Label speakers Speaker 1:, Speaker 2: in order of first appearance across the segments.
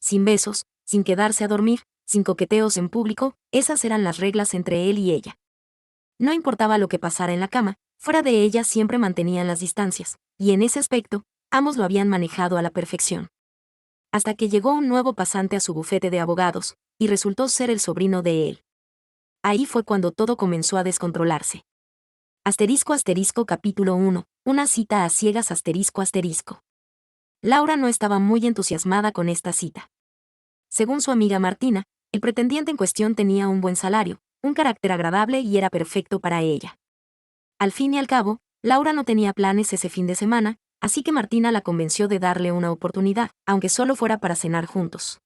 Speaker 1: sin besos, sin quedarse a dormir, sin coqueteos en público, esas eran las reglas entre él y ella. No importaba lo que pasara en la cama, fuera de ella siempre mantenían las distancias, y en ese aspecto, ambos lo habían manejado a la perfección. Hasta que llegó un nuevo pasante a su bufete de abogados, y resultó ser el sobrino de él. Ahí fue cuando todo comenzó a descontrolarse. Capítulo 1, una cita a ciegas ***. Laura no estaba muy entusiasmada con esta cita. Según su amiga Martina, el pretendiente en cuestión tenía un buen salario, un carácter agradable y era perfecto para ella. Al fin y al cabo, Laura no tenía planes ese fin de semana, así que Martina la convenció de darle una oportunidad, aunque solo fuera para cenar juntos.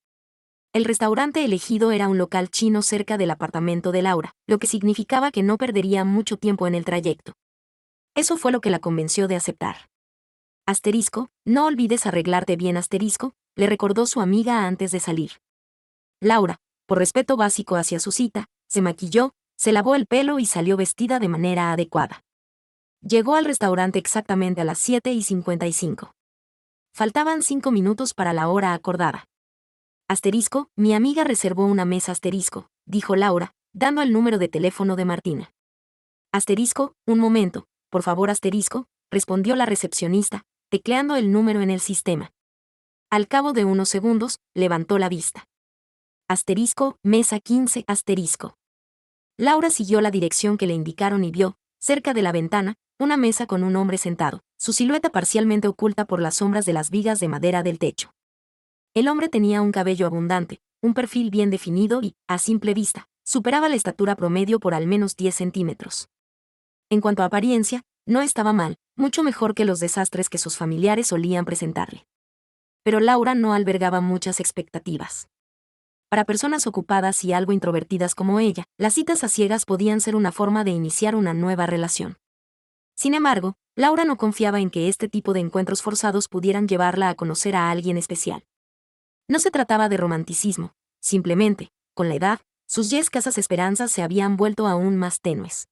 Speaker 1: El restaurante elegido era un local chino cerca del apartamento de Laura, lo que significaba que no perdería mucho tiempo en el trayecto. Eso fue lo que la convenció de aceptar. No olvides arreglarte bien le recordó su amiga antes de salir. Laura, por respeto básico hacia su cita, se maquilló, se lavó el pelo y salió vestida de manera adecuada. Llegó al restaurante exactamente a las 7:55. Faltaban 5 minutos para la hora acordada. Mi amiga reservó una mesa dijo Laura, dando el número de teléfono de Martina. Un momento, por favor respondió la recepcionista, tecleando el número en el sistema. Al cabo de unos segundos, levantó la vista. Mesa 15 Laura siguió la dirección que le indicaron y vio, cerca de la ventana, una mesa con un hombre sentado, su silueta parcialmente oculta por las sombras de las vigas de madera del techo. El hombre tenía un cabello abundante, un perfil bien definido y, a simple vista, superaba la estatura promedio por al menos 10 centímetros. En cuanto a apariencia, no estaba mal, mucho mejor que los desastres que sus familiares solían presentarle. Pero Laura no albergaba muchas expectativas. Para personas ocupadas y algo introvertidas como ella, las citas a ciegas podían ser una forma de iniciar una nueva relación. Sin embargo, Laura no confiaba en que este tipo de encuentros forzados pudieran llevarla a conocer a alguien especial. No se trataba de romanticismo, simplemente, con la edad, sus ya escasas esperanzas se habían vuelto aún más tenues.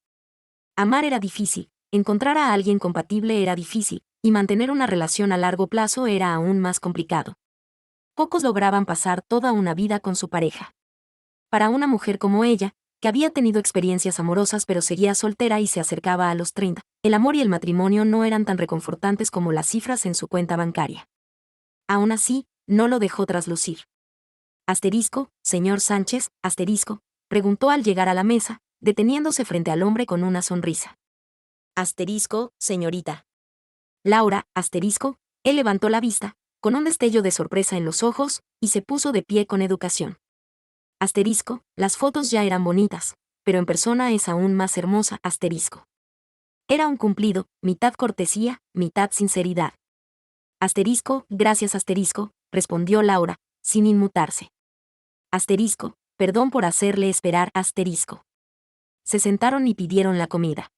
Speaker 1: Amar era difícil, encontrar a alguien compatible era difícil, y mantener una relación a largo plazo era aún más complicado. Pocos lograban pasar toda una vida con su pareja. Para una mujer como ella, que había tenido experiencias amorosas pero seguía soltera y se acercaba a los 30, el amor y el matrimonio no eran tan reconfortantes como las cifras en su cuenta bancaria. Aún así, no lo dejó traslucir. Señor Sánchez, preguntó al llegar a la mesa, deteniéndose frente al hombre con una sonrisa. Señorita. Laura, él levantó la vista, con un destello de sorpresa en los ojos, y se puso de pie con educación. Las fotos ya eran bonitas, pero en persona es aún más hermosa, Era un cumplido, mitad cortesía, mitad sinceridad. Gracias respondió Laura, sin inmutarse. Perdón por hacerle esperar, Se sentaron y pidieron la comida.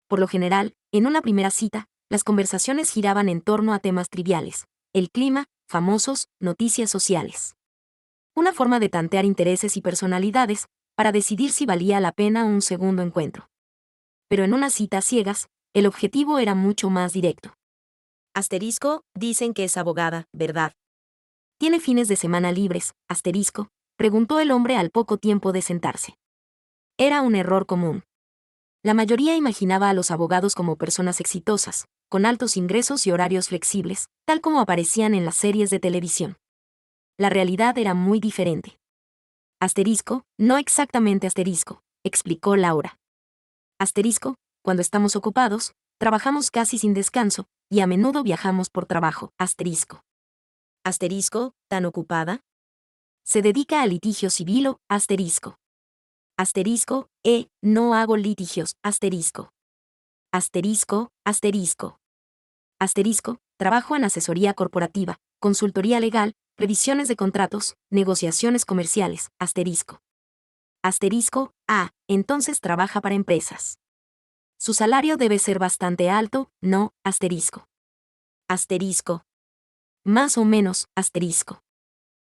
Speaker 1: Por lo general, en una primera cita, las conversaciones giraban en torno a temas triviales, el clima, famosos, noticias sociales. Una forma de tantear intereses y personalidades, para decidir si valía la pena un segundo encuentro. Pero en una cita a ciegas, el objetivo era mucho más directo. Dicen que es abogada, ¿verdad? ¿Tiene fines de semana libres, preguntó el hombre al poco tiempo de sentarse. Era un error común. La mayoría imaginaba a los abogados como personas exitosas, con altos ingresos y horarios flexibles, tal como aparecían en las series de televisión. La realidad era muy diferente. No exactamente explicó Laura. Cuando estamos ocupados, trabajamos casi sin descanso, y a menudo viajamos por trabajo, ¿Tan ocupada? Se dedica a litigio civil o, no hago litigios, trabajo en asesoría corporativa, consultoría legal, revisiones de contratos, negociaciones comerciales, entonces trabaja para empresas. Su salario debe ser bastante alto, ¿no? Más o menos,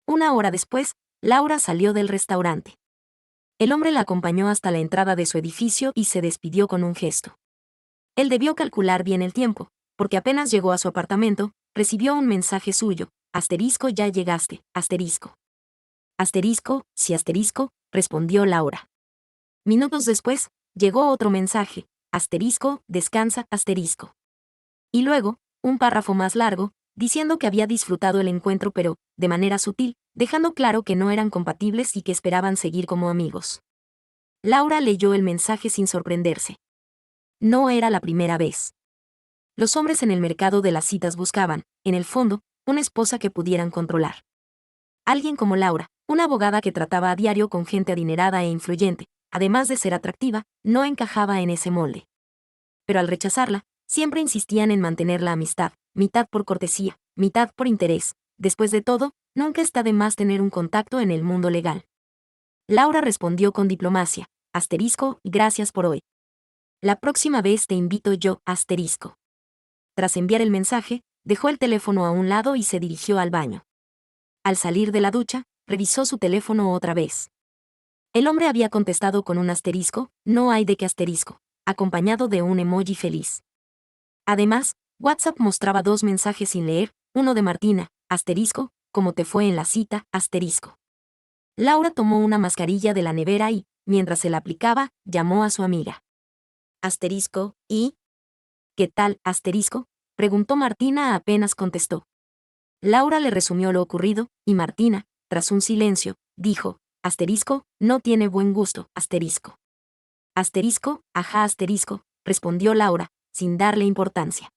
Speaker 1: Una hora después, Laura salió del restaurante. El hombre la acompañó hasta la entrada de su edificio y se despidió con un gesto. Él debió calcular bien el tiempo, porque apenas llegó a su apartamento, recibió un mensaje suyo, ya llegaste, sí, respondió Laura. Minutos después, llegó otro mensaje, descansa, Y luego, un párrafo más largo, diciendo que había disfrutado el encuentro pero, de manera sutil, dejando claro que no eran compatibles y que esperaban seguir como amigos. Laura leyó el mensaje sin sorprenderse. No era la primera vez. Los hombres en el mercado de las citas buscaban, en el fondo, una esposa que pudieran controlar. Alguien como Laura, una abogada que trataba a diario con gente adinerada e influyente, además de ser atractiva, no encajaba en ese molde. Pero al rechazarla, siempre insistían en mantener la amistad, mitad por cortesía, mitad por interés. Después de todo, nunca está de más tener un contacto en el mundo legal. Laura respondió con diplomacia, gracias por hoy. La próxima vez te invito yo, Tras enviar el mensaje, dejó el teléfono a un lado y se dirigió al baño. Al salir de la ducha, revisó su teléfono otra vez. El hombre había contestado con un no hay de qué acompañado de un emoji feliz. Además, WhatsApp mostraba 2 mensajes sin leer, uno de Martina, ¿cómo te fue en la cita? Laura tomó una mascarilla de la nevera y, mientras se la aplicaba, llamó a su amiga. ¿Y? ¿Qué tal, preguntó Martina apenas contestó. Laura le resumió lo ocurrido, y Martina, tras un silencio, dijo, no tiene buen gusto, ajá, respondió Laura, sin darle importancia.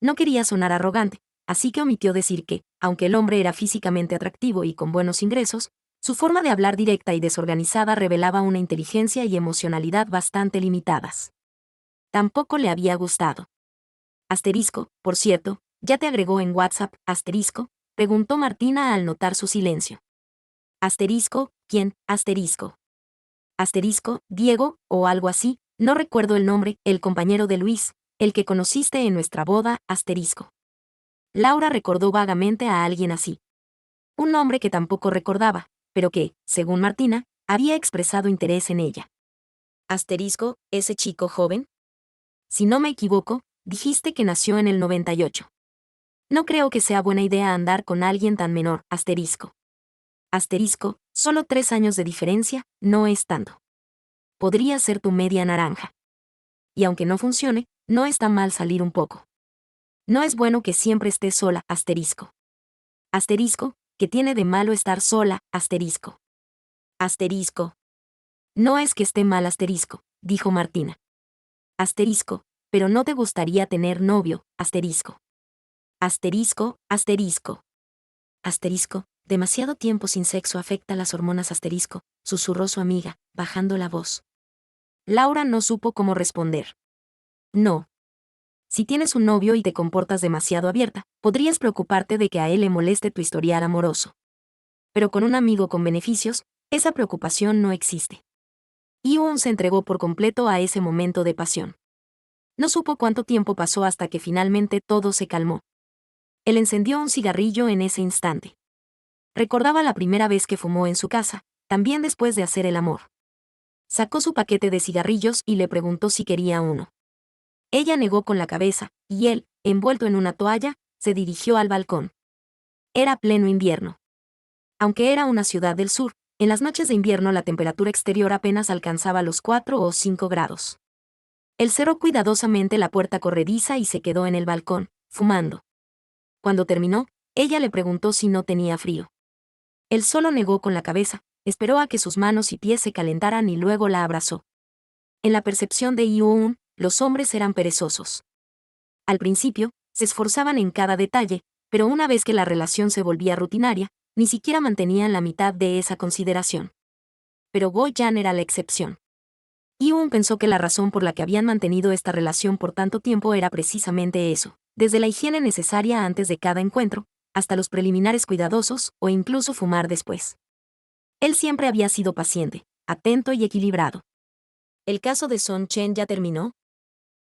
Speaker 1: No quería sonar arrogante, así que omitió decir que, aunque el hombre era físicamente atractivo y con buenos ingresos, su forma de hablar directa y desorganizada revelaba una inteligencia y emocionalidad bastante limitadas. Tampoco le había gustado. Por cierto, ¿ya te agregó en WhatsApp, preguntó Martina al notar su silencio. ¿Quién? Diego, o algo así, no recuerdo el nombre, el compañero de Luis, el que conociste en nuestra boda, Laura recordó vagamente a alguien así. Un nombre que tampoco recordaba, pero que, según Martina, había expresado interés en ella. ¿Ese chico joven? Si no me equivoco, dijiste que nació en el 98. No creo que sea buena idea andar con alguien tan menor, solo 3 años de diferencia, no es tanto. Podría ser tu media naranja. Y aunque no funcione, no está mal salir un poco. No es bueno que siempre estés sola, ¿qué tiene de malo estar sola, No es que esté mal, dijo Martina. Pero no te gustaría tener novio, demasiado tiempo sin sexo afecta las hormonas, susurró su amiga, bajando la voz. Laura no supo cómo responder. No. Si tienes un novio y te comportas demasiado abierta, podrías preocuparte de que a él le moleste tu historial amoroso. Pero con un amigo con beneficios, esa preocupación no existe. Ion se entregó por completo a ese momento de pasión. No supo cuánto tiempo pasó hasta que finalmente todo se calmó. Él encendió un cigarrillo en ese instante. Recordaba la primera vez que fumó en su casa, también después de hacer el amor. Sacó su paquete de cigarrillos y le preguntó si quería uno. Ella negó con la cabeza, y él, envuelto en una toalla, se dirigió al balcón. Era pleno invierno. Aunque era una ciudad del sur, en las noches de invierno la temperatura exterior apenas alcanzaba los 4 o 5 grados. Él cerró cuidadosamente la puerta corrediza y se quedó en el balcón, fumando. Cuando terminó, ella le preguntó si no tenía frío. Él solo negó con la cabeza, esperó a que sus manos y pies se calentaran y luego la abrazó. En la percepción de Yoon, los hombres eran perezosos. Al principio, se esforzaban en cada detalle, pero una vez que la relación se volvía rutinaria, ni siquiera mantenían la mitad de esa consideración. Pero Go-Yan era la excepción. Yoon pensó que la razón por la que habían mantenido esta relación por tanto tiempo era precisamente eso, desde la higiene necesaria antes de cada encuentro, hasta los preliminares cuidadosos, o incluso fumar después. Él siempre había sido paciente, atento y equilibrado. ¿El caso de Son Chen ya terminó?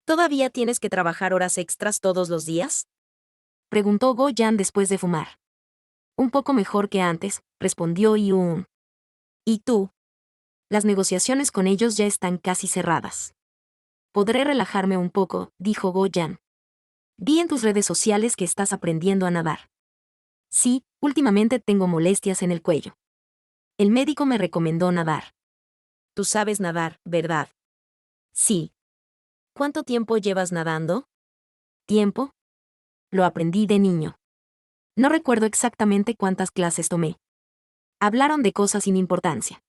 Speaker 1: ¿Todavía tienes que trabajar horas extras todos los días? Preguntó Go-Yan después de fumar. Un poco mejor que antes, respondió Yoon. ¿Y tú? Las negociaciones con ellos ya están casi cerradas. Podré relajarme un poco, dijo Go-Yan. Vi en tus redes sociales que estás aprendiendo a nadar. Sí, últimamente tengo molestias en el cuello. El médico me recomendó nadar. Tú sabes nadar, ¿verdad? Sí. ¿Cuánto tiempo llevas nadando? ¿Tiempo? Lo aprendí de niño. No recuerdo exactamente cuántas clases tomé. Hablaron de cosas sin importancia.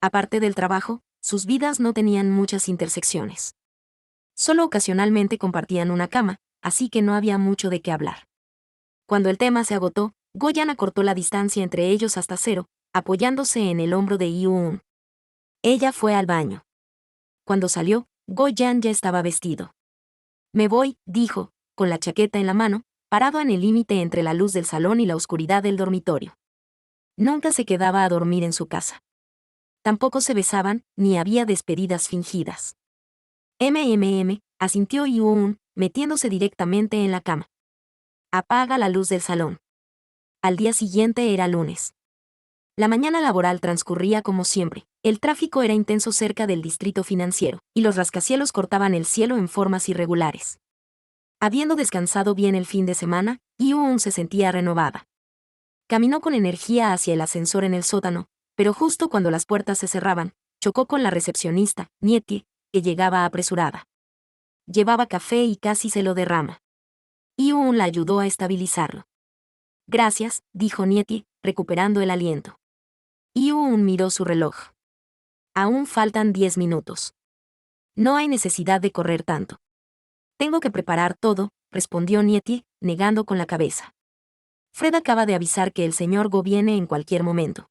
Speaker 1: Aparte del trabajo, sus vidas no tenían muchas intersecciones. Solo ocasionalmente compartían una cama, así que no había mucho de qué hablar. Cuando el tema se agotó, Go-Yan acortó la distancia entre ellos hasta cero, apoyándose en el hombro de Yoo-un. Ella fue al baño. Cuando salió, Go-Yan ya estaba vestido. Me voy, dijo, con la chaqueta en la mano, parado en el límite entre la luz del salón y la oscuridad del dormitorio. Nunca se quedaba a dormir en su casa. Tampoco se besaban, ni había despedidas fingidas. Asintió Yoo-un, metiéndose directamente en la cama. Apaga la luz del salón. Al día siguiente era lunes. La mañana laboral transcurría como siempre. El tráfico era intenso cerca del distrito financiero, y los rascacielos cortaban el cielo en formas irregulares. Habiendo descansado bien el fin de semana, Yoo-un se sentía renovada. Caminó con energía hacia el ascensor en el sótano, pero justo cuando las puertas se cerraban, chocó con la recepcionista, Nietie, que llegaba apresurada. Llevaba café y casi se lo derrama. Yoo-un la ayudó a estabilizarlo. Gracias, dijo Nietie, recuperando el aliento. Yoo-un miró su reloj. Aún faltan 10 minutos. No hay necesidad de correr tanto. Tengo que preparar todo, respondió Nietie, negando con la cabeza. Fred acaba de avisar que el señor Go viene en cualquier momento.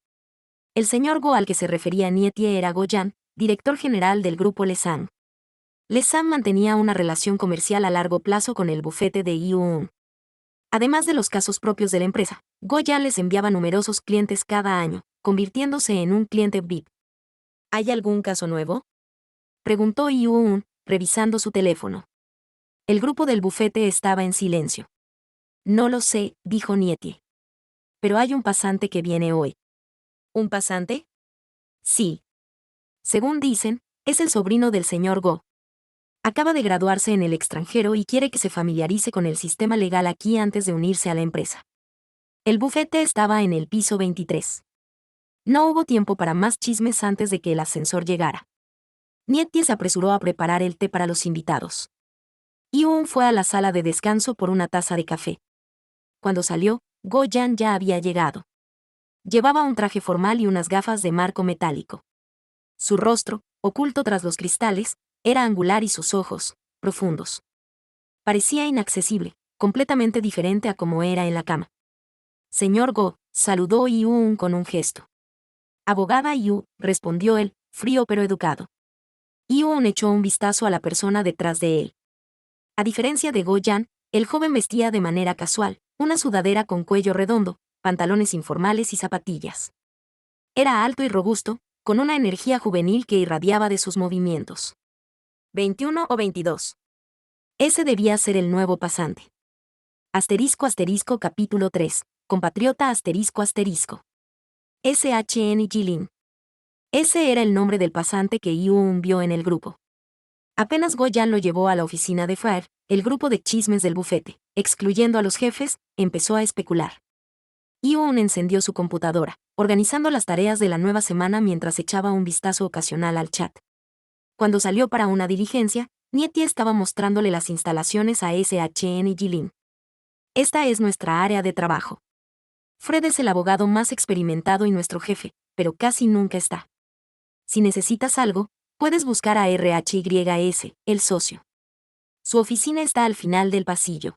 Speaker 1: El señor Go al que se refería Nietie era Go-Yan, director general del grupo Lesang. Lesang mantenía una relación comercial a largo plazo con el bufete de Yoo-un. Además de los casos propios de la empresa, Go-Yan les enviaba numerosos clientes cada año, convirtiéndose en un cliente VIP. ¿Hay algún caso nuevo?, preguntó Yoo-un, revisando su teléfono. El grupo del bufete estaba en silencio. No lo sé, dijo Nietie. Pero hay un pasante que viene hoy. ¿Un pasante? Sí. Según dicen, es el sobrino del señor Go. Acaba de graduarse en el extranjero y quiere que se familiarice con el sistema legal aquí antes de unirse a la empresa. El bufete estaba en el piso 23. No hubo tiempo para más chismes antes de que el ascensor llegara. Nietie se apresuró a preparar el té para los invitados. Yoo-un fue a la sala de descanso por una taza de café. Cuando salió, Go-Yan ya había llegado. Llevaba un traje formal y unas gafas de marco metálico. Su rostro, oculto tras los cristales, era angular y sus ojos, profundos. Parecía inaccesible, completamente diferente a como era en la cama. Señor Go, saludó Yoo-un con un gesto. Abogada Yu, respondió él, frío pero educado. Yoo-un echó un vistazo a la persona detrás de él. A diferencia de Go-Yan, el joven vestía de manera casual, una sudadera con cuello redondo, pantalones informales y zapatillas. Era alto y robusto, con una energía juvenil que irradiaba de sus movimientos. 21 o 22. Ese debía ser el nuevo pasante. Capítulo 3. Compatriota ***. S.H.N. Jilin. Ese era el nombre del pasante que Yoo-un vio en el grupo. Apenas Go-Yan lo llevó a la oficina de Fair, el grupo de chismes del bufete, excluyendo a los jefes, empezó a especular. Yoo-un encendió su computadora, organizando las tareas de la nueva semana mientras echaba un vistazo ocasional al chat. Cuando salió para una diligencia, Nietie estaba mostrándole las instalaciones a S.H.N. Jilin. Esta es nuestra área de trabajo. Fred es el abogado más experimentado y nuestro jefe, pero casi nunca está. Si necesitas algo, puedes buscar a RHYS, el socio. Su oficina está al final del pasillo.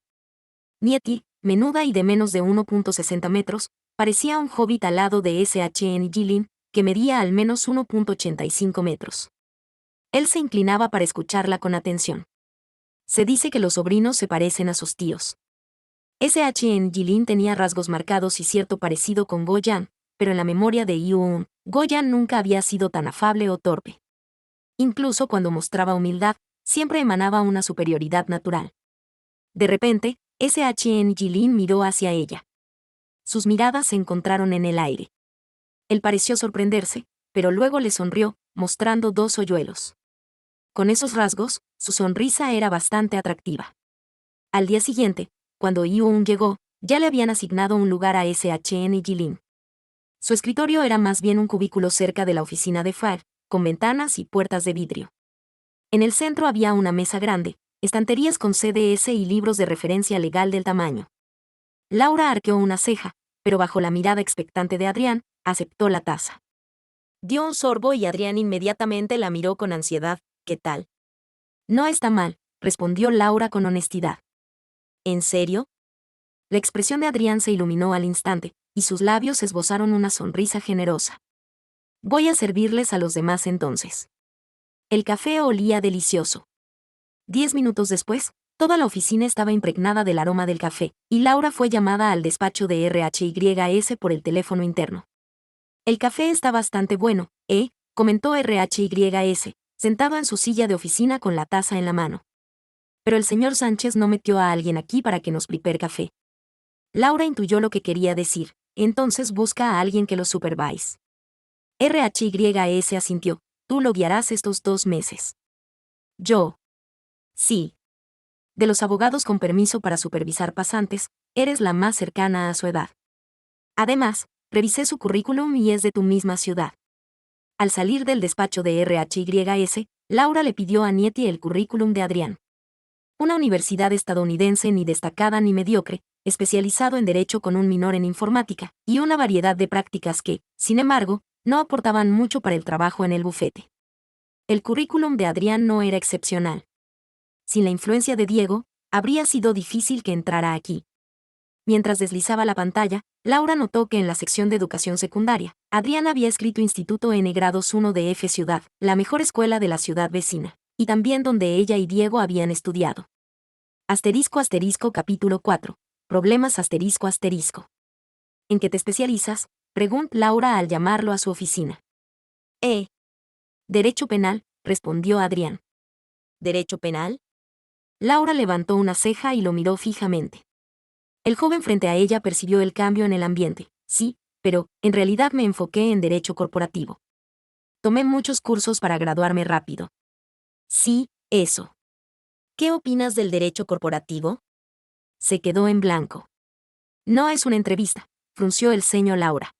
Speaker 1: Nietie, menuda y de menos de 1.60 metros, parecía un hobbit al lado de S.H.N. Jilin, que medía al menos 1.85 metros. Él se inclinaba para escucharla con atención. Se dice que los sobrinos se parecen a sus tíos. S.H.N. Jilin tenía rasgos marcados y cierto parecido con Go-Yan, pero en la memoria de Yoo-un, Go-Yan nunca había sido tan afable o torpe. Incluso cuando mostraba humildad, siempre emanaba una superioridad natural. De repente, S.H.N. Jilin miró hacia ella. Sus miradas se encontraron en el aire. Él pareció sorprenderse, pero luego le sonrió, mostrando 2 hoyuelos. Con esos rasgos, su sonrisa era bastante atractiva. Al día siguiente, cuando Yoo-un llegó, Ya le habían asignado un lugar a SHN y Jilin. Su escritorio era más bien un cubículo cerca de la oficina de Fire, con ventanas y puertas de vidrio. En el centro había una mesa grande, estanterías con CDS y libros de referencia legal del tamaño. Laura arqueó una ceja, pero bajo la mirada expectante de Adrián, aceptó la taza. Dio un sorbo y Adrián inmediatamente la miró con ansiedad. ¿Qué tal? No está mal, respondió Laura con honestidad. ¿En serio? La expresión de Adrián se iluminó al instante, y sus labios esbozaron una sonrisa generosa. Voy a servirles a los demás entonces. El café olía delicioso. 10 minutos después, toda la oficina estaba impregnada del aroma del café, y Laura fue llamada al despacho de RHYS por el teléfono interno. El café está bastante bueno, comentó RHYS, sentado en su silla de oficina con la taza en la mano. Pero el señor Sánchez no metió a alguien aquí para que nos prepare café. Laura intuyó lo que quería decir, entonces busca a alguien que lo supervise. RHYS asintió, tú lo guiarás estos 2 meses. Yo. Sí. De los abogados con permiso para supervisar pasantes, eres la más cercana a su edad. Además, revisé su currículum y es de tu misma ciudad. Al salir del despacho de RHYS, Laura le pidió a Nieti el currículum de Adrián. Una universidad estadounidense ni destacada ni mediocre, especializado en derecho con un minor en informática, y una variedad de prácticas que, sin embargo, no aportaban mucho para el trabajo en el bufete. El currículum de Adrián no era excepcional. Sin la influencia de Diego, habría sido difícil que entrara aquí. Mientras deslizaba la pantalla, Laura notó que en la sección de educación secundaria, Adrián había escrito Instituto N Grados 1 de F Ciudad, la mejor escuela de la ciudad vecina, y también donde ella y Diego habían estudiado. Capítulo 4. Problemas ***. ¿En qué te especializas?, preguntó Laura al llamarlo a su oficina. Derecho penal, respondió Adrián. ¿Derecho penal? Laura levantó una ceja y lo miró fijamente. El joven frente a ella percibió el cambio en el ambiente. Sí, pero, en realidad me enfoqué en derecho corporativo. Tomé muchos cursos para graduarme rápido. Sí, eso. ¿Qué opinas del derecho corporativo? Se quedó en blanco. No es una entrevista, frunció el ceño Laura.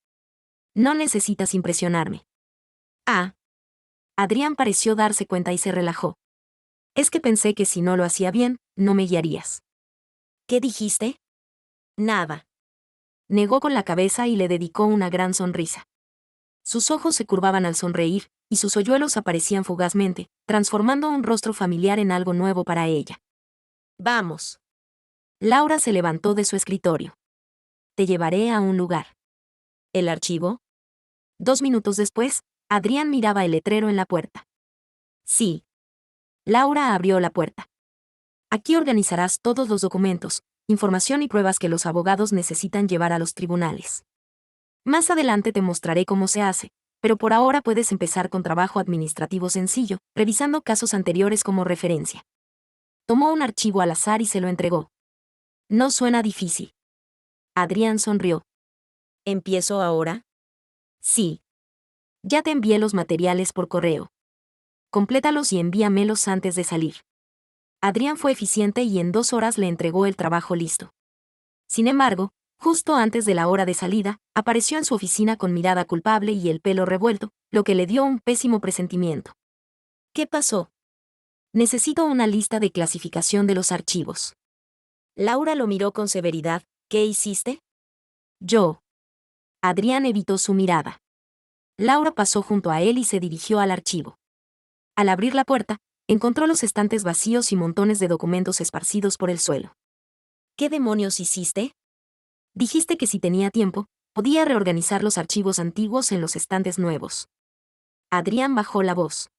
Speaker 1: No necesitas impresionarme. Adrián pareció darse cuenta y se relajó. Es que pensé que si no lo hacía bien, no me guiarías. ¿Qué dijiste? Nada. Negó con la cabeza y le dedicó una gran sonrisa. Sus ojos se curvaban al sonreír, y sus hoyuelos aparecían fugazmente, transformando un rostro familiar en algo nuevo para ella. Vamos. Laura se levantó de su escritorio. Te llevaré a un lugar. ¿El archivo? 2 minutos después, Adrián miraba el letrero en la puerta. Sí. Laura abrió la puerta. Aquí organizarás todos los documentos, información y pruebas que los abogados necesitan llevar a los tribunales. Más adelante te mostraré cómo se hace, pero por ahora puedes empezar con trabajo administrativo sencillo, revisando casos anteriores como referencia. Tomó un archivo al azar y se lo entregó. No suena difícil. Adrián sonrió. ¿Empiezo ahora? Sí. Ya te envié los materiales por correo. Complétalos y envíamelos antes de salir. Adrián fue eficiente y en 2 horas le entregó el trabajo listo. Sin embargo, justo antes de la hora de salida, apareció en su oficina con mirada culpable y el pelo revuelto, lo que le dio un pésimo presentimiento. ¿Qué pasó? Necesito una lista de clasificación de los archivos. Laura lo miró con severidad. ¿Qué hiciste? Yo. Adrián evitó su mirada. Laura pasó junto a él y se dirigió al archivo. Al abrir la puerta, encontró los estantes vacíos y montones de documentos esparcidos por el suelo. ¿Qué demonios hiciste? Dijiste que si tenía tiempo, podía reorganizar los archivos antiguos en los estantes nuevos. Adrián bajó la voz.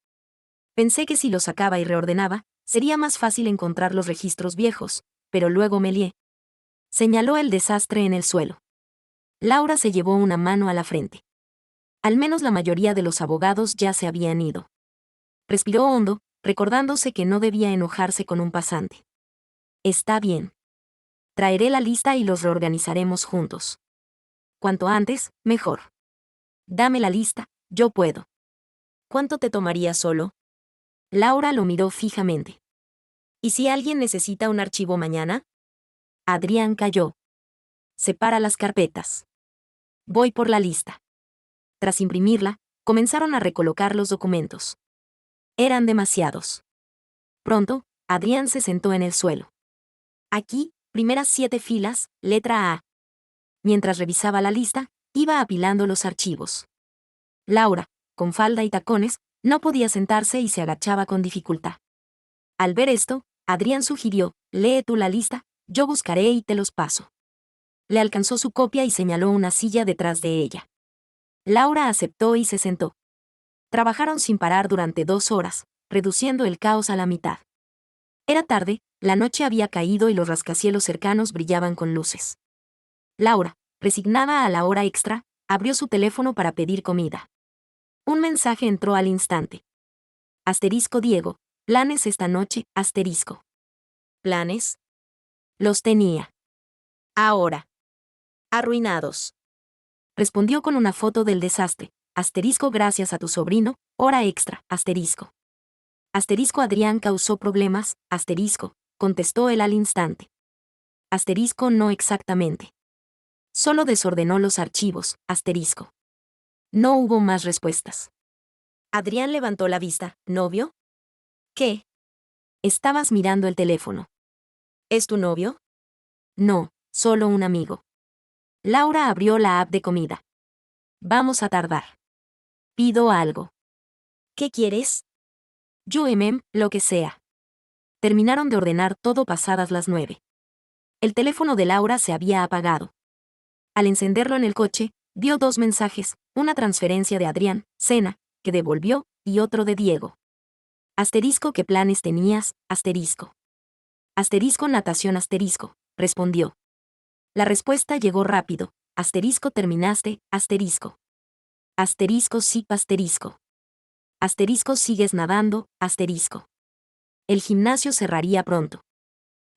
Speaker 1: Pensé que si los sacaba y reordenaba, sería más fácil encontrar los registros viejos, pero luego me lié. Señaló el desastre en el suelo. Laura se llevó una mano a la frente. Al menos la mayoría de los abogados ya se habían ido. Respiró hondo, recordándose que no debía enojarse con un pasante. Está bien. Traeré la lista y los reorganizaremos juntos. Cuanto antes, mejor. Dame la lista, yo puedo. ¿Cuánto te tomaría solo? Laura lo miró fijamente. ¿Y si alguien necesita un archivo mañana? Adrián calló. Separa las carpetas. Voy por la lista. Tras imprimirla, comenzaron a recolocar los documentos. Eran demasiados. Pronto, Adrián se sentó en el suelo. Aquí, primeras 7 filas, letra A. Mientras revisaba la lista, iba apilando los archivos. Laura, con falda y tacones, no podía sentarse y se agachaba con dificultad. Al ver esto, Adrián sugirió, lee tú la lista, yo buscaré y te los paso. Le alcanzó su copia y señaló una silla detrás de ella. Laura aceptó y se sentó. Trabajaron sin parar durante 2 horas, reduciendo el caos a la mitad. Era tarde, la noche había caído y los rascacielos cercanos brillaban con luces. Laura, resignada a la hora extra, abrió su teléfono para pedir comida. Un mensaje entró al instante. Asterisco Diego, planes esta noche, asterisco. ¿Planes? Los tenía. Ahora. Arruinados. Respondió con una foto del desastre. Asterisco gracias a tu sobrino, hora extra, asterisco. Asterisco Adrián causó problemas, asterisco, contestó él al instante. Asterisco no exactamente. Solo desordenó los archivos, asterisco. No hubo más respuestas. Adrián levantó la vista, ¿novio? ¿Qué? Estabas mirando el teléfono. ¿Es tu novio? No, solo un amigo. Laura abrió la app de comida. Vamos a tardar. Pido algo. ¿Qué quieres? Yo lo que sea. Terminaron de ordenar todo pasadas las 9. El teléfono de Laura se había apagado. Al encenderlo en el coche, vio 2 mensajes, una transferencia de Adrián, cena, que devolvió, y otro de Diego. Asterisco ¿qué planes tenías? Asterisco. Asterisco natación asterisco, respondió. La respuesta llegó rápido. Asterisco terminaste, asterisco. Asterisco sí, asterisco. Asterisco sigues nadando, asterisco. El gimnasio cerraría pronto.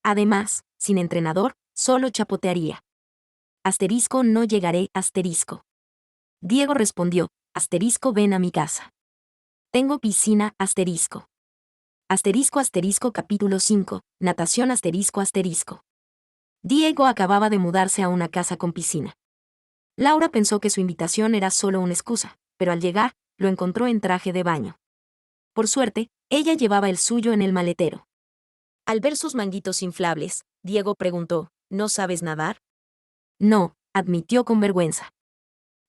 Speaker 1: Además, sin entrenador, solo chapotearía. Asterisco no llegaré, asterisco. Diego respondió, asterisco ven a mi casa. Tengo piscina, asterisco. Asterisco asterisco capítulo 5, natación asterisco asterisco. Diego acababa de mudarse a una casa con piscina. Laura pensó que su invitación era solo una excusa, pero al llegar, lo encontró en traje de baño. Por suerte, ella llevaba el suyo en el maletero. Al ver sus manguitos inflables, Diego preguntó, ¿no sabes nadar? No, admitió con vergüenza.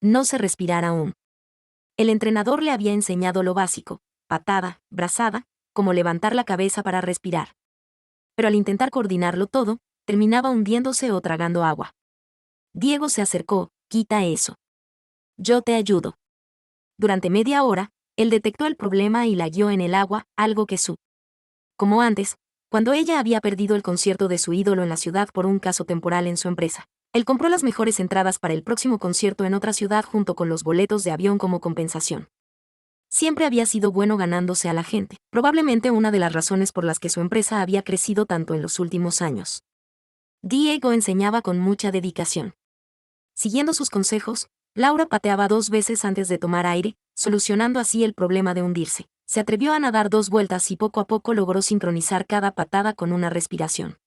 Speaker 1: No sé respirar aún. El entrenador le había enseñado lo básico, patada, brazada, como levantar la cabeza para respirar. Pero al intentar coordinarlo todo, terminaba hundiéndose o tragando agua. Diego se acercó, quita eso. Yo te ayudo. Durante media hora, él detectó el problema y la guió en el agua, algo que como antes, cuando ella había perdido el concierto de su ídolo en la ciudad por un caso temporal en su empresa. Él compró las mejores entradas para el próximo concierto en otra ciudad junto con los boletos de avión como compensación. Siempre había sido bueno ganándose a la gente, probablemente una de las razones por las que su empresa había crecido tanto en los últimos años. Diego enseñaba con mucha dedicación. Siguiendo sus consejos, Laura pateaba 2 veces antes de tomar aire, solucionando así el problema de hundirse. Se atrevió a nadar 2 vueltas y poco a poco logró sincronizar cada patada con una respiración.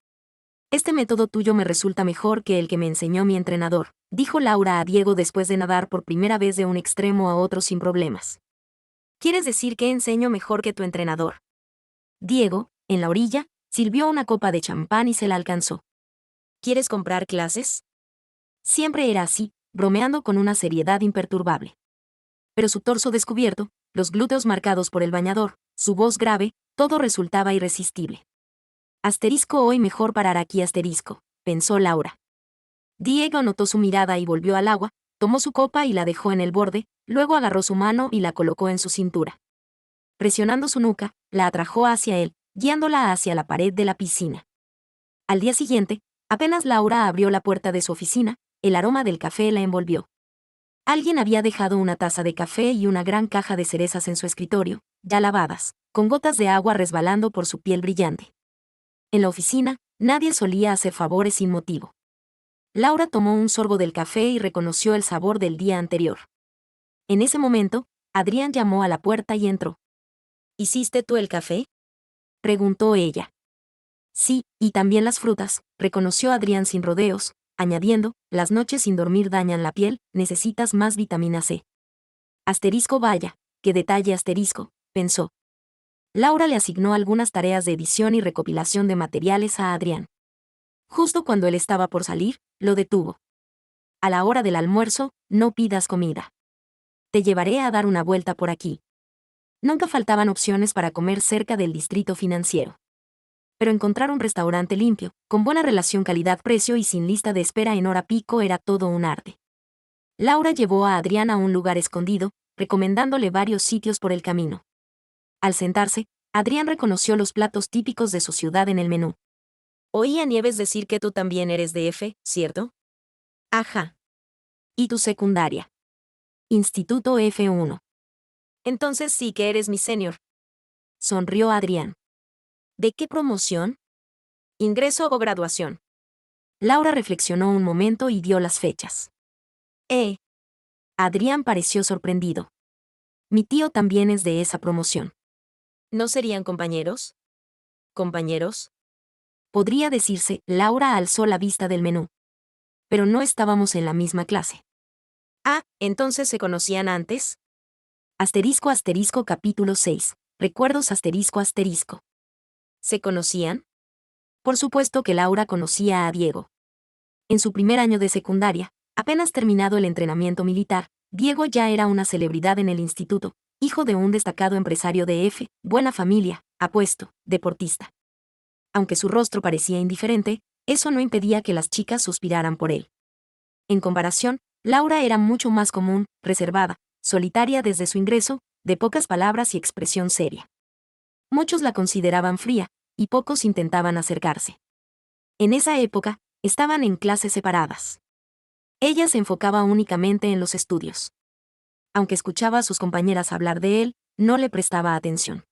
Speaker 1: Este método tuyo me resulta mejor que el que me enseñó mi entrenador, dijo Laura a Diego después de nadar por primera vez de un extremo a otro sin problemas. ¿Quieres decir que enseño mejor que tu entrenador? Diego, en la orilla, sirvió una copa de champán y se la alcanzó. ¿Quieres comprar clases? Siempre era así, bromeando con una seriedad imperturbable. Pero su torso descubierto, los glúteos marcados por el bañador, su voz grave, todo resultaba irresistible. Asterisco hoy mejor parar aquí asterisco, pensó Laura. Diego notó su mirada y volvió al agua, tomó su copa y la dejó en el borde, luego agarró su mano y la colocó en su cintura. Presionando su nuca, la atrajo hacia él, guiándola hacia la pared de la piscina. Al día siguiente, apenas Laura abrió la puerta de su oficina, el aroma del café la envolvió. Alguien había dejado una taza de café y una gran caja de cerezas en su escritorio, ya lavadas, con gotas de agua resbalando por su piel brillante. En la oficina, nadie solía hacer favores sin motivo. Laura tomó un sorbo del café y reconoció el sabor del día anterior. En ese momento, Adrián llamó a la puerta y entró. ¿Hiciste tú el café?, preguntó ella. Sí, y también las frutas, reconoció Adrián sin rodeos. añadiendo, las noches sin dormir dañan la piel, necesitas más vitamina C. Asterisco vaya, qué detalle asterisco, pensó. Laura le asignó algunas tareas de edición y recopilación de materiales a Adrián. Justo cuando él estaba por salir, lo detuvo. A la hora del almuerzo, no pidas comida. Te llevaré a dar una vuelta por aquí. Nunca faltaban opciones para comer cerca del distrito financiero. Pero encontrar un restaurante limpio, con buena relación calidad-precio y sin lista de espera en hora pico era todo un arte. Laura llevó a Adrián a un lugar escondido, recomendándole varios sitios por el camino. Al sentarse, Adrián reconoció los platos típicos de su ciudad en el menú. Oí a Nieves decir que tú también eres de F, ¿cierto? Ajá. ¿Y tu secundaria? Instituto F1. Entonces sí que eres mi senior. Sonrió Adrián. ¿De qué promoción? ¿Ingreso o graduación? Laura reflexionó un momento y dio las fechas. Adrián pareció sorprendido. Mi tío también es de esa promoción. ¿No serían compañeros? ¿Compañeros? Podría decirse, Laura alzó la vista del menú. Pero no estábamos en la misma clase. Ah, ¿entonces se conocían antes? Asterisco asterisco capítulo 6. Recuerdos asterisco asterisco. ¿Se conocían? Por supuesto que Laura conocía a Diego. En su primer año de secundaria, apenas terminado el entrenamiento militar, Diego ya era una celebridad en el instituto, hijo de un destacado empresario de F, buena familia, apuesto, deportista. Aunque su rostro parecía indiferente, eso no impedía que las chicas suspiraran por él. En comparación, Laura era mucho más común, reservada, solitaria desde su ingreso, de pocas palabras y expresión seria. Muchos la consideraban fría, y pocos intentaban acercarse. En esa época, estaban en clases separadas. Ella se enfocaba únicamente en los estudios. Aunque escuchaba a sus compañeras hablar de él, no le prestaba atención.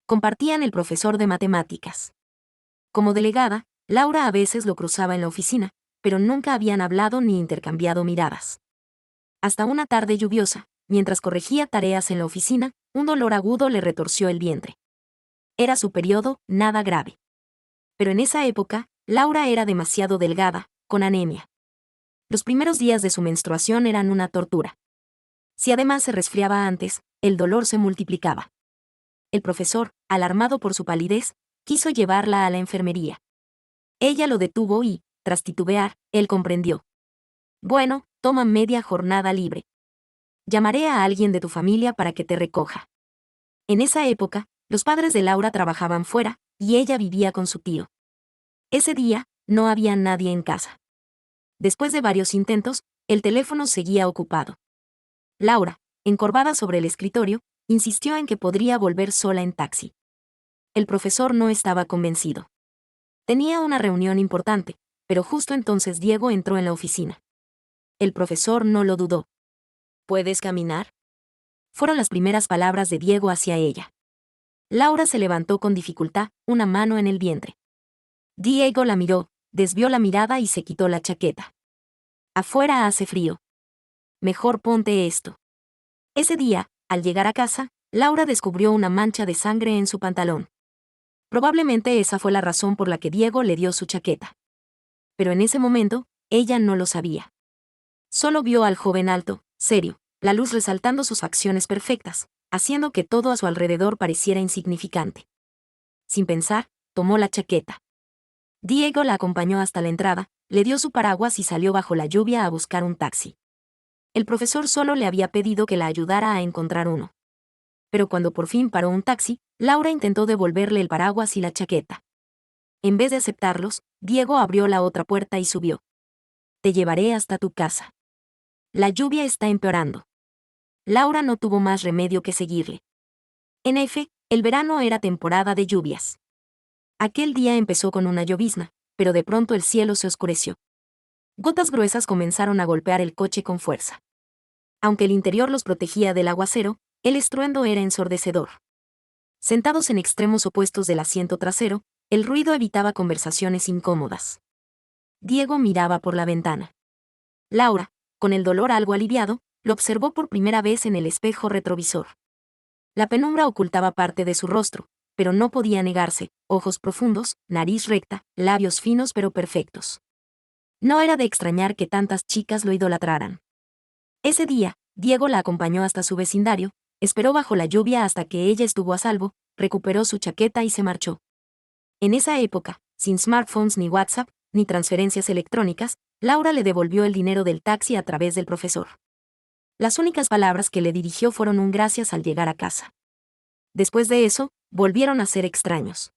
Speaker 1: Compartían el profesor de matemáticas. Como delegada, Laura a veces lo cruzaba en la oficina, pero nunca habían hablado ni intercambiado miradas. Hasta una tarde lluviosa, mientras corregía tareas en la oficina, un dolor agudo le retorció el vientre. Era su periodo, nada grave. Pero en esa época, Laura era demasiado delgada, con anemia. Los primeros días de su menstruación eran una tortura. Si además se resfriaba antes, el dolor se multiplicaba. El profesor, alarmado por su palidez, quiso llevarla a la enfermería. Ella lo detuvo y, tras titubear, él comprendió. Bueno, toma media jornada libre. Llamaré a alguien de tu familia para que te recoja. En esa época, los padres de Laura trabajaban fuera, y ella vivía con su tío. Ese día, no había nadie en casa. Después de varios intentos, el teléfono seguía ocupado. Laura, encorvada sobre el escritorio, insistió en que podría volver sola en taxi. El profesor no estaba convencido. Tenía una reunión importante, pero justo entonces Diego entró en la oficina. El profesor no lo dudó. ¿Puedes caminar? Fueron las primeras palabras de Diego hacia ella. Laura se levantó con dificultad, una mano en el vientre. Diego la miró, desvió la mirada y se quitó la chaqueta. Afuera hace frío. Mejor ponte esto. Ese día, al llegar a casa, Laura descubrió una mancha de sangre en su pantalón. Probablemente esa fue la razón por la que Diego le dio su chaqueta. Pero en ese momento, ella no lo sabía. Solo vio al joven alto, serio, la luz resaltando sus facciones perfectas, haciendo que todo a su alrededor pareciera insignificante. Sin pensar, tomó la chaqueta. Diego la acompañó hasta la entrada, le dio su paraguas y salió bajo la lluvia a buscar un taxi. El profesor solo le había pedido que la ayudara a encontrar uno. Pero cuando por fin paró un taxi, Laura intentó devolverle el paraguas y la chaqueta. En vez de aceptarlos, Diego abrió la otra puerta y subió. Te llevaré hasta tu casa. La lluvia está empeorando. Laura no tuvo más remedio que seguirle. En F, el verano era temporada de lluvias. Aquel día empezó con una llovizna, pero de pronto el cielo se oscureció. Gotas gruesas comenzaron a golpear el coche con fuerza. Aunque el interior los protegía del aguacero, el estruendo era ensordecedor. Sentados en extremos opuestos del asiento trasero, el ruido evitaba conversaciones incómodas. Diego miraba por la ventana. Laura, con el dolor algo aliviado, lo observó por primera vez en el espejo retrovisor. La penumbra ocultaba parte de su rostro, pero no podía negarse, ojos profundos, nariz recta, labios finos pero perfectos. No era de extrañar que tantas chicas lo idolatraran. Ese día, Diego la acompañó hasta su vecindario, esperó bajo la lluvia hasta que ella estuvo a salvo, recuperó su chaqueta y se marchó. En esa época, sin smartphones ni WhatsApp, ni transferencias electrónicas, Laura le devolvió el dinero del taxi a través del profesor. Las únicas palabras que le dirigió fueron un gracias al llegar a casa. Después de eso, volvieron a ser extraños.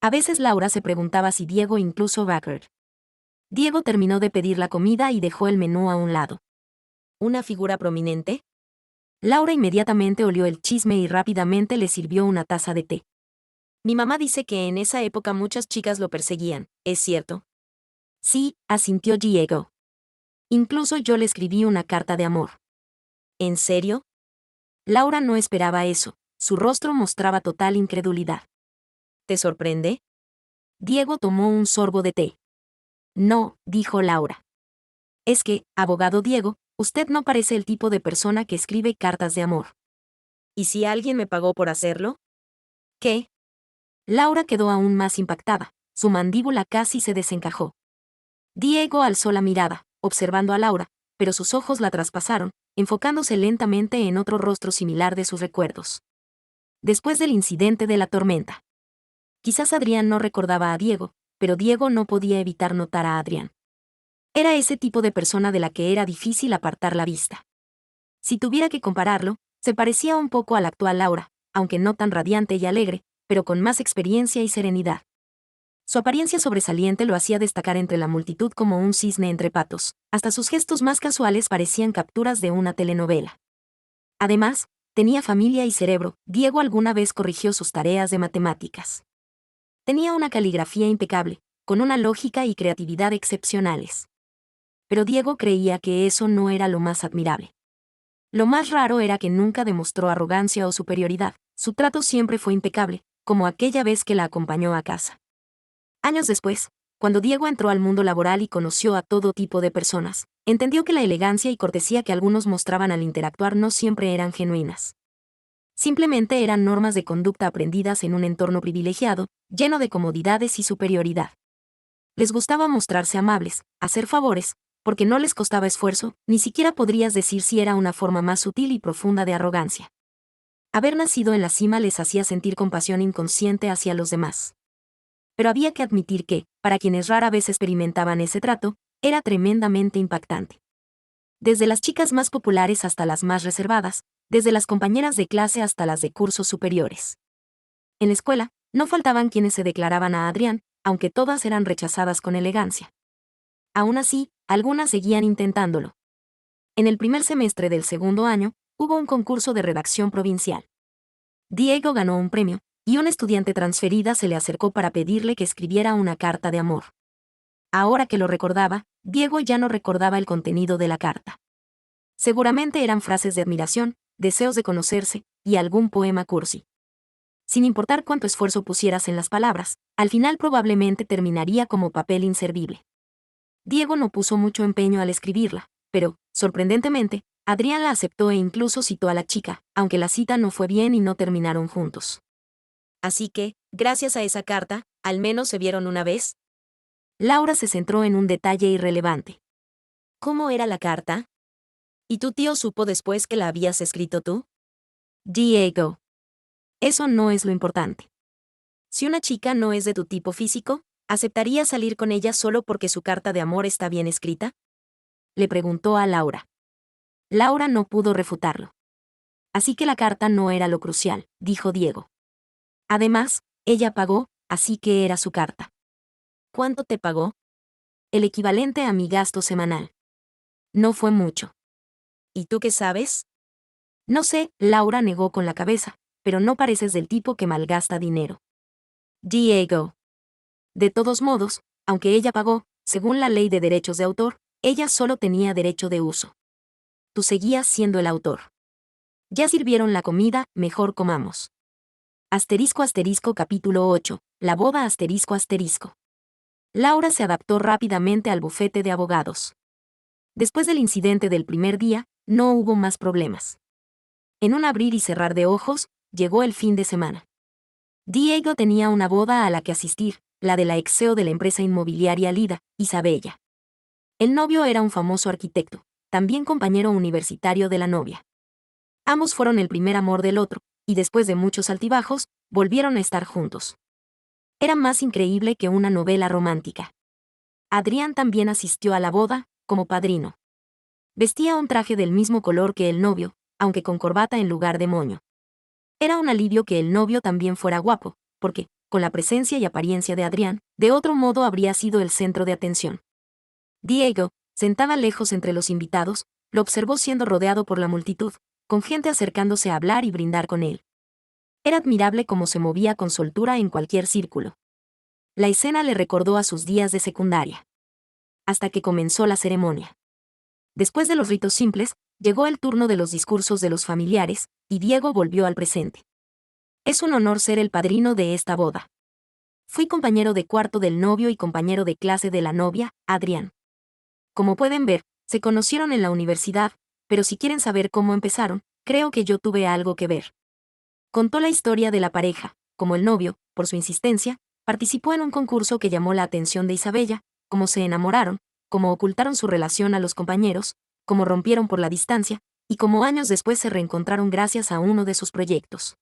Speaker 1: A veces Laura se preguntaba si Diego incluso Backert. Diego terminó de pedir la comida y dejó el menú a un lado. ¿Una figura prominente? Laura inmediatamente olió el chisme y rápidamente le sirvió una taza de té. Mi mamá dice que en esa época muchas chicas lo perseguían, ¿es cierto? Sí, asintió Diego. Incluso yo le escribí una carta de amor. ¿En serio? Laura no esperaba eso, su rostro mostraba total incredulidad. ¿Te sorprende? Diego tomó un sorbo de té. No, dijo Laura. Es que, abogado Diego, usted no parece el tipo de persona que escribe cartas de amor. ¿Y si alguien me pagó por hacerlo? ¿Qué? Laura quedó aún más impactada, su mandíbula casi se desencajó. Diego alzó la mirada, observando a Laura, pero sus ojos la traspasaron, enfocándose lentamente en otro rostro similar de sus recuerdos. Después del incidente de la tormenta. Quizás Adrián no recordaba a Diego, pero Diego no podía evitar notar a Adrián. Era ese tipo de persona de la que era difícil apartar la vista. Si tuviera que compararlo, se parecía un poco a la actual Laura, aunque no tan radiante y alegre, pero con más experiencia y serenidad. Su apariencia sobresaliente lo hacía destacar entre la multitud como un cisne entre patos, hasta sus gestos más casuales parecían capturas de una telenovela. Además, tenía familia y cerebro. Diego alguna vez corrigió sus tareas de matemáticas. Tenía una caligrafía impecable, con una lógica y creatividad excepcionales. Pero Diego creía que eso no era lo más admirable. Lo más raro era que nunca demostró arrogancia o superioridad, su trato siempre fue impecable, como aquella vez que la acompañó a casa. Años después, cuando Diego entró al mundo laboral y conoció a todo tipo de personas, entendió que la elegancia y cortesía que algunos mostraban al interactuar no siempre eran genuinas. Simplemente eran normas de conducta aprendidas en un entorno privilegiado, lleno de comodidades y superioridad. Les gustaba mostrarse amables, hacer favores, porque no les costaba esfuerzo, ni siquiera podrías decir si era una forma más sutil y profunda de arrogancia. Haber nacido en la cima les hacía sentir compasión inconsciente hacia los demás. Pero había que admitir que, para quienes rara vez experimentaban ese trato, era tremendamente impactante. Desde las chicas más populares hasta las más reservadas, desde las compañeras de clase hasta las de cursos superiores. En la escuela, no faltaban quienes se declaraban a Adrián, aunque todas eran rechazadas con elegancia. Aún así, algunas seguían intentándolo. En el primer semestre del segundo año, hubo un concurso de redacción provincial. Diego ganó un premio, y una estudiante transferida se le acercó para pedirle que escribiera una carta de amor. Ahora que lo recordaba, Diego ya no recordaba el contenido de la carta. Seguramente eran frases de admiración, deseos de conocerse, y algún poema cursi. Sin importar cuánto esfuerzo pusieras en las palabras, al final probablemente terminaría como papel inservible. Diego no puso mucho empeño al escribirla, pero, sorprendentemente, Adrián la aceptó e incluso citó a la chica, aunque la cita no fue bien y no terminaron juntos. Así que, gracias a esa carta, ¿al menos se vieron una vez? Laura se centró en un detalle irrelevante. ¿Cómo era la carta? ¿Y tu tío supo después que la habías escrito tú? Diego. Eso no es lo importante. Si una chica no es de tu tipo físico, ¿aceptarías salir con ella solo porque su carta de amor está bien escrita? Le preguntó a Laura. Laura no pudo refutarlo. Así que la carta no era lo crucial, dijo Diego. Además, ella pagó, así que era su carta. ¿Cuánto te pagó? El equivalente a mi gasto semanal. No fue mucho. ¿Y tú qué sabes? No sé, Laura negó con la cabeza, pero no pareces del tipo que malgasta dinero. Diego. De todos modos, aunque ella pagó, según la ley de derechos de autor, ella solo tenía derecho de uso. Tú seguías siendo el autor. Ya sirvieron la comida, mejor comamos. Asterisco asterisco capítulo 8, la boda asterisco asterisco. Laura se adaptó rápidamente al bufete de abogados. Después del incidente del primer día, no hubo más problemas. En un abrir y cerrar de ojos, llegó el fin de semana. Diego tenía una boda a la que asistir, la de la ex CEO de la empresa inmobiliaria Lida, Isabella. El novio era un famoso arquitecto, también compañero universitario de la novia. Ambos fueron el primer amor del otro, y después de muchos altibajos, volvieron a estar juntos. Era más increíble que una novela romántica. Adrián también asistió a la boda, como padrino. Vestía un traje del mismo color que el novio, aunque con corbata en lugar de moño. Era un alivio que el novio también fuera guapo, porque, con la presencia y apariencia de Adrián, de otro modo habría sido el centro de atención. Diego, sentado lejos entre los invitados, lo observó siendo rodeado por la multitud, con gente acercándose a hablar y brindar con él. Era admirable cómo se movía con soltura en cualquier círculo. La escena le recordó a sus días de secundaria. Hasta que comenzó la ceremonia. Después de los ritos simples, llegó el turno de los discursos de los familiares, y Diego volvió al presente. Es un honor ser el padrino de esta boda. Fui compañero de cuarto del novio y compañero de clase de la novia, Adrián. Como pueden ver, se conocieron en la universidad, pero si quieren saber cómo empezaron, creo que yo tuve algo que ver. Contó la historia de la pareja, como el novio, por su insistencia, participó en un concurso que llamó la atención de Isabella, cómo se enamoraron, cómo ocultaron su relación a los compañeros, cómo rompieron por la distancia, y cómo años después se reencontraron gracias a uno de sus proyectos.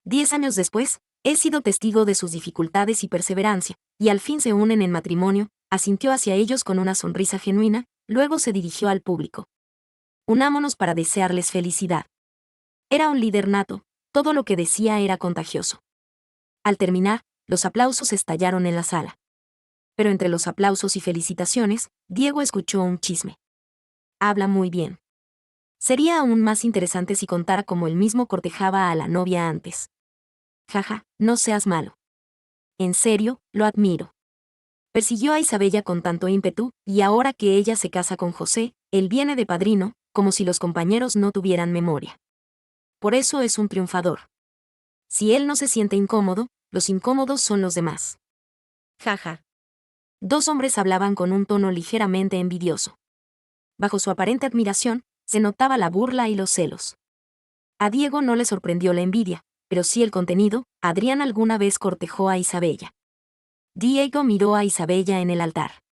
Speaker 1: 10 años después, he sido testigo de sus dificultades y perseverancia, y al fin se unen en matrimonio, asintió hacia ellos con una sonrisa genuina, luego se dirigió al público. Unámonos para desearles felicidad. Era un líder nato, todo lo que decía era contagioso. Al terminar, los aplausos estallaron en la sala. Pero entre los aplausos y felicitaciones, Diego escuchó un chisme. Habla muy bien. Sería aún más interesante si contara cómo él mismo cortejaba a la novia antes. Jaja, no seas malo. En serio, lo admiro. Persiguió a Isabella con tanto ímpetu, y ahora que ella se casa con José, él viene de padrino, como si los compañeros no tuvieran memoria. Por eso es un triunfador. Si él no se siente incómodo, los incómodos son los demás. Jaja. Dos hombres hablaban con un tono ligeramente envidioso. Bajo su aparente admiración, se notaba la burla y los celos. A Diego no le sorprendió la envidia, pero sí el contenido. Adrián alguna vez cortejó a Isabella. Diego miró a Isabella en el altar.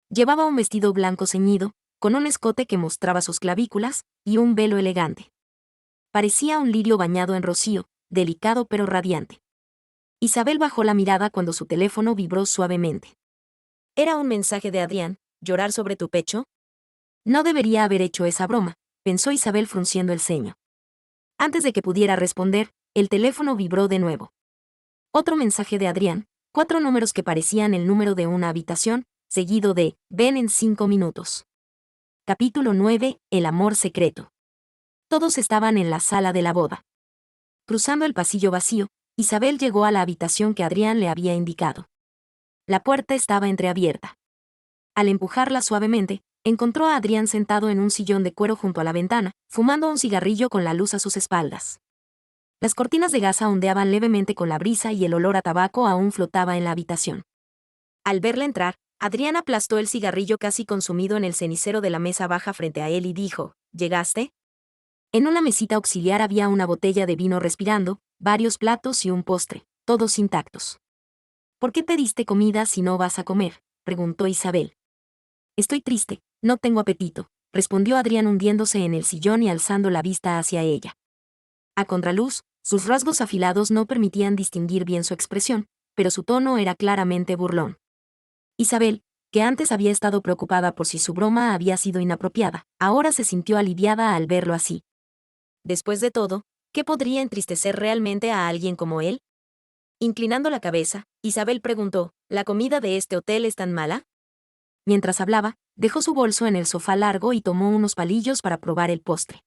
Speaker 1: Llevaba un vestido blanco ceñido, con un escote que mostraba sus clavículas, y un velo elegante. Parecía un lirio bañado en rocío, delicado pero radiante. Isabel bajó la mirada cuando su teléfono vibró suavemente. ¿Era un mensaje de Adrián, llorar sobre tu pecho? No debería haber hecho esa broma, pensó Isabel frunciendo el ceño. Antes de que pudiera responder, el teléfono vibró de nuevo. Otro mensaje de Adrián, 4 números que parecían el número de una habitación, seguido de, ven en 5 minutos. Capítulo 9, el amor secreto. Todos estaban en la sala de la boda. Cruzando el pasillo vacío, Isabel llegó a la habitación que Adrián le había indicado. La puerta estaba entreabierta. Al empujarla suavemente, encontró a Adrián sentado en un sillón de cuero junto a la ventana, fumando un cigarrillo con la luz a sus espaldas. Las cortinas de gasa ondeaban levemente con la brisa y el olor a tabaco aún flotaba en la habitación. Al verla entrar, Adrián aplastó el cigarrillo casi consumido en el cenicero de la mesa baja frente a él y dijo, ¿llegaste? En una mesita auxiliar había una botella de vino respirando, varios platos y un postre, todos intactos. ¿Por qué pediste comida si no vas a comer?, preguntó Isabel. Estoy triste, no tengo apetito, respondió Adrián hundiéndose en el sillón y alzando la vista hacia ella. A contraluz, sus rasgos afilados no permitían distinguir bien su expresión, pero su tono era claramente burlón. Isabel, que antes había estado preocupada por si su broma había sido inapropiada, ahora se sintió aliviada al verlo así. Después de todo, ¿qué podría entristecer realmente a alguien como él? Inclinando la cabeza, Isabel preguntó, ¿la comida de este hotel es tan mala? Mientras hablaba, dejó su bolso en el sofá largo y tomó unos palillos para probar el postre.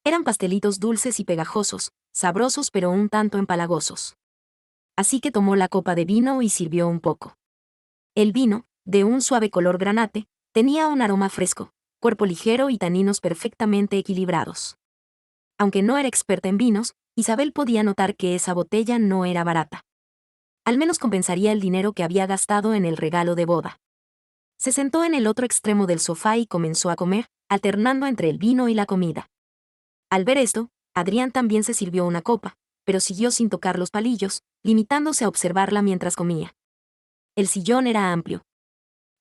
Speaker 1: Eran pastelitos dulces y pegajosos, sabrosos pero un tanto empalagosos. Así que tomó la copa de vino y sirvió un poco. El vino, de un suave color granate, tenía un aroma fresco, cuerpo ligero y taninos perfectamente equilibrados. Aunque no era experta en vinos, Isabel podía notar que esa botella no era barata. Al menos compensaría el dinero que había gastado en el regalo de boda. Se sentó en el otro extremo del sofá y comenzó a comer, alternando entre el vino y la comida. Al ver esto, Adrián también se sirvió una copa, pero siguió sin tocar los palillos, limitándose a observarla mientras comía. El sillón era amplio.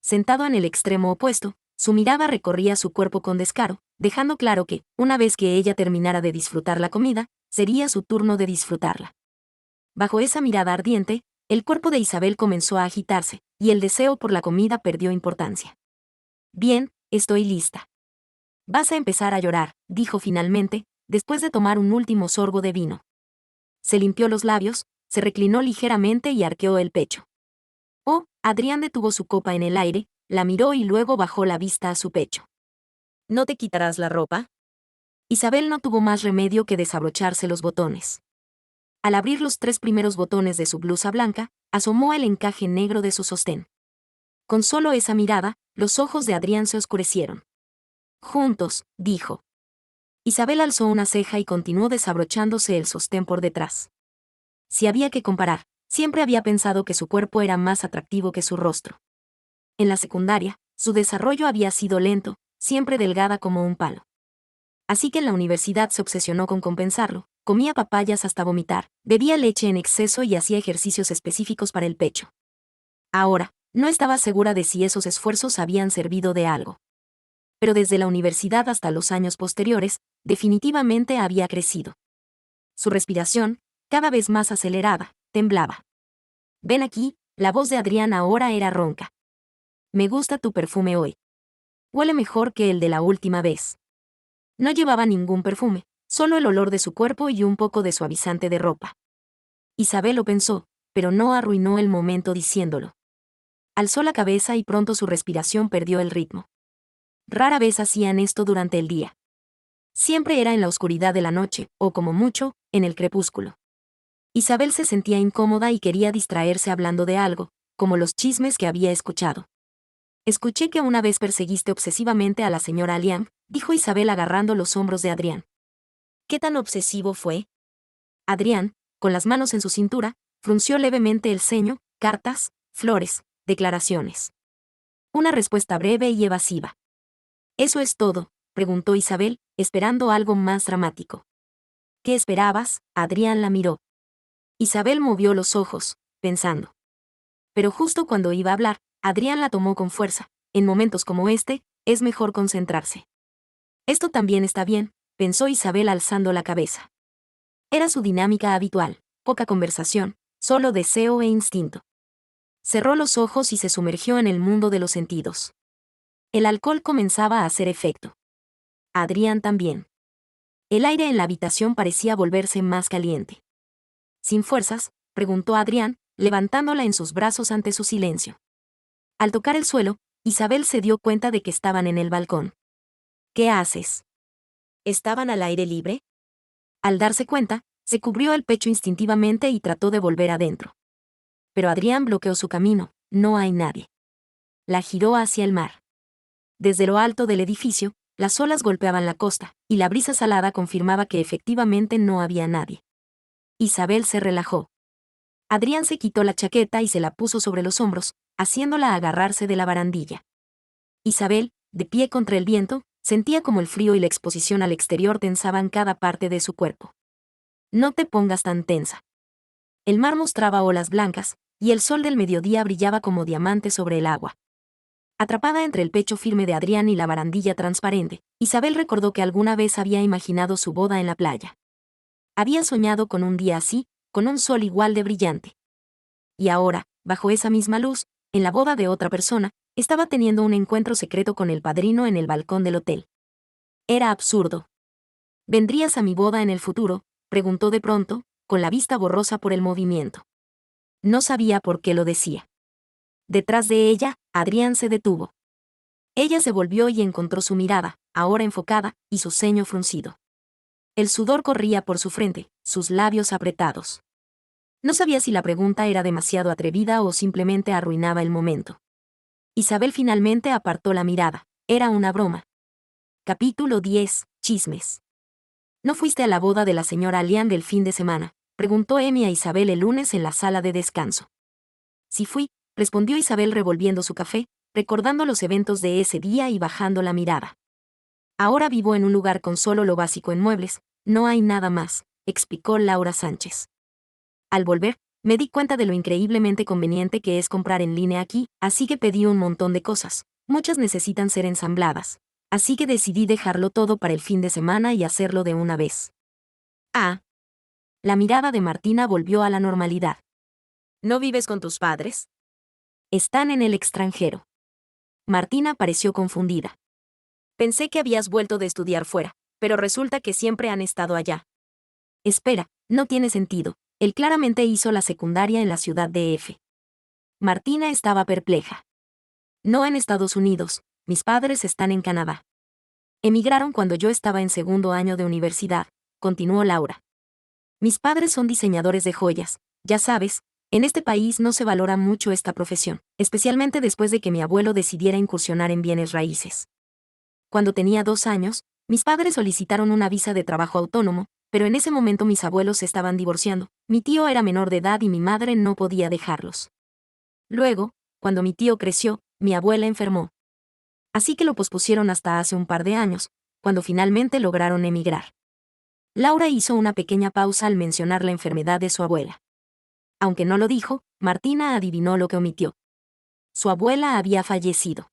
Speaker 1: Sentado en el extremo opuesto, su mirada recorría su cuerpo con descaro, dejando claro que, una vez que ella terminara de disfrutar la comida, sería su turno de disfrutarla. Bajo esa mirada ardiente, el cuerpo de Isabel comenzó a agitarse, y el deseo por la comida perdió importancia. Bien, estoy lista. Vas a empezar a llorar, dijo finalmente, después de tomar un último sorbo de vino. Se limpió los labios, se reclinó ligeramente y arqueó el pecho. Oh, Adrián detuvo su copa en el aire, la miró y luego bajó la vista a su pecho. ¿No te quitarás la ropa? Isabel no tuvo más remedio que desabrocharse los botones. Al abrir los 3 primeros botones de su blusa blanca, asomó el encaje negro de su sostén. Con solo esa mirada, los ojos de Adrián se oscurecieron. Juntos, dijo. Isabel alzó una ceja y continuó desabrochándose el sostén por detrás. Si había que comparar, siempre había pensado que su cuerpo era más atractivo que su rostro. En la secundaria, su desarrollo había sido lento, siempre delgada como un palo. Así que en la universidad se obsesionó con compensarlo, comía papayas hasta vomitar, bebía leche en exceso y hacía ejercicios específicos para el pecho. Ahora, no estaba segura de si esos esfuerzos habían servido de algo. Pero desde la universidad hasta los años posteriores, definitivamente había crecido. Su respiración, cada vez más acelerada, temblaba. Ven aquí, la voz de Adrián ahora era ronca. Me gusta tu perfume hoy. Huele mejor que el de la última vez. No llevaba ningún perfume, solo el olor de su cuerpo y un poco de suavizante de ropa. Isabel lo pensó, pero no arruinó el momento diciéndolo. Alzó la cabeza y pronto su respiración perdió el ritmo. Rara vez hacían esto durante el día. Siempre era en la oscuridad de la noche, o como mucho, en el crepúsculo. Isabel se sentía incómoda y quería distraerse hablando de algo, como los chismes que había escuchado. Escuché que una vez perseguiste obsesivamente a la señora Liang, dijo Isabel agarrando los hombros de Adrián. ¿Qué tan obsesivo fue? Adrián, con las manos en su cintura, frunció levemente el ceño, cartas, flores, declaraciones. Una respuesta breve y evasiva. ¿Eso es todo?, preguntó Isabel, esperando algo más dramático. ¿Qué esperabas? Adrián la miró. Isabel movió los ojos, pensando. Pero justo cuando iba a hablar, Adrián la tomó con fuerza. En momentos como este, es mejor concentrarse. Esto también está bien, pensó Isabel alzando la cabeza. Era su dinámica habitual, poca conversación, solo deseo e instinto. Cerró los ojos y se sumergió en el mundo de los sentidos. El alcohol comenzaba a hacer efecto. Adrián también. El aire en la habitación parecía volverse más caliente. Sin fuerzas, preguntó Adrián, levantándola en sus brazos ante su silencio. Al tocar el suelo, Isabel se dio cuenta de que estaban en el balcón. ¿Qué haces? ¿Estaban al aire libre? Al darse cuenta, se cubrió el pecho instintivamente y trató de volver adentro. Pero Adrián bloqueó su camino, no hay nadie. La giró hacia el mar. Desde lo alto del edificio, las olas golpeaban la costa, y la brisa salada confirmaba que efectivamente no había nadie. Isabel se relajó. Adrián se quitó la chaqueta y se la puso sobre los hombros, haciéndola agarrarse de la barandilla. Isabel, de pie contra el viento, sentía como el frío y la exposición al exterior tensaban cada parte de su cuerpo. No te pongas tan tensa. El mar mostraba olas blancas, y el sol del mediodía brillaba como diamante sobre el agua. Atrapada entre el pecho firme de Adrián y la barandilla transparente, Isabel recordó que alguna vez había imaginado su boda en la playa. Había soñado con un día así, con un sol igual de brillante. Y ahora, bajo esa misma luz, en la boda de otra persona, estaba teniendo un encuentro secreto con el padrino en el balcón del hotel. Era absurdo. ¿Vendrías a mi boda en el futuro?, preguntó de pronto, con la vista borrosa por el movimiento. No sabía por qué lo decía. Detrás de ella, Adrián se detuvo. Ella se volvió y encontró su mirada, ahora enfocada, y su ceño fruncido. El sudor corría por su frente, sus labios apretados. No sabía si la pregunta era demasiado atrevida o simplemente arruinaba el momento. Isabel finalmente apartó la mirada. Era una broma. Capítulo 10. Chismes. ¿No fuiste a la boda de la señora Liang el fin de semana?, preguntó Emi a Isabel el lunes en la sala de descanso. Sí fui, respondió Isabel revolviendo su café, recordando los eventos de ese día y bajando la mirada. Ahora vivo en un lugar con solo lo básico en muebles, no hay nada más, explicó Laura Sánchez. Al volver, Me di cuenta de lo increíblemente conveniente que es comprar en línea aquí, así que pedí un montón de cosas. Muchas necesitan ser ensambladas. Así que decidí dejarlo todo para el fin de semana y hacerlo de una vez. Ah. La mirada de Martina volvió a la normalidad. ¿No vives con tus padres? Están en el extranjero. Martina pareció confundida. Pensé que habías vuelto de estudiar fuera, pero resulta que siempre han estado allá. Espera, no tiene sentido. Él claramente hizo la secundaria en la ciudad de F. Martina estaba perpleja. No en Estados Unidos, mis padres están en Canadá. Emigraron cuando yo estaba en segundo año de universidad, continuó Laura. Mis padres son diseñadores de joyas, ya sabes, en este país no se valora mucho esta profesión, especialmente después de que mi abuelo decidiera incursionar en bienes raíces. Cuando tenía 2 años, mis padres solicitaron una visa de trabajo autónomo, pero en ese momento mis abuelos se estaban divorciando, mi tío era menor de edad y mi madre no podía dejarlos. Luego, cuando mi tío creció, mi abuela enfermó. Así que lo pospusieron hasta hace un par de años, cuando finalmente lograron emigrar. Laura hizo una pequeña pausa al mencionar la enfermedad de su abuela. Aunque no lo dijo, Martina adivinó lo que omitió. Su abuela había fallecido.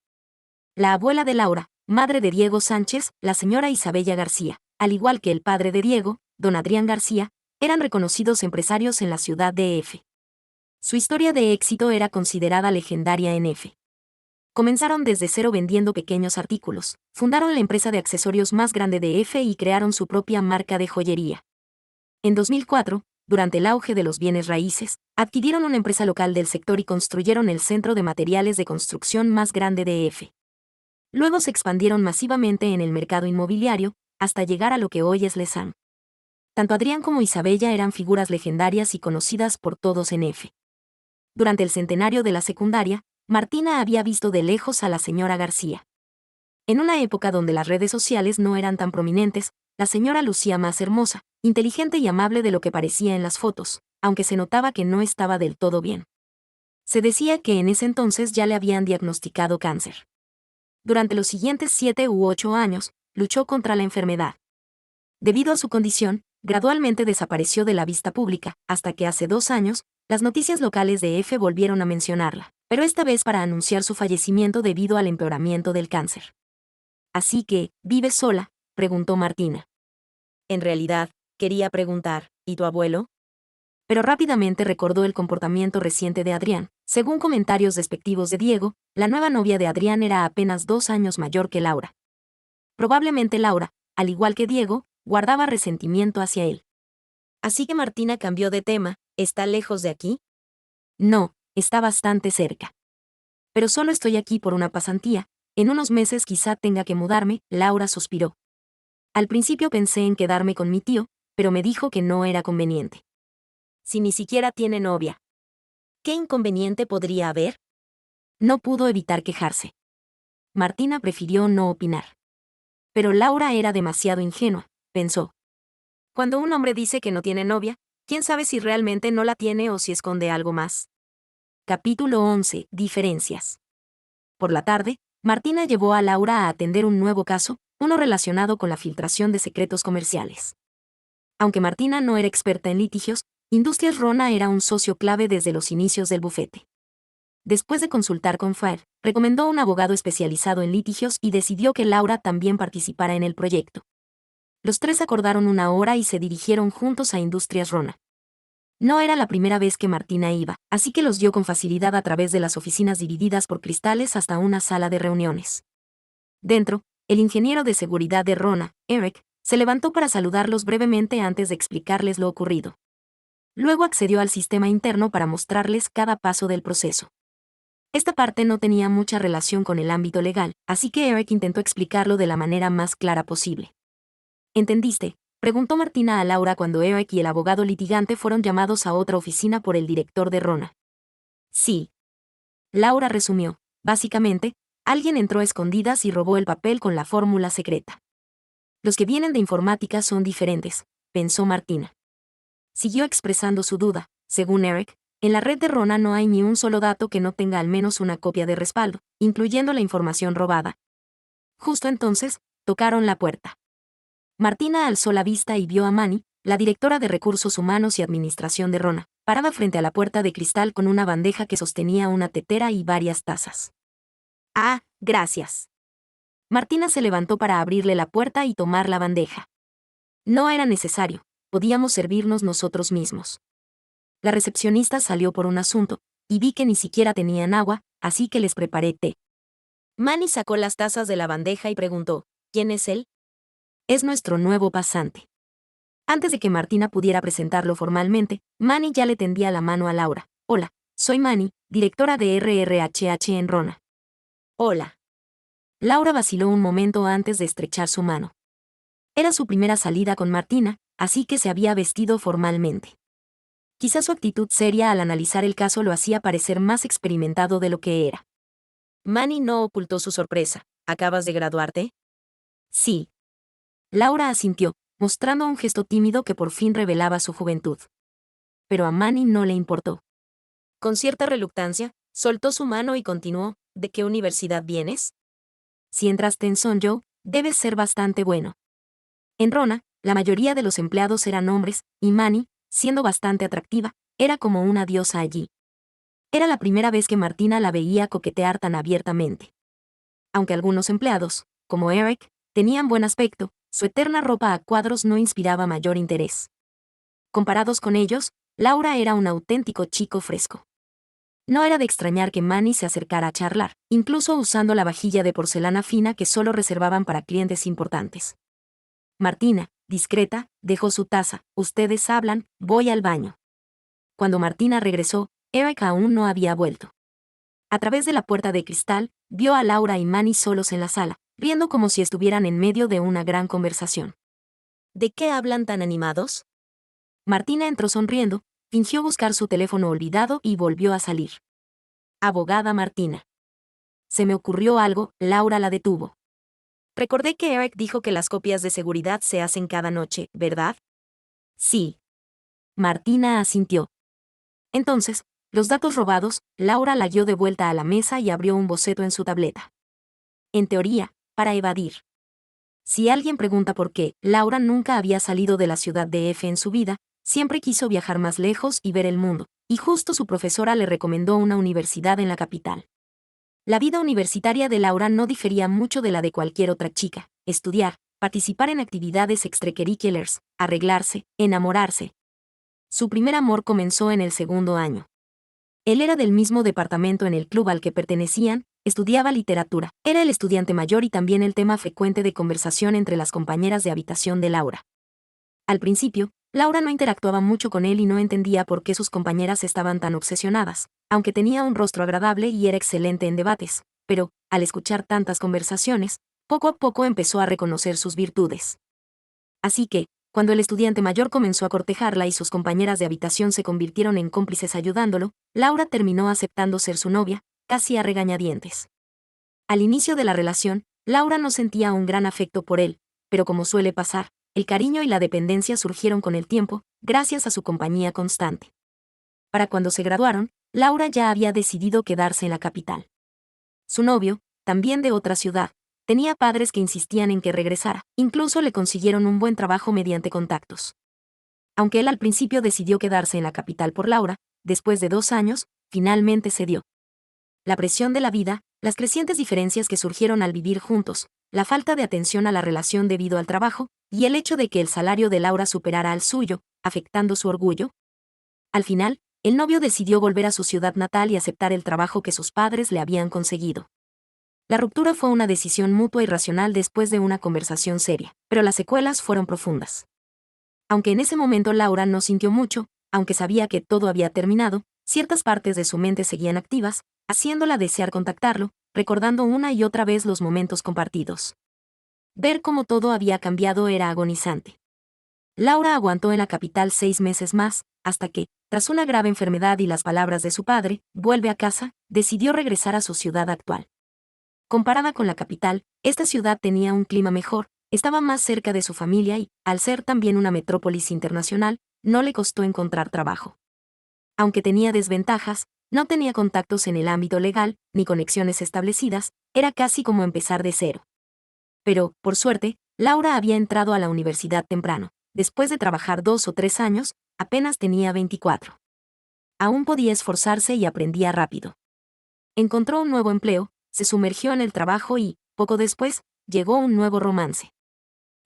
Speaker 1: La abuela de Laura, madre de Diego Sánchez, la señora Isabella García, al igual que el padre de Diego, don Adrián García, eran reconocidos empresarios en la ciudad de F. Su historia de éxito era considerada legendaria en F. Comenzaron desde cero vendiendo pequeños artículos, fundaron la empresa de accesorios más grande de F y crearon su propia marca de joyería. En 2004, durante el auge de los bienes raíces, adquirieron una empresa local del sector y construyeron el centro de materiales de construcción más grande de F. Luego se expandieron masivamente en el mercado inmobiliario, hasta llegar a lo que hoy es Lesan. Tanto Adrián como Isabella eran figuras legendarias y conocidas por todos en F. Durante el centenario de la secundaria, Martina había visto de lejos a la señora García. En una época donde las redes sociales no eran tan prominentes, la señora lucía más hermosa, inteligente y amable de lo que parecía en las fotos, aunque se notaba que no estaba del todo bien. Se decía que en ese entonces ya le habían diagnosticado cáncer. Durante los siguientes 7 u 8 años, luchó contra la enfermedad. Debido a su condición, gradualmente desapareció de la vista pública, hasta que hace 2 años, las noticias locales de F volvieron a mencionarla, pero esta vez para anunciar su fallecimiento debido al empeoramiento del cáncer. Así que, ¿vives sola?, preguntó Martina. En realidad, quería preguntar, ¿y tu abuelo? Pero rápidamente recordó el comportamiento reciente de Adrián. Según comentarios despectivos de Diego, la nueva novia de Adrián era apenas 2 años mayor que Laura. Probablemente Laura, al igual que Diego, guardaba resentimiento hacia él. Así que Martina cambió de tema. ¿Está lejos de aquí? No, está bastante cerca. Pero solo estoy aquí por una pasantía. En unos meses quizá tenga que mudarme, Laura suspiró. Al principio pensé en quedarme con mi tío, pero me dijo que no era conveniente. Si ni siquiera tiene novia. ¿Qué inconveniente podría haber? No pudo evitar quejarse. Martina prefirió no opinar. Pero Laura era demasiado ingenua, pensó. Cuando un hombre dice que no tiene novia, ¿quién sabe si realmente no la tiene o si esconde algo más? Capítulo 11. Diferencias. Por la tarde, Martina llevó a Laura a atender un nuevo caso, uno relacionado con la filtración de secretos comerciales. Aunque Martina no era experta en litigios, Industrias Rona era un socio clave desde los inicios del bufete. Después de consultar con Fair, recomendó un abogado especializado en litigios y decidió que Laura también participara en el proyecto. Los tres acordaron una hora y se dirigieron juntos a Industrias Rona. No era la primera vez que Martina iba, así que los dio con facilidad a través de las oficinas divididas por cristales hasta una sala de reuniones. Dentro, el ingeniero de seguridad de Rona, Eric, se levantó para saludarlos brevemente antes de explicarles lo ocurrido. Luego accedió al sistema interno para mostrarles cada paso del proceso. Esta parte no tenía mucha relación con el ámbito legal, así que Eric intentó explicarlo de la manera más clara posible. ¿Entendiste?, preguntó Martina a Laura cuando Eric y el abogado litigante fueron llamados a otra oficina por el director de Rona. Sí. Laura resumió. Básicamente, alguien entró a escondidas y robó el papel con la fórmula secreta. Los que vienen de informática son diferentes, pensó Martina. Siguió expresando su duda. Según Eric, en la red de Rona no hay ni un solo dato que no tenga al menos una copia de respaldo, incluyendo la información robada. Justo entonces, tocaron la puerta. Martina alzó la vista y vio a Manny, la directora de Recursos Humanos y Administración de Rona, parada frente a la puerta de cristal con una bandeja que sostenía una tetera y varias tazas. Ah, gracias. Martina se levantó para abrirle la puerta y tomar la bandeja. No era necesario, podíamos servirnos nosotros mismos. La recepcionista salió por un asunto, y vi que ni siquiera tenían agua, así que les preparé té. Manny sacó las tazas de la bandeja y preguntó, ¿quién es él? Es nuestro nuevo pasante. Antes de que Martina pudiera presentarlo formalmente, Manny ya le tendía la mano a Laura. Hola, soy Manny, directora de RRHH en Rona. Hola. Laura vaciló un momento antes de estrechar su mano. Era su primera salida con Martina, así que se había vestido formalmente. Quizá su actitud seria al analizar el caso lo hacía parecer más experimentado de lo que era. Manny no ocultó su sorpresa. ¿Acabas de graduarte? Sí. Laura asintió, mostrando un gesto tímido que por fin revelaba su juventud. Pero a Manny no le importó. Con cierta reluctancia, soltó su mano y continuó, ¿de qué universidad vienes? Si entraste en Sonjo, debes ser bastante bueno. En Rona, la mayoría de los empleados eran hombres, y Manny, siendo bastante atractiva, era como una diosa allí. Era la primera vez que Martina la veía coquetear tan abiertamente. Aunque algunos empleados, como Eric, tenían buen aspecto, su eterna ropa a cuadros no inspiraba mayor interés. Comparados con ellos, Laura era un auténtico chico fresco. No era de extrañar que Manny se acercara a charlar, incluso usando la vajilla de porcelana fina que solo reservaban para clientes importantes. Martina, discreta, dejó su taza. Ustedes hablan, voy al baño. Cuando Martina regresó, Eric aún no había vuelto. A través de la puerta de cristal, vio a Laura y Manny solos en la sala, riendo como si estuvieran en medio de una gran conversación. ¿De qué hablan tan animados? Martina entró sonriendo, fingió buscar su teléfono olvidado y volvió a salir. Abogada Martina. Se me ocurrió algo, Laura la detuvo. Recordé que Eric dijo que las copias de seguridad se hacen cada noche, ¿verdad? Sí. Martina asintió. Entonces, los datos robados, Laura la guió de vuelta a la mesa y abrió un boceto en su tableta. En teoría, para evadir. Si alguien pregunta por qué, Laura nunca había salido de la ciudad de F en su vida, siempre quiso viajar más lejos y ver el mundo, y justo su profesora le recomendó una universidad en la capital. La vida universitaria de Laura no difería mucho de la de cualquier otra chica: estudiar, participar en actividades extracurriculars, arreglarse, enamorarse. Su primer amor comenzó en el segundo año. Él era del mismo departamento en el club al que pertenecían, estudiaba literatura, era el estudiante mayor y también el tema frecuente de conversación entre las compañeras de habitación de Laura. Al principio, Laura no interactuaba mucho con él y no entendía por qué sus compañeras estaban tan obsesionadas, aunque tenía un rostro agradable y era excelente en debates, pero, al escuchar tantas conversaciones, poco a poco empezó a reconocer sus virtudes. Así que, cuando el estudiante mayor comenzó a cortejarla y sus compañeras de habitación se convirtieron en cómplices ayudándolo, Laura terminó aceptando ser su novia, casi a regañadientes. Al inicio de la relación, Laura no sentía un gran afecto por él, pero como suele pasar, el cariño y la dependencia surgieron con el tiempo, gracias a su compañía constante. Para cuando se graduaron, Laura ya había decidido quedarse en la capital. Su novio, también de otra ciudad, tenía padres que insistían en que regresara, incluso le consiguieron un buen trabajo mediante contactos. Aunque él al principio decidió quedarse en la capital por Laura, después de 2 años, finalmente cedió. La presión de la vida, las crecientes diferencias que surgieron al vivir juntos, la falta de atención a la relación debido al trabajo, y el hecho de que el salario de Laura superara al suyo, afectando su orgullo. Al final, el novio decidió volver a su ciudad natal y aceptar el trabajo que sus padres le habían conseguido. La ruptura fue una decisión mutua y racional después de una conversación seria, pero las secuelas fueron profundas. Aunque en ese momento Laura no sintió mucho, aunque sabía que todo había terminado, ciertas partes de su mente seguían activas, haciéndola desear contactarlo, recordando una y otra vez los momentos compartidos. Ver cómo todo había cambiado era agonizante. Laura aguantó en la capital 6 meses más, hasta que, tras una grave enfermedad y las palabras de su padre, vuelve a casa, decidió regresar a su ciudad actual. Comparada con la capital, esta ciudad tenía un clima mejor, estaba más cerca de su familia y, al ser también una metrópolis internacional, no le costó encontrar trabajo. Aunque tenía desventajas, no tenía contactos en el ámbito legal, ni conexiones establecidas, era casi como empezar de cero. Pero, por suerte, Laura había entrado a la universidad temprano. Después de trabajar 2 o 3 años, apenas tenía 24. Aún podía esforzarse y aprendía rápido. Encontró un nuevo empleo, se sumergió en el trabajo y, poco después, llegó un nuevo romance.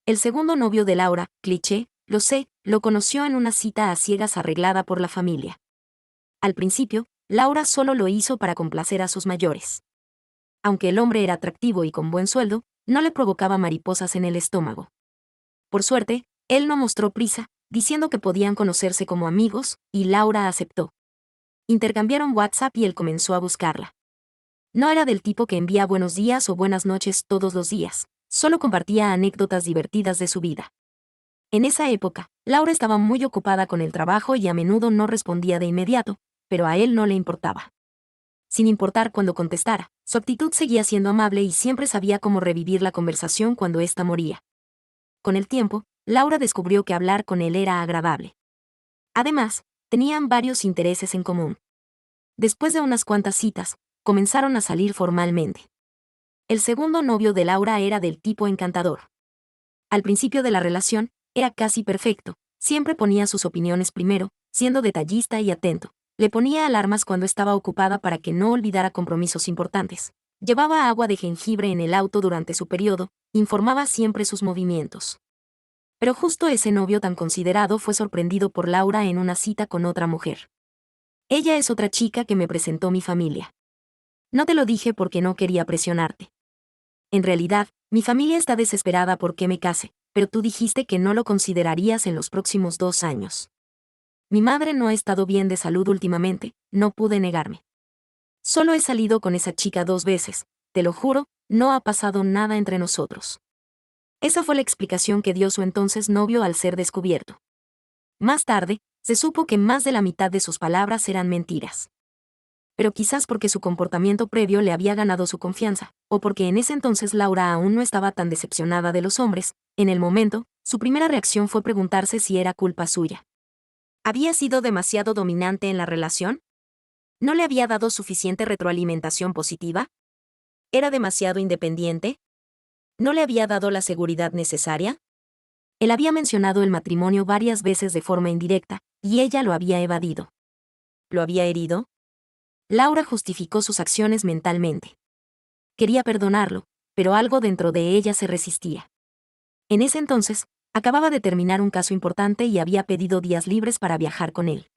Speaker 1: El segundo novio de Laura, cliché, lo sé, lo conoció en una cita a ciegas arreglada por la familia. Al principio, Laura solo lo hizo para complacer a sus mayores. Aunque el hombre era atractivo y con buen sueldo, no le provocaba mariposas en el estómago. Por suerte, él no mostró prisa, diciendo que podían conocerse como amigos, y Laura aceptó. Intercambiaron WhatsApp y él comenzó a buscarla. No era del tipo que envía buenos días o buenas noches todos los días, solo compartía anécdotas divertidas de su vida. En esa época, Laura estaba muy ocupada con el trabajo y a menudo no respondía de inmediato, pero a él no le importaba. Sin importar cuándo contestara, su actitud seguía siendo amable y siempre sabía cómo revivir la conversación cuando ésta moría. Con el tiempo, Laura descubrió que hablar con él era agradable. Además, tenían varios intereses en común. Después de unas cuantas citas, comenzaron a salir formalmente. El segundo novio de Laura era del tipo encantador. Al principio de la relación, era casi perfecto, siempre ponía sus opiniones primero, siendo detallista y atento. Le ponía alarmas cuando estaba ocupada para que no olvidara compromisos importantes. Llevaba agua de jengibre en el auto durante su periodo, informaba siempre sus movimientos. Pero justo ese novio tan considerado fue sorprendido por Laura en una cita con otra mujer. Ella es otra chica que me presentó mi familia. No te lo dije porque no quería presionarte. En realidad, mi familia está desesperada por que me case, pero tú dijiste que no lo considerarías en los próximos 2 años. Mi madre no ha estado bien de salud últimamente, no pude negarme. Solo he salido con esa chica 2 veces, te lo juro, no ha pasado nada entre nosotros. Esa fue la explicación que dio su entonces novio al ser descubierto. Más tarde, se supo que más de la mitad de sus palabras eran mentiras. Pero quizás porque su comportamiento previo le había ganado su confianza, o porque en ese entonces Laura aún no estaba tan decepcionada de los hombres, en el momento, su primera reacción fue preguntarse si era culpa suya. ¿Había sido demasiado dominante en la relación? ¿No le había dado suficiente retroalimentación positiva? ¿Era demasiado independiente? ¿No le había dado la seguridad necesaria? Él había mencionado el matrimonio varias veces de forma indirecta, y ella lo había evadido. ¿Lo había herido? Laura justificó sus acciones mentalmente. Quería perdonarlo, pero algo dentro de ella se resistía. En ese entonces, acababa de terminar un caso importante y había pedido días libres para viajar con él.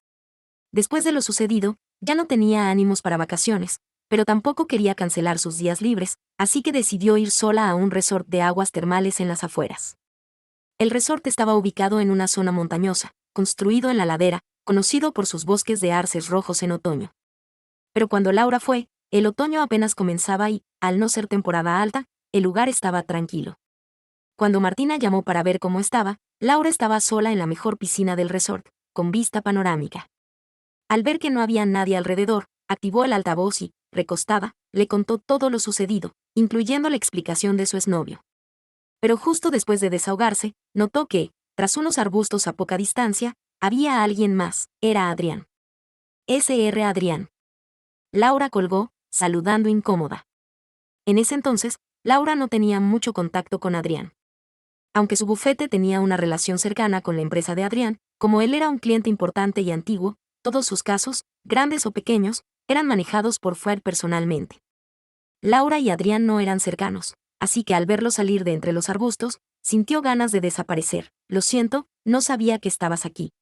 Speaker 1: Después de lo sucedido, ya no tenía ánimos para vacaciones, pero tampoco quería cancelar sus días libres, así que decidió ir sola a un resort de aguas termales en las afueras. El resort estaba ubicado en una zona montañosa, construido en la ladera, conocido por sus bosques de arces rojos en otoño. Pero cuando Laura fue, el otoño apenas comenzaba y, al no ser temporada alta, el lugar estaba tranquilo. Cuando Martina llamó para ver cómo estaba, Laura estaba sola en la mejor piscina del resort, con vista panorámica. Al ver que no había nadie alrededor, activó el altavoz y, recostada, le contó todo lo sucedido, incluyendo la explicación de su exnovio. Pero justo después de desahogarse, notó que, tras unos arbustos a poca distancia, había alguien más, era Adrián. Sr. Adrián. Laura colgó, saludando incómoda. En ese entonces, Laura no tenía mucho contacto con Adrián. Aunque su bufete tenía una relación cercana con la empresa de Adrián, como él era un cliente importante y antiguo, todos sus casos, grandes o pequeños, eran manejados por Fred personalmente. Laura y Adrián no eran cercanos, así que al verlo salir de entre los arbustos, sintió ganas de desaparecer. Lo siento, no sabía que estabas aquí.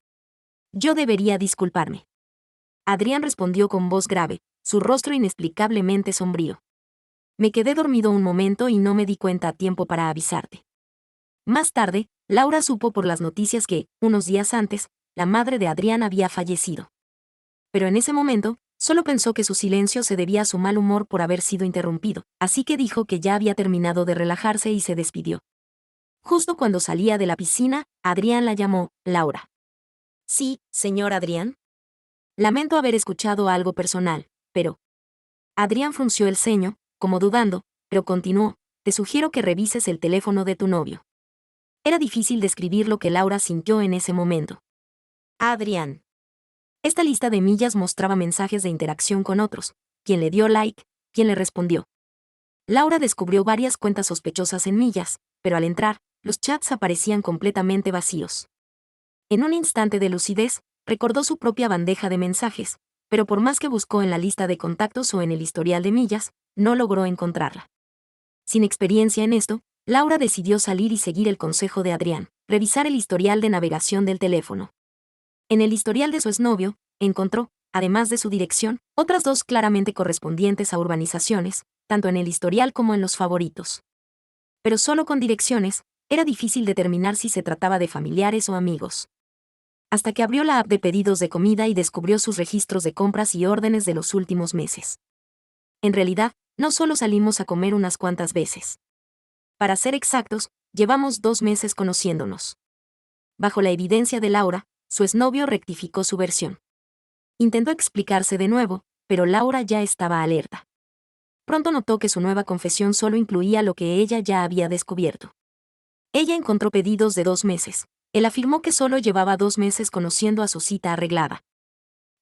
Speaker 1: Yo debería disculparme. Adrián respondió con voz grave, su rostro inexplicablemente sombrío. Me quedé dormido un momento y no me di cuenta a tiempo para avisarte. Más tarde, Laura supo por las noticias que, unos días antes, la madre de Adrián había fallecido. Pero en ese momento, solo pensó que su silencio se debía a su mal humor por haber sido interrumpido, así que dijo que ya había terminado de relajarse y se despidió. Justo cuando salía de la piscina, Adrián la llamó, Laura. Sí, señor Adrián. Lamento haber escuchado algo personal, pero... Adrián frunció el ceño, como dudando, pero continuó, te sugiero que revises el teléfono de tu novio. Era difícil describir lo que Laura sintió en ese momento. Adrián. Esta lista de millas mostraba mensajes de interacción con otros, quien le dio like, quien le respondió. Laura descubrió varias cuentas sospechosas en millas, pero al entrar, los chats aparecían completamente vacíos. En un instante de lucidez, recordó su propia bandeja de mensajes, pero por más que buscó en la lista de contactos o en el historial de millas, no logró encontrarla. Sin experiencia en esto, Laura decidió salir y seguir el consejo de Adrián, revisar el historial de navegación del teléfono. En el historial de su exnovio, encontró, además de su dirección, otras dos claramente correspondientes a urbanizaciones, tanto en el historial como en los favoritos. Pero solo con direcciones, era difícil determinar si se trataba de familiares o amigos. Hasta que abrió la app de pedidos de comida y descubrió sus registros de compras y órdenes de los últimos meses. En realidad, no solo salimos a comer unas cuantas veces. Para ser exactos, llevamos 2 meses conociéndonos. Bajo la evidencia de Laura, su exnovio rectificó su versión. Intentó explicarse de nuevo, pero Laura ya estaba alerta. Pronto notó que su nueva confesión solo incluía lo que ella ya había descubierto. Ella encontró pedidos de 2 meses. Él afirmó que solo llevaba 2 meses conociendo a su cita arreglada.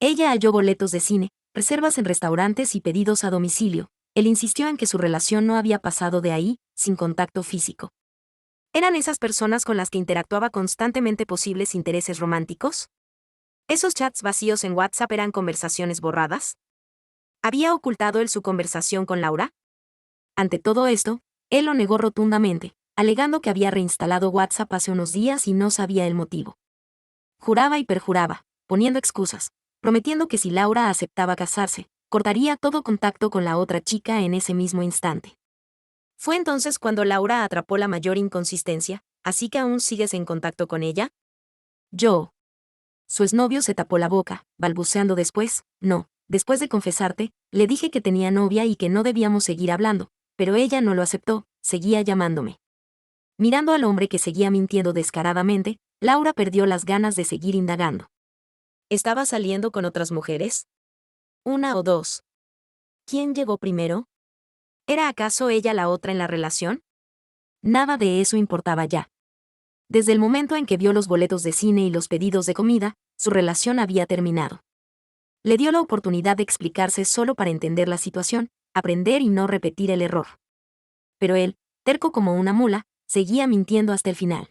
Speaker 1: Ella halló boletos de cine, reservas en restaurantes y pedidos a domicilio. Él insistió en que su relación no había pasado de ahí, sin contacto físico. ¿Eran esas personas con las que interactuaba constantemente posibles intereses románticos? ¿Esos chats vacíos en WhatsApp eran conversaciones borradas? ¿Había ocultado él su conversación con Laura? Ante todo esto, él lo negó rotundamente, alegando que había reinstalado WhatsApp hace unos días y no sabía el motivo. Juraba y perjuraba, poniendo excusas, prometiendo que si Laura aceptaba casarse, cortaría todo contacto con la otra chica en ese mismo instante. Fue entonces cuando Laura atrapó la mayor inconsistencia, ¿así que aún sigues en contacto con ella? Yo. Su exnovio se tapó la boca, balbuceando después, no, después de confesarte, le dije que tenía novia y que no debíamos seguir hablando, pero ella no lo aceptó, seguía llamándome. Mirando al hombre que seguía mintiendo descaradamente, Laura perdió las ganas de seguir indagando. ¿Estaba saliendo con otras mujeres? ¿Una o dos? ¿Quién llegó primero? ¿Era acaso ella la otra en la relación? Nada de eso importaba ya. Desde el momento en que vio los boletos de cine y los pedidos de comida, su relación había terminado. Le dio la oportunidad de explicarse solo para entender la situación, aprender y no repetir el error. Pero él, terco como una mula, seguía mintiendo hasta el final.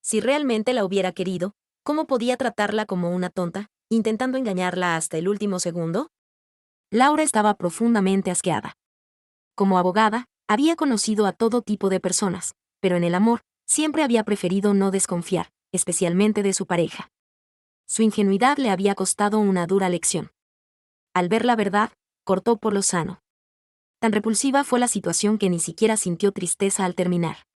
Speaker 1: Si realmente la hubiera querido, ¿cómo podía tratarla como una tonta, intentando engañarla hasta el último segundo? Laura estaba profundamente asqueada. Como abogada, había conocido a todo tipo de personas, pero en el amor, siempre había preferido no desconfiar, especialmente de su pareja. Su ingenuidad le había costado una dura lección. Al ver la verdad, cortó por lo sano. Tan repulsiva fue la situación que ni siquiera sintió tristeza al terminar.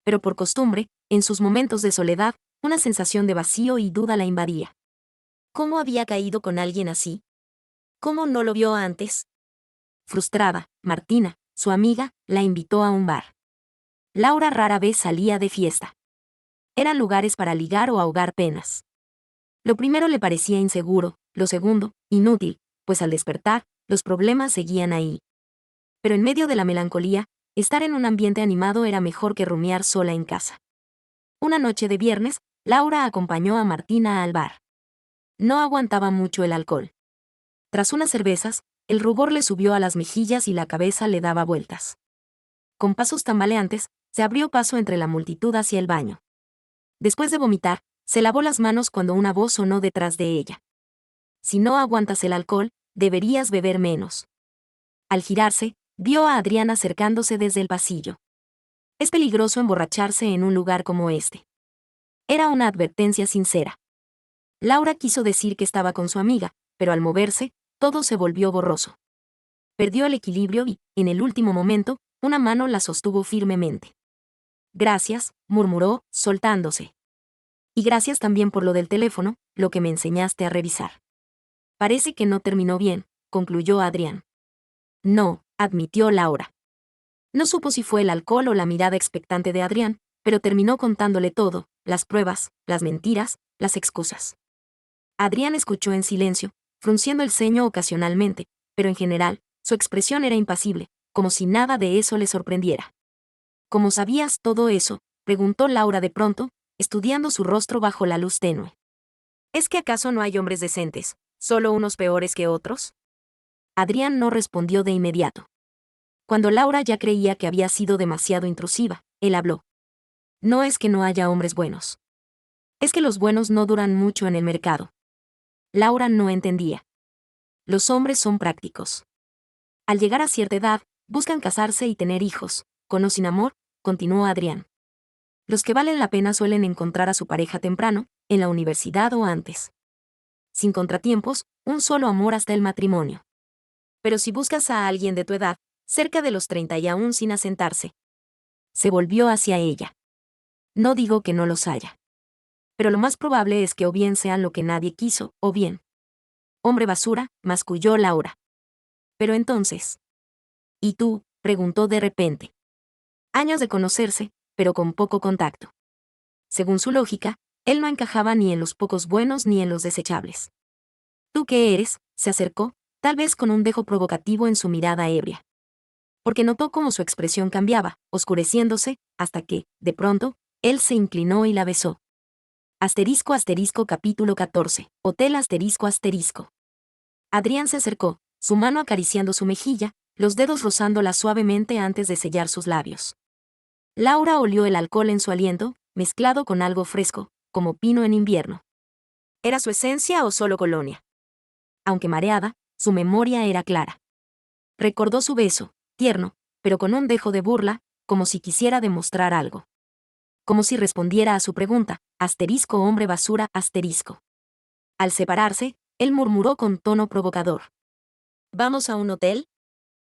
Speaker 1: Pero por costumbre, en sus momentos de soledad, una sensación de vacío y duda la invadía. ¿Cómo había caído con alguien así? ¿Cómo no lo vio antes? Frustrada, Martina, su amiga, la invitó a un bar. Laura rara vez salía de fiesta. Eran lugares para ligar o ahogar penas. Lo primero le parecía inseguro, lo segundo, inútil, pues al despertar, los problemas seguían ahí. Pero en medio de la melancolía, estar en un ambiente animado era mejor que rumiar sola en casa. Una noche de viernes, Laura acompañó a Martina al bar. No aguantaba mucho el alcohol. Tras unas cervezas, el rubor le subió a las mejillas y la cabeza le daba vueltas. Con pasos tambaleantes, se abrió paso entre la multitud hacia el baño. Después de vomitar, se lavó las manos cuando una voz sonó detrás de ella. Si no aguantas el alcohol, deberías beber menos. Al girarse, vio a Adrián acercándose desde el pasillo. Es peligroso emborracharse en un lugar como este. Era una advertencia sincera. Laura quiso decir que estaba con su amiga, pero al moverse, todo se volvió borroso. Perdió el equilibrio y, en el último momento, una mano la sostuvo firmemente. Gracias, murmuró, soltándose. Y gracias también por lo del teléfono, lo que me enseñaste a revisar. Parece que no terminó bien, concluyó Adrián. No, admitió Laura. No supo si fue el alcohol o la mirada expectante de Adrián, pero terminó contándole todo, las pruebas, las mentiras, las excusas. Adrián escuchó en silencio, frunciendo el ceño ocasionalmente, pero en general, su expresión era impasible, como si nada de eso le sorprendiera. ¿Cómo sabías todo eso?, preguntó Laura de pronto, estudiando su rostro bajo la luz tenue. ¿Es que acaso no hay hombres decentes, solo unos peores que otros? Adrián no respondió de inmediato. Cuando Laura ya creía que había sido demasiado intrusiva, él habló. No es que no haya hombres buenos. Es que los buenos no duran mucho en el mercado. Laura no entendía. Los hombres son prácticos. Al llegar a cierta edad, buscan casarse y tener hijos, con o sin amor, continuó Adrián. Los que valen la pena suelen encontrar a su pareja temprano, en la universidad o antes. Sin contratiempos, un solo amor hasta el matrimonio. Pero si buscas a alguien de tu edad, cerca de los 30 y aún sin asentarse. Se volvió hacia ella. No digo que no los haya. Pero lo más probable es que o bien sean lo que nadie quiso, o bien. Hombre basura, masculló Laura. Pero entonces. ¿Y tú? Preguntó de repente. Años de conocerse, pero con poco contacto. Según su lógica, él no encajaba ni en los pocos buenos ni en los desechables. ¿Tú qué eres? Se acercó, tal vez con un dejo provocativo en su mirada ebria. Porque notó cómo su expresión cambiaba, oscureciéndose, hasta que, de pronto, él se inclinó y la besó. Capítulo 14. Hotel ***. Adrián se acercó, su mano acariciando su mejilla, los dedos rozándola suavemente antes de sellar sus labios. Laura olió el alcohol en su aliento, mezclado con algo fresco, como pino en invierno. ¿Era su esencia o solo colonia? Aunque mareada, su memoria era clara. Recordó su beso, tierno, pero con un dejo de burla, como si quisiera demostrar algo. Como si respondiera a su pregunta, hombre basura, Al separarse, él murmuró con tono provocador. ¿Vamos a un hotel?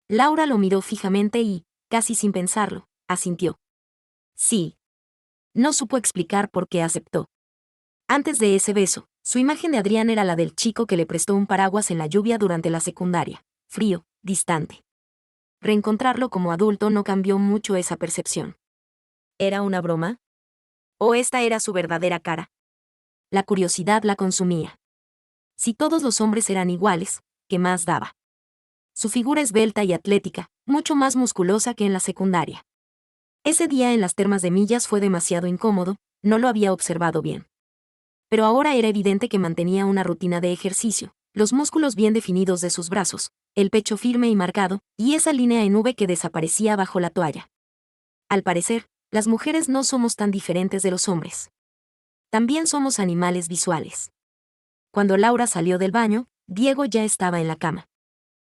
Speaker 1: Laura lo miró fijamente y, casi sin pensarlo, asintió. Sí. No supo explicar por qué aceptó. Antes de ese beso, su imagen de Adrián era la del chico que le prestó un paraguas en la lluvia durante la secundaria, frío, distante. Reencontrarlo como adulto no cambió mucho esa percepción. ¿Era una broma? ¿O esta era su verdadera cara? La curiosidad la consumía. Si todos los hombres eran iguales, ¿qué más daba? Su figura esbelta y atlética, mucho más musculosa que en la secundaria. Ese día en las termas de Millas fue demasiado incómodo, no lo había observado bien. Pero ahora era evidente que mantenía una rutina de ejercicio, los músculos bien definidos de sus brazos, el pecho firme y marcado, y esa línea en V que desaparecía bajo la toalla. Al parecer, las mujeres no somos tan diferentes de los hombres. También somos animales visuales. Cuando Laura salió del baño, Diego ya estaba en la cama.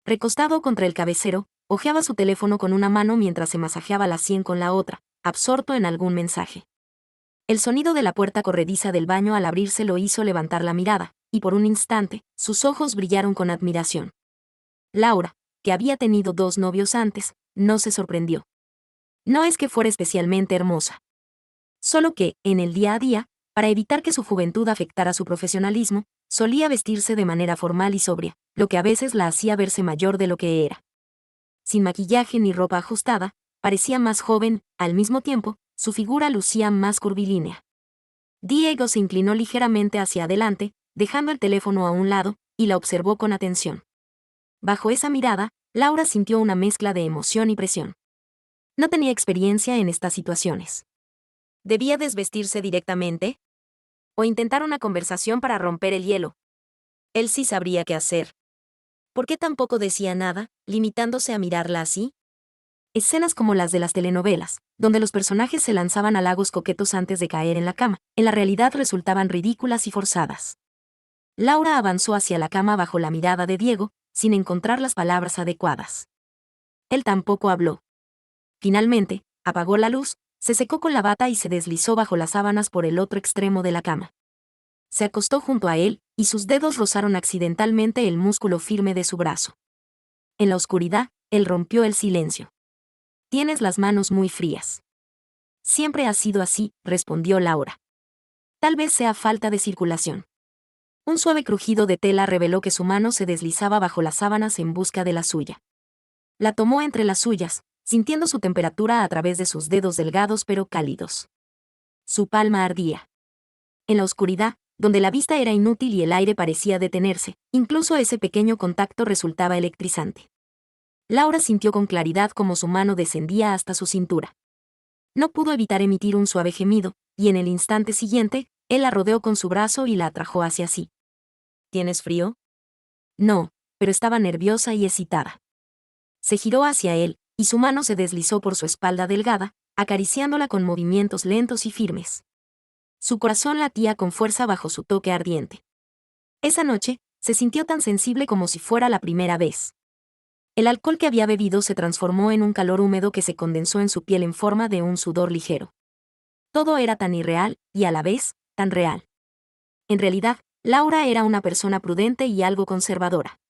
Speaker 1: Recostado contra el cabecero, hojeaba su teléfono con una mano mientras se masajeaba la sien con la otra, absorto en algún mensaje. El sonido de la puerta corrediza del baño al abrirse lo hizo levantar la mirada, y por un instante, sus ojos brillaron con admiración. Laura, que había tenido 2 novios antes, no se sorprendió. No es que fuera especialmente hermosa. Solo que, en el día a día, para evitar que su juventud afectara su profesionalismo, solía vestirse de manera formal y sobria, lo que a veces la hacía verse mayor de lo que era. Sin maquillaje ni ropa ajustada, parecía más joven, al mismo tiempo, su figura lucía más curvilínea. Diego se inclinó ligeramente hacia adelante, dejando el teléfono a un lado, y la observó con atención. Bajo esa mirada, Laura sintió una mezcla de emoción y presión. No tenía experiencia en estas situaciones. ¿Debía desvestirse directamente? ¿O intentar una conversación para romper el hielo? Él sí sabría qué hacer. ¿Por qué tampoco decía nada, limitándose a mirarla así? Escenas como las de las telenovelas, donde los personajes se lanzaban halagos coquetos antes de caer en la cama, en la realidad resultaban ridículas y forzadas. Laura avanzó hacia la cama bajo la mirada de Diego, sin encontrar las palabras adecuadas. Él tampoco habló. Finalmente, apagó la luz, se secó con la bata y se deslizó bajo las sábanas por el otro extremo de la cama. Se acostó junto a él, y sus dedos rozaron accidentalmente el músculo firme de su brazo. En la oscuridad, él rompió el silencio. Tienes las manos muy frías. Siempre ha sido así, respondió Laura. Tal vez sea falta de circulación. Un suave crujido de tela reveló que su mano se deslizaba bajo las sábanas en busca de la suya. La tomó entre las suyas, sintiendo su temperatura a través de sus dedos delgados pero cálidos. Su palma ardía. En la oscuridad, donde la vista era inútil y el aire parecía detenerse, incluso ese pequeño contacto resultaba electrizante. Laura sintió con claridad cómo su mano descendía hasta su cintura. No pudo evitar emitir un suave gemido, y en el instante siguiente, él la rodeó con su brazo y la atrajo hacia sí. ¿Tienes frío? No, pero estaba nerviosa y excitada. Se giró hacia él, y su mano se deslizó por su espalda delgada, acariciándola con movimientos lentos y firmes. Su corazón latía con fuerza bajo su toque ardiente. Esa noche, se sintió tan sensible como si fuera la primera vez. El alcohol que había bebido se transformó en un calor húmedo que se condensó en su piel en forma de un sudor ligero. Todo era tan irreal, y a la vez, tan real. En realidad, Laura era una persona prudente y algo conservadora.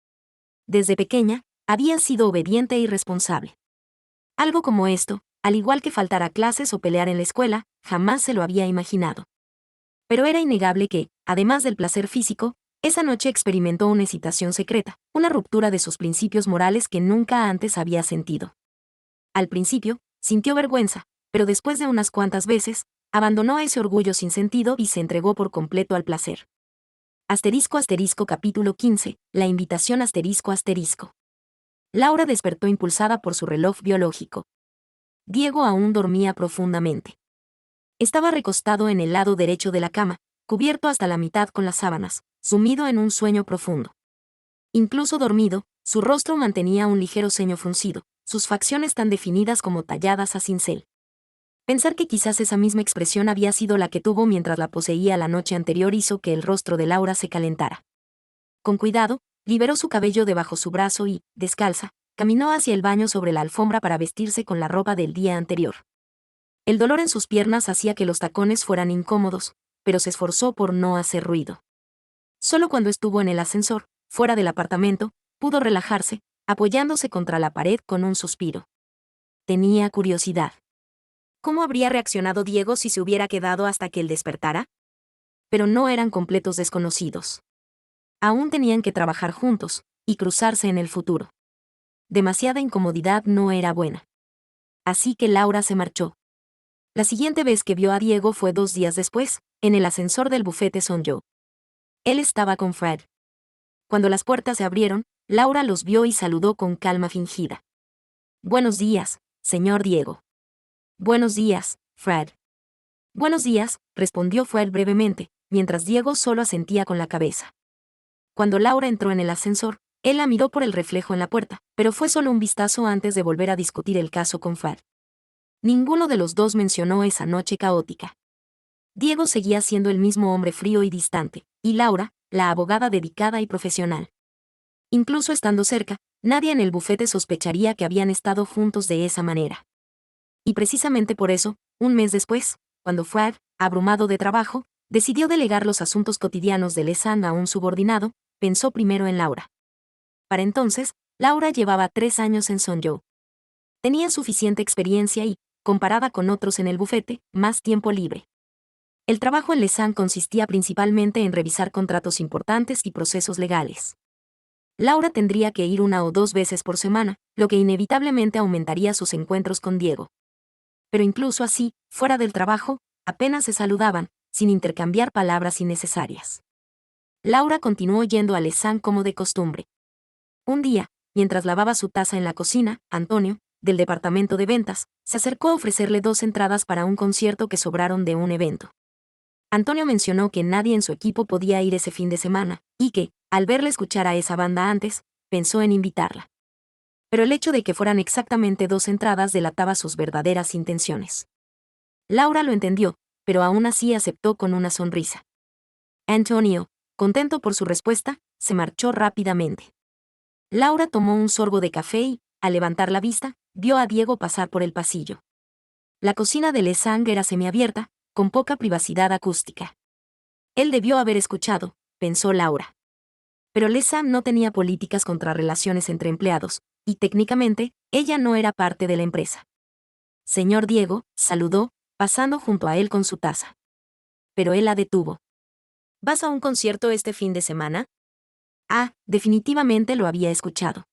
Speaker 1: Desde pequeña, había sido obediente y responsable. Algo como esto, al igual que faltar a clases o pelear en la escuela, jamás se lo había imaginado. Pero era innegable que, además del placer físico, esa noche experimentó una excitación secreta, una ruptura de sus principios morales que nunca antes había sentido. Al principio, sintió vergüenza, pero después de unas cuantas veces, abandonó ese orgullo sin sentido y se entregó por completo al placer. Capítulo 15, la invitación ***. Laura despertó impulsada por su reloj biológico. Diego aún dormía profundamente. Estaba recostado en el lado derecho de la cama, cubierto hasta la mitad con las sábanas, sumido en un sueño profundo. Incluso dormido, su rostro mantenía un ligero ceño fruncido, sus facciones tan definidas como talladas a cincel. Pensar que quizás esa misma expresión había sido la que tuvo mientras la poseía la noche anterior hizo que el rostro de Laura se calentara. Con cuidado, liberó su cabello debajo su brazo y, descalza, caminó hacia el baño sobre la alfombra para vestirse con la ropa del día anterior. El dolor en sus piernas hacía que los tacones fueran incómodos, pero se esforzó por no hacer ruido. Solo cuando estuvo en el ascensor, fuera del apartamento, pudo relajarse, apoyándose contra la pared con un suspiro. Tenía curiosidad. ¿Cómo habría reaccionado Diego si se hubiera quedado hasta que él despertara? Pero no eran completos desconocidos. Aún tenían que trabajar juntos, y cruzarse en el futuro. Demasiada incomodidad no era buena. Así que Laura se marchó. La siguiente vez que vio a Diego fue 2 días después, en el ascensor del bufete Sonjo. Él estaba con Fred. Cuando las puertas se abrieron, Laura los vio y saludó con calma fingida. «Buenos días, señor Diego». «Buenos días, Fred». «Buenos días», respondió Fred brevemente, mientras Diego solo asentía con la cabeza. Cuando Laura entró en el ascensor, él la miró por el reflejo en la puerta, pero fue solo un vistazo antes de volver a discutir el caso con Fred. Ninguno de los dos mencionó esa noche caótica. Diego seguía siendo el mismo hombre frío y distante, y Laura, la abogada dedicada y profesional. Incluso estando cerca, nadie en el bufete sospecharía que habían estado juntos de esa manera. Y precisamente por eso, un mes después, cuando Fred, abrumado de trabajo, decidió delegar los asuntos cotidianos de Lesan a un subordinado, pensó primero en Laura. Para entonces, Laura llevaba 3 años en Sonjo. Tenía suficiente experiencia y, comparada con otros en el bufete, más tiempo libre. El trabajo en Lesan consistía principalmente en revisar contratos importantes y procesos legales. Laura tendría que ir 1 o 2 veces por semana, lo que inevitablemente aumentaría sus encuentros con Diego. Pero incluso así, fuera del trabajo, apenas se saludaban, sin intercambiar palabras innecesarias. Laura continuó yendo a Lesan como de costumbre. Un día, mientras lavaba su taza en la cocina, Antonio, del departamento de ventas, se acercó a ofrecerle 2 entradas para un concierto que sobraron de un evento. Antonio mencionó que nadie en su equipo podía ir ese fin de semana, y que, al verle escuchar a esa banda antes, pensó en invitarla. Pero el hecho de que fueran exactamente 2 entradas delataba sus verdaderas intenciones. Laura lo entendió, pero aún así aceptó con una sonrisa. Antonio, contento por su respuesta, se marchó rápidamente. Laura tomó un sorbo de café y, al levantar la vista, vio a Diego pasar por el pasillo. La cocina de Lesan era semiabierta, con poca privacidad acústica. Él debió haber escuchado, pensó Laura. Pero Lesan no tenía políticas contra relaciones entre empleados, y técnicamente, ella no era parte de la empresa. «Señor Diego», saludó, pasando junto a él con su taza. Pero él la detuvo. «¿Vas a un concierto este fin de semana?» Ah, definitivamente lo había escuchado.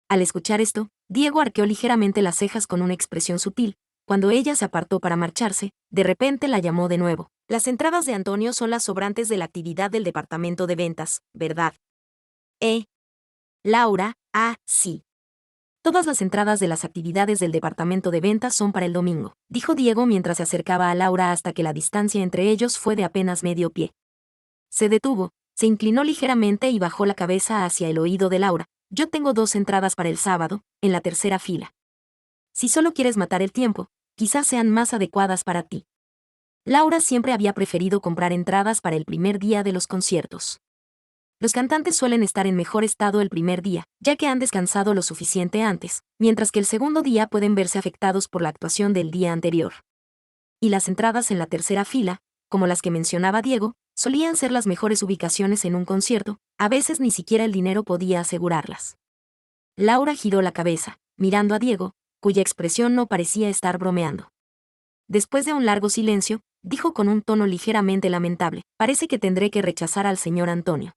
Speaker 1: Al escuchar esto, Diego arqueó ligeramente las cejas con una expresión sutil. Cuando ella se apartó para marcharse, de repente la llamó de nuevo. «Las entradas de Antonio son las sobrantes de la actividad del departamento de ventas, ¿verdad?» Laura, sí. «Todas las entradas de las actividades del departamento de ventas son para el domingo», dijo Diego mientras se acercaba a Laura hasta que la distancia entre ellos fue de apenas medio pie. Se detuvo, se inclinó ligeramente y bajó la cabeza hacia el oído de Laura. «Yo tengo 2 entradas para el sábado, en la tercera fila. Si solo quieres matar el tiempo, quizás sean más adecuadas para ti». Laura siempre había preferido comprar entradas para el primer día de los conciertos. Los cantantes suelen estar en mejor estado el primer día, ya que han descansado lo suficiente antes, mientras que el segundo día pueden verse afectados por la actuación del día anterior. Y las entradas en la tercera fila, como las que mencionaba Diego, solían ser las mejores ubicaciones en un concierto, a veces ni siquiera el dinero podía asegurarlas. Laura giró la cabeza, mirando a Diego, cuya expresión no parecía estar bromeando. Después de un largo silencio, dijo con un tono ligeramente lamentable: parece que tendré que rechazar al señor Antonio.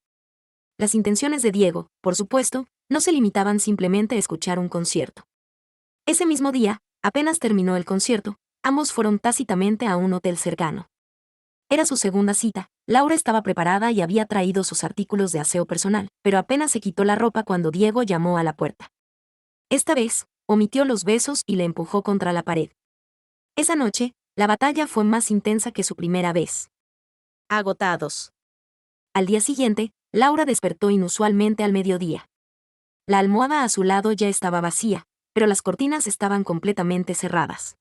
Speaker 1: Las intenciones de Diego, por supuesto, no se limitaban simplemente a escuchar un concierto. Ese mismo día, apenas terminó el concierto, ambos fueron tácitamente a un hotel cercano. Era su segunda cita. Laura estaba preparada y había traído sus artículos de aseo personal, pero apenas se quitó la ropa cuando Diego llamó a la puerta. Esta vez, omitió los besos y le empujó contra la pared. Esa noche, la batalla fue más intensa que su primera vez. Agotados. Al día siguiente, Laura despertó inusualmente al mediodía. La almohada a su lado ya estaba vacía, pero las cortinas estaban completamente cerradas.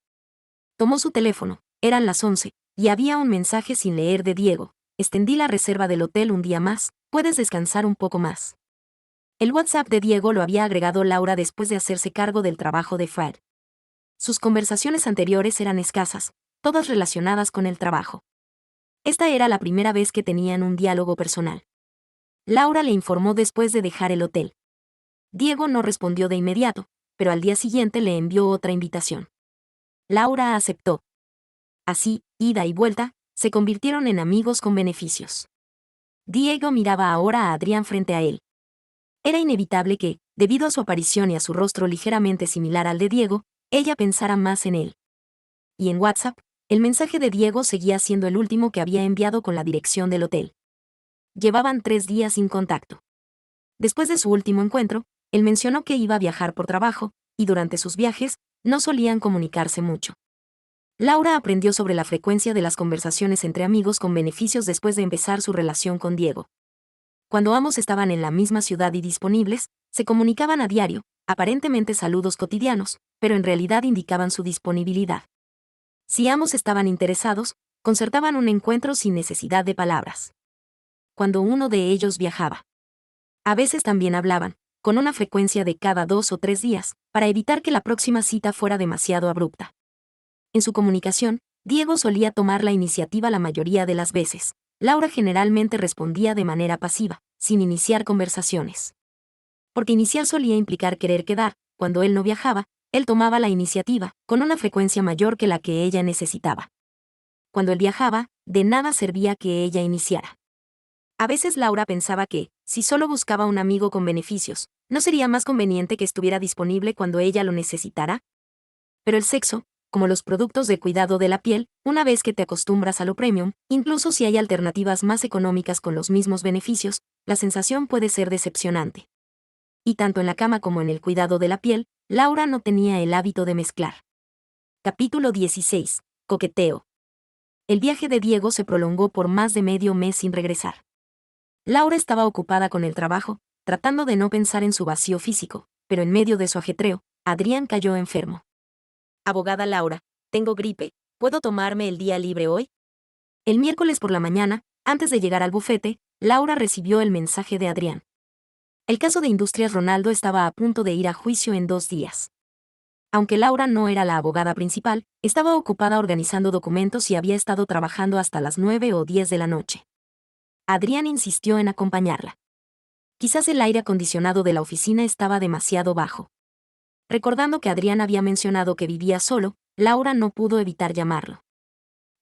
Speaker 1: Tomó su teléfono, eran las 11, y había un mensaje sin leer de Diego: extendí la reserva del hotel un día más, puedes descansar un poco más. El WhatsApp de Diego lo había agregado Laura después de hacerse cargo del trabajo de Fred. Sus conversaciones anteriores eran escasas, todas relacionadas con el trabajo. Esta era la primera vez que tenían un diálogo personal. Laura le informó después de dejar el hotel. Diego no respondió de inmediato, pero al día siguiente le envió otra invitación. Laura aceptó. Así, ida y vuelta, se convirtieron en amigos con beneficios. Diego miraba ahora a Adrián frente a él. Era inevitable que, debido a su aparición y a su rostro ligeramente similar al de Diego, ella pensara más en él. Y en WhatsApp, el mensaje de Diego seguía siendo el último que había enviado con la dirección del hotel. Llevaban 3 días sin contacto. Después de su último encuentro, él mencionó que iba a viajar por trabajo, y durante sus viajes, no solían comunicarse mucho. Laura aprendió sobre la frecuencia de las conversaciones entre amigos con beneficios después de empezar su relación con Diego. Cuando ambos estaban en la misma ciudad y disponibles, se comunicaban a diario, aparentemente saludos cotidianos, pero en realidad indicaban su disponibilidad. Si ambos estaban interesados, concertaban un encuentro sin necesidad de palabras. Cuando uno de ellos viajaba, a veces también hablaban, con una frecuencia de cada 2 o 3 días, para evitar que la próxima cita fuera demasiado abrupta. En su comunicación, Diego solía tomar la iniciativa la mayoría de las veces. Laura generalmente respondía de manera pasiva, sin iniciar conversaciones. Porque iniciar solía implicar querer quedar. Cuando él no viajaba, él tomaba la iniciativa, con una frecuencia mayor que la que ella necesitaba. Cuando él viajaba, de nada servía que ella iniciara. A veces Laura pensaba que, si solo buscaba un amigo con beneficios, ¿no sería más conveniente que estuviera disponible cuando ella lo necesitara? Pero el sexo, como los productos de cuidado de la piel, una vez que te acostumbras a lo premium, incluso si hay alternativas más económicas con los mismos beneficios, la sensación puede ser decepcionante. Y tanto en la cama como en el cuidado de la piel, Laura no tenía el hábito de mezclar. Capítulo 16. Coqueteo. El viaje de Diego se prolongó por más de medio mes sin regresar. Laura estaba ocupada con el trabajo, tratando de no pensar en su vacío físico, pero en medio de su ajetreo, Adrián cayó enfermo. Abogada Laura, tengo gripe, ¿puedo tomarme el día libre hoy? El miércoles por la mañana, antes de llegar al bufete, Laura recibió el mensaje de Adrián. El caso de Industrias Ronaldo estaba a punto de ir a juicio en 2 días. Aunque Laura no era la abogada principal, estaba ocupada organizando documentos y había estado trabajando hasta las 9 o 10 de la noche. Adrián insistió en acompañarla. Quizás el aire acondicionado de la oficina estaba demasiado bajo. Recordando que Adrián había mencionado que vivía solo, Laura no pudo evitar llamarlo.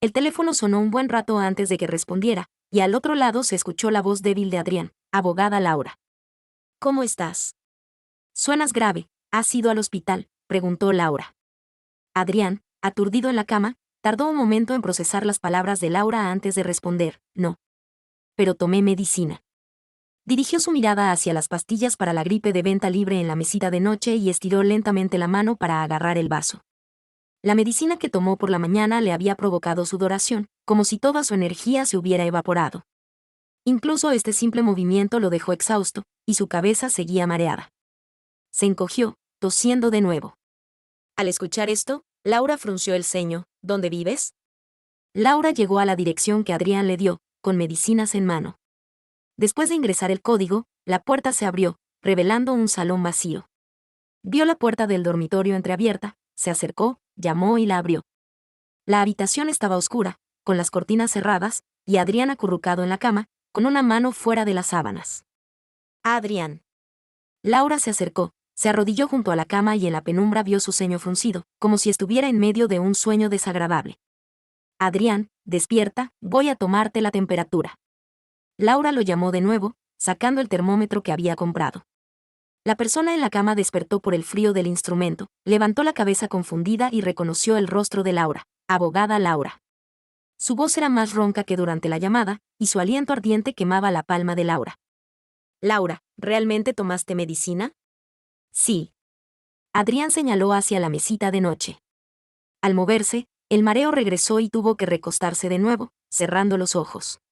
Speaker 1: El teléfono sonó un buen rato antes de que respondiera, y al otro lado se escuchó la voz débil de Adrián: abogada Laura. ¿Cómo estás? Suenas grave, ¿has ido al hospital?, preguntó Laura. Adrián, aturdido en la cama, tardó un momento en procesar las palabras de Laura antes de responder: no. Pero tomé medicina. Dirigió su mirada hacia las pastillas para la gripe de venta libre en la mesita de noche y estiró lentamente la mano para agarrar el vaso. La medicina que tomó por la mañana le había provocado sudoración, como si toda su energía se hubiera evaporado. Incluso este simple movimiento lo dejó exhausto, y su cabeza seguía mareada. Se encogió, tosiendo de nuevo. Al escuchar esto, Laura frunció el ceño. ¿Dónde vives? Laura llegó a la dirección que Adrián le dio, con medicinas en mano. Después de ingresar el código, la puerta se abrió, revelando un salón vacío. Vio la puerta del dormitorio entreabierta, se acercó, llamó y la abrió. La habitación estaba oscura, con las cortinas cerradas, y Adrián acurrucado en la cama, con una mano fuera de las sábanas. Adrián. Laura se acercó, se arrodilló junto a la cama y en la penumbra vio su ceño fruncido, como si estuviera en medio de un sueño desagradable. Adrián, despierta, voy a tomarte la temperatura. Laura lo llamó de nuevo, sacando el termómetro que había comprado. La persona en la cama despertó por el frío del instrumento, levantó la cabeza confundida y reconoció el rostro de Laura, abogada Laura. Su voz era más ronca que durante la llamada, y su aliento ardiente quemaba la palma de Laura. Laura, ¿realmente tomaste medicina? Sí. Adrián señaló hacia la mesita de noche. Al moverse, el mareo regresó y tuvo que recostarse de nuevo, cerrando los ojos.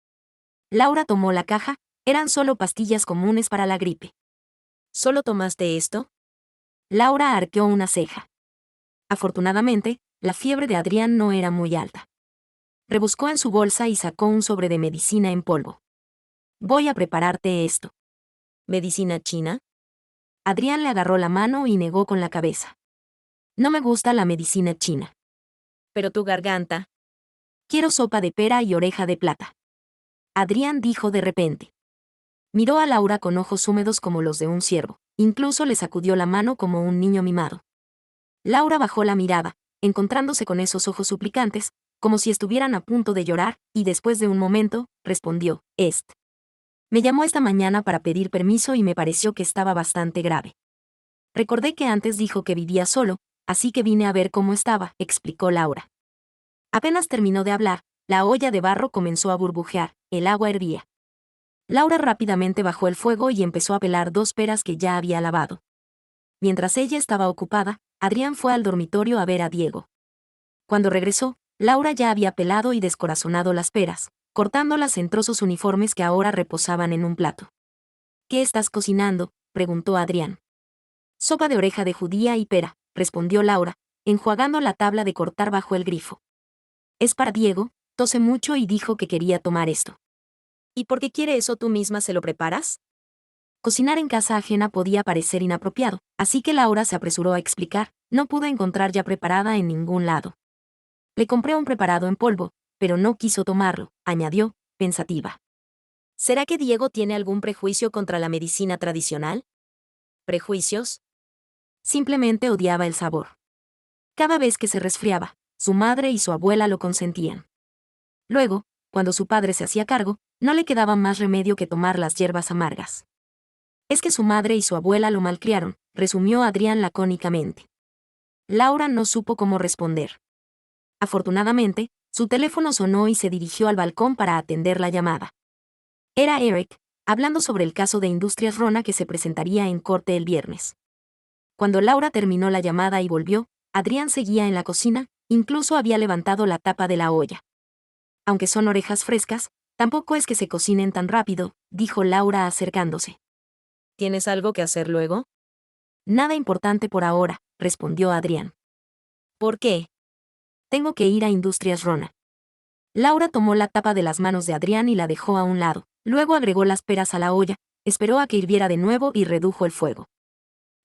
Speaker 1: Laura tomó la caja, eran solo pastillas comunes para la gripe. ¿Solo tomaste esto? Laura arqueó una ceja. Afortunadamente, la fiebre de Adrián no era muy alta. Rebuscó en su bolsa y sacó un sobre de medicina en polvo. Voy a prepararte esto. ¿Medicina china? Adrián le agarró la mano y negó con la cabeza. No me gusta la medicina china. Pero tu garganta. Quiero sopa de pera y oreja de plata. Adrián dijo de repente. Miró a Laura con ojos húmedos como los de un ciervo, incluso le sacudió la mano como un niño mimado. Laura bajó la mirada, encontrándose con esos ojos suplicantes, como si estuvieran a punto de llorar, y después de un momento, respondió, Me llamó esta mañana para pedir permiso y me pareció que estaba bastante grave. Recordé que antes dijo que vivía solo, así que vine a ver cómo estaba, explicó Laura. Apenas terminó de hablar, la olla de barro comenzó a burbujear, el agua hervía. Laura rápidamente bajó el fuego y empezó a pelar 2 peras que ya había lavado. Mientras ella estaba ocupada, Adrián fue al dormitorio a ver a Diego. Cuando regresó, Laura ya había pelado y descorazonado las peras, cortándolas en trozos uniformes que ahora reposaban en un plato. ¿Qué estás cocinando?, preguntó Adrián. Sopa de oreja de judía y pera, respondió Laura, enjuagando la tabla de cortar bajo el grifo. Es para Diego, tose mucho y dijo que quería tomar esto. ¿Y por qué quiere eso tú misma se lo preparas? Cocinar en casa ajena podía parecer inapropiado, así que Laura se apresuró a explicar, no pudo encontrar ya preparada en ningún lado. Le compré un preparado en polvo, pero no quiso tomarlo, añadió, pensativa. ¿Será que Diego tiene algún prejuicio contra la medicina tradicional? ¿Prejuicios? Simplemente odiaba el sabor. Cada vez que se resfriaba, su madre y su abuela lo consentían. Luego, cuando su padre se hacía cargo, no le quedaba más remedio que tomar las hierbas amargas. Es que su madre y su abuela lo malcriaron, resumió Adrián lacónicamente. Laura no supo cómo responder. Afortunadamente, su teléfono sonó y se dirigió al balcón para atender la llamada. Era Eric, hablando sobre el caso de Industrias Rona que se presentaría en corte el viernes. Cuando Laura terminó la llamada y volvió, Adrián seguía en la cocina, incluso había levantado la tapa de la olla. Aunque son orejas frescas, tampoco es que se cocinen tan rápido, dijo Laura acercándose. ¿Tienes algo que hacer luego? Nada importante por ahora, respondió Adrián. ¿Por qué? Tengo que ir a Industrias Rona. Laura tomó la tapa de las manos de Adrián y la dejó a un lado, luego agregó las peras a la olla, esperó a que hirviera de nuevo y redujo el fuego.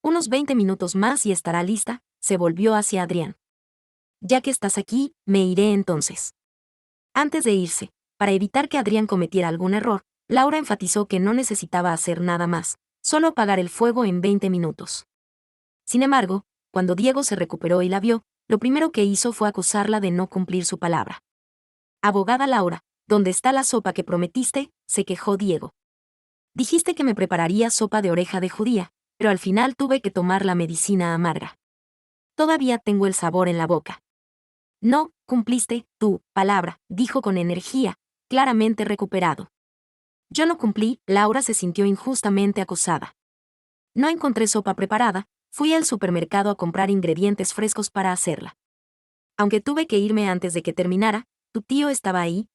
Speaker 1: Unos 20 minutos más y estará lista, se volvió hacia Adrián. Ya que estás aquí, me iré entonces. Antes de irse, para evitar que Adrián cometiera algún error, Laura enfatizó que no necesitaba hacer nada más, solo apagar el fuego en 20 minutos. Sin embargo, cuando Diego se recuperó y la vio, lo primero que hizo fue acusarla de no cumplir su palabra. Abogada Laura, ¿dónde está la sopa que prometiste?, se quejó Diego. Dijiste que me prepararía sopa de oreja de judía, pero al final tuve que tomar la medicina amarga. Todavía tengo el sabor en la boca. No, cumpliste tu palabra, dijo con energía, claramente recuperado. Yo no cumplí, Laura se sintió injustamente acusada. No encontré sopa preparada, fui al supermercado a comprar ingredientes frescos para hacerla. Aunque tuve que irme antes de que terminara, ¿tu tío estaba ahí?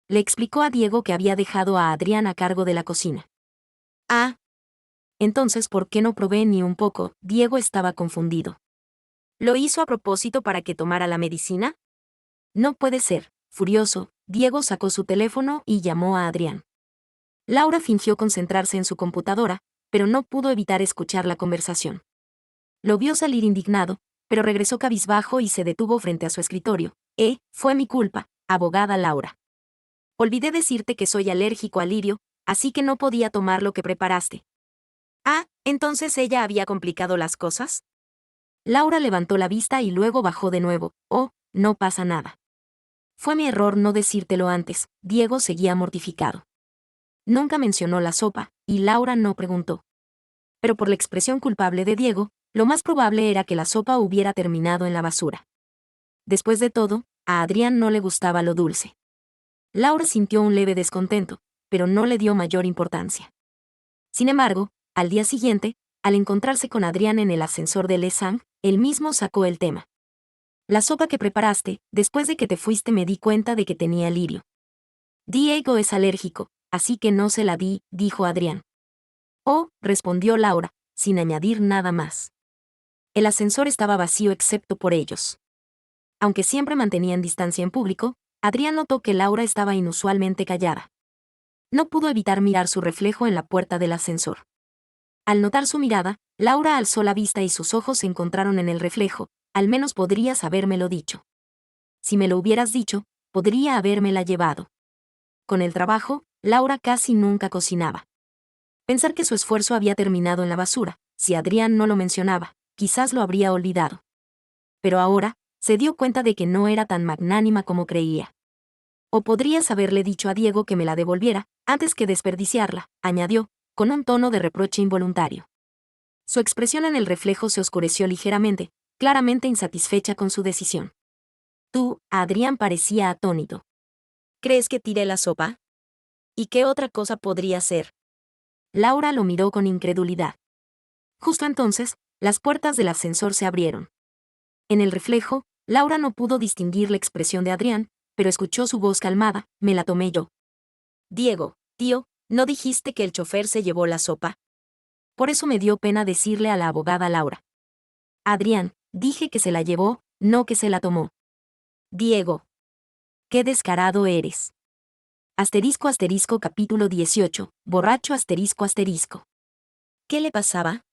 Speaker 1: Le explicó a Diego que había dejado a Adrián a cargo de la cocina. Ah. Entonces, ¿por qué no probé ni un poco? Diego estaba confundido. ¿Lo hizo a propósito para que tomara la medicina? No puede ser. Furioso, Diego sacó su teléfono y llamó a Adrián. Laura fingió concentrarse en su computadora, pero no pudo evitar escuchar la conversación. Lo vio salir indignado, pero regresó cabizbajo y se detuvo frente a su escritorio. Fue mi culpa, abogada Laura. Olvidé decirte que soy alérgico al lirio, así que no podía tomar lo que preparaste. Ah, ¿entonces ella había complicado las cosas? Laura levantó la vista y luego bajó de nuevo. Oh, no pasa nada. Fue mi error no decírtelo antes. Diego seguía mortificado. Nunca mencionó la sopa, y Laura no preguntó. Pero por la expresión culpable de Diego, lo más probable era que la sopa hubiera terminado en la basura. Después de todo, a Adrián no le gustaba lo dulce. Laura sintió un leve descontento, pero no le dio mayor importancia. Sin embargo, al día siguiente, al encontrarse con Adrián en el ascensor de Lesang, él mismo sacó el tema. La sopa que preparaste, después de que te fuiste me di cuenta de que tenía lirio. Diego es alérgico, así que no se la di, dijo Adrián. Oh, respondió Laura, sin añadir nada más. El ascensor estaba vacío excepto por ellos. Aunque siempre mantenían distancia en público, Adrián notó que Laura estaba inusualmente callada. No pudo evitar mirar su reflejo en la puerta del ascensor. Al notar su mirada, Laura alzó la vista y sus ojos se encontraron en el reflejo. Al menos podrías habérmelo dicho. Si me lo hubieras dicho, podría habérmela llevado. Con el trabajo, Laura casi nunca cocinaba. Pensar que su esfuerzo había terminado en la basura, si Adrián no lo mencionaba, quizás lo habría olvidado. Pero ahora, se dio cuenta de que no era tan magnánima como creía. O podrías haberle dicho a Diego que me la devolviera, antes que desperdiciarla, añadió, con un tono de reproche involuntario. Su expresión en el reflejo se oscureció ligeramente, claramente insatisfecha con su decisión. Adrián parecía atónito. ¿Crees que tiré la sopa? ¿Y qué otra cosa podría ser? Laura lo miró con incredulidad. Justo entonces, las puertas del ascensor se abrieron. En el reflejo, Laura no pudo distinguir la expresión de Adrián, pero escuchó su voz calmada, me la tomé yo. Diego, tío, ¿no dijiste que el chofer se llevó la sopa? Por eso me dio pena decirle a la abogada Laura. Adrián, dije que se la llevó, no que se la tomó. Diego. Qué descarado eres. Asterisco asterisco capítulo 18, borracho asterisco asterisco. ¿Qué le pasaba?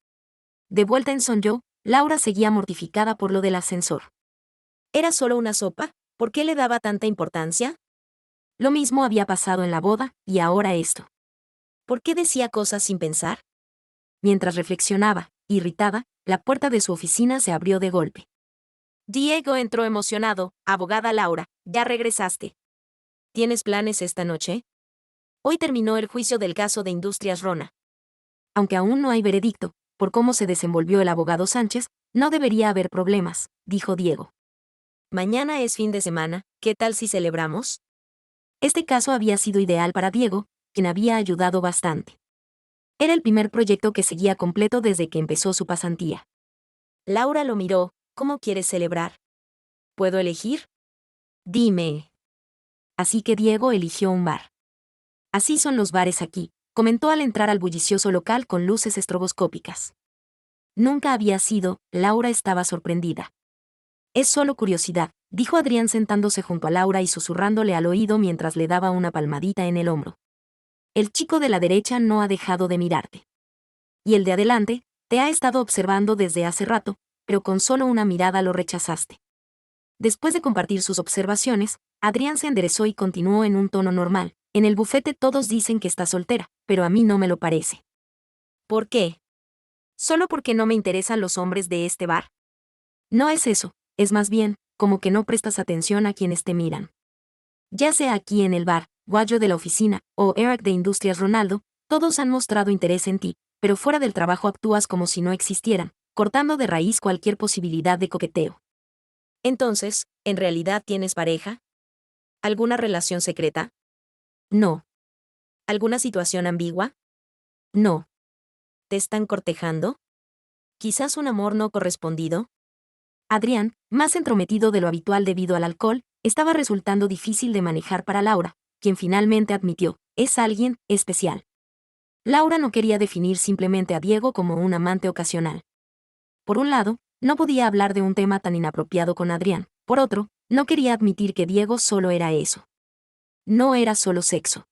Speaker 1: De vuelta en Sonjo, Laura seguía mortificada por lo del ascensor. ¿Era solo una sopa? ¿Por qué le daba tanta importancia? Lo mismo había pasado en la boda, y ahora esto. ¿Por qué decía cosas sin pensar? Mientras reflexionaba, irritada, la puerta de su oficina se abrió de golpe. Diego entró emocionado. Abogada Laura, ¿ya regresaste? ¿Tienes planes esta noche? Hoy terminó el juicio del caso de Industrias Rona. Aunque aún no hay veredicto, por cómo se desenvolvió el abogado Sánchez, no debería haber problemas, dijo Diego. Mañana es fin de semana, ¿qué tal si celebramos? Este caso había sido ideal para Diego, quien había ayudado bastante. Era el primer proyecto que seguía completo desde que empezó su pasantía. Laura lo miró. ¿Cómo quieres celebrar? ¿Puedo elegir? Dime. Así que Diego eligió un bar. Así son los bares aquí, comentó al entrar al bullicioso local con luces estroboscópicas. Nunca había sido, Laura estaba sorprendida. Es solo curiosidad, dijo Adrián sentándose junto a Laura y susurrándole al oído mientras le daba una palmadita en el hombro. El chico de la derecha no ha dejado de mirarte. Y el de adelante, te ha estado observando desde hace rato, pero con solo una mirada lo rechazaste. Después de compartir sus observaciones, Adrián se enderezó y continuó en un tono normal. En el bufete todos dicen que está soltera, pero a mí no me lo parece. ¿Por qué? ¿Solo porque no me interesan los hombres de este bar? No es eso, es más bien, como que no prestas atención a quienes te miran. Ya sea aquí en el bar, Guayo de la oficina, o Eric de Industrias Ronaldo, todos han mostrado interés en ti, pero fuera del trabajo actúas como si no existieran, cortando de raíz cualquier posibilidad de coqueteo. Entonces, ¿en realidad tienes pareja? ¿Alguna relación secreta? No. ¿Alguna situación ambigua? No. ¿Te están cortejando? ¿Quizás un amor no correspondido? Adrián, más entrometido de lo habitual debido al alcohol, estaba resultando difícil de manejar para Laura, quien finalmente admitió, es alguien especial. Laura no quería definir simplemente a Diego como un amante ocasional. Por un lado, no podía hablar de un tema tan inapropiado con Adrián, por otro, no quería admitir que Diego solo era eso. No era solo sexo.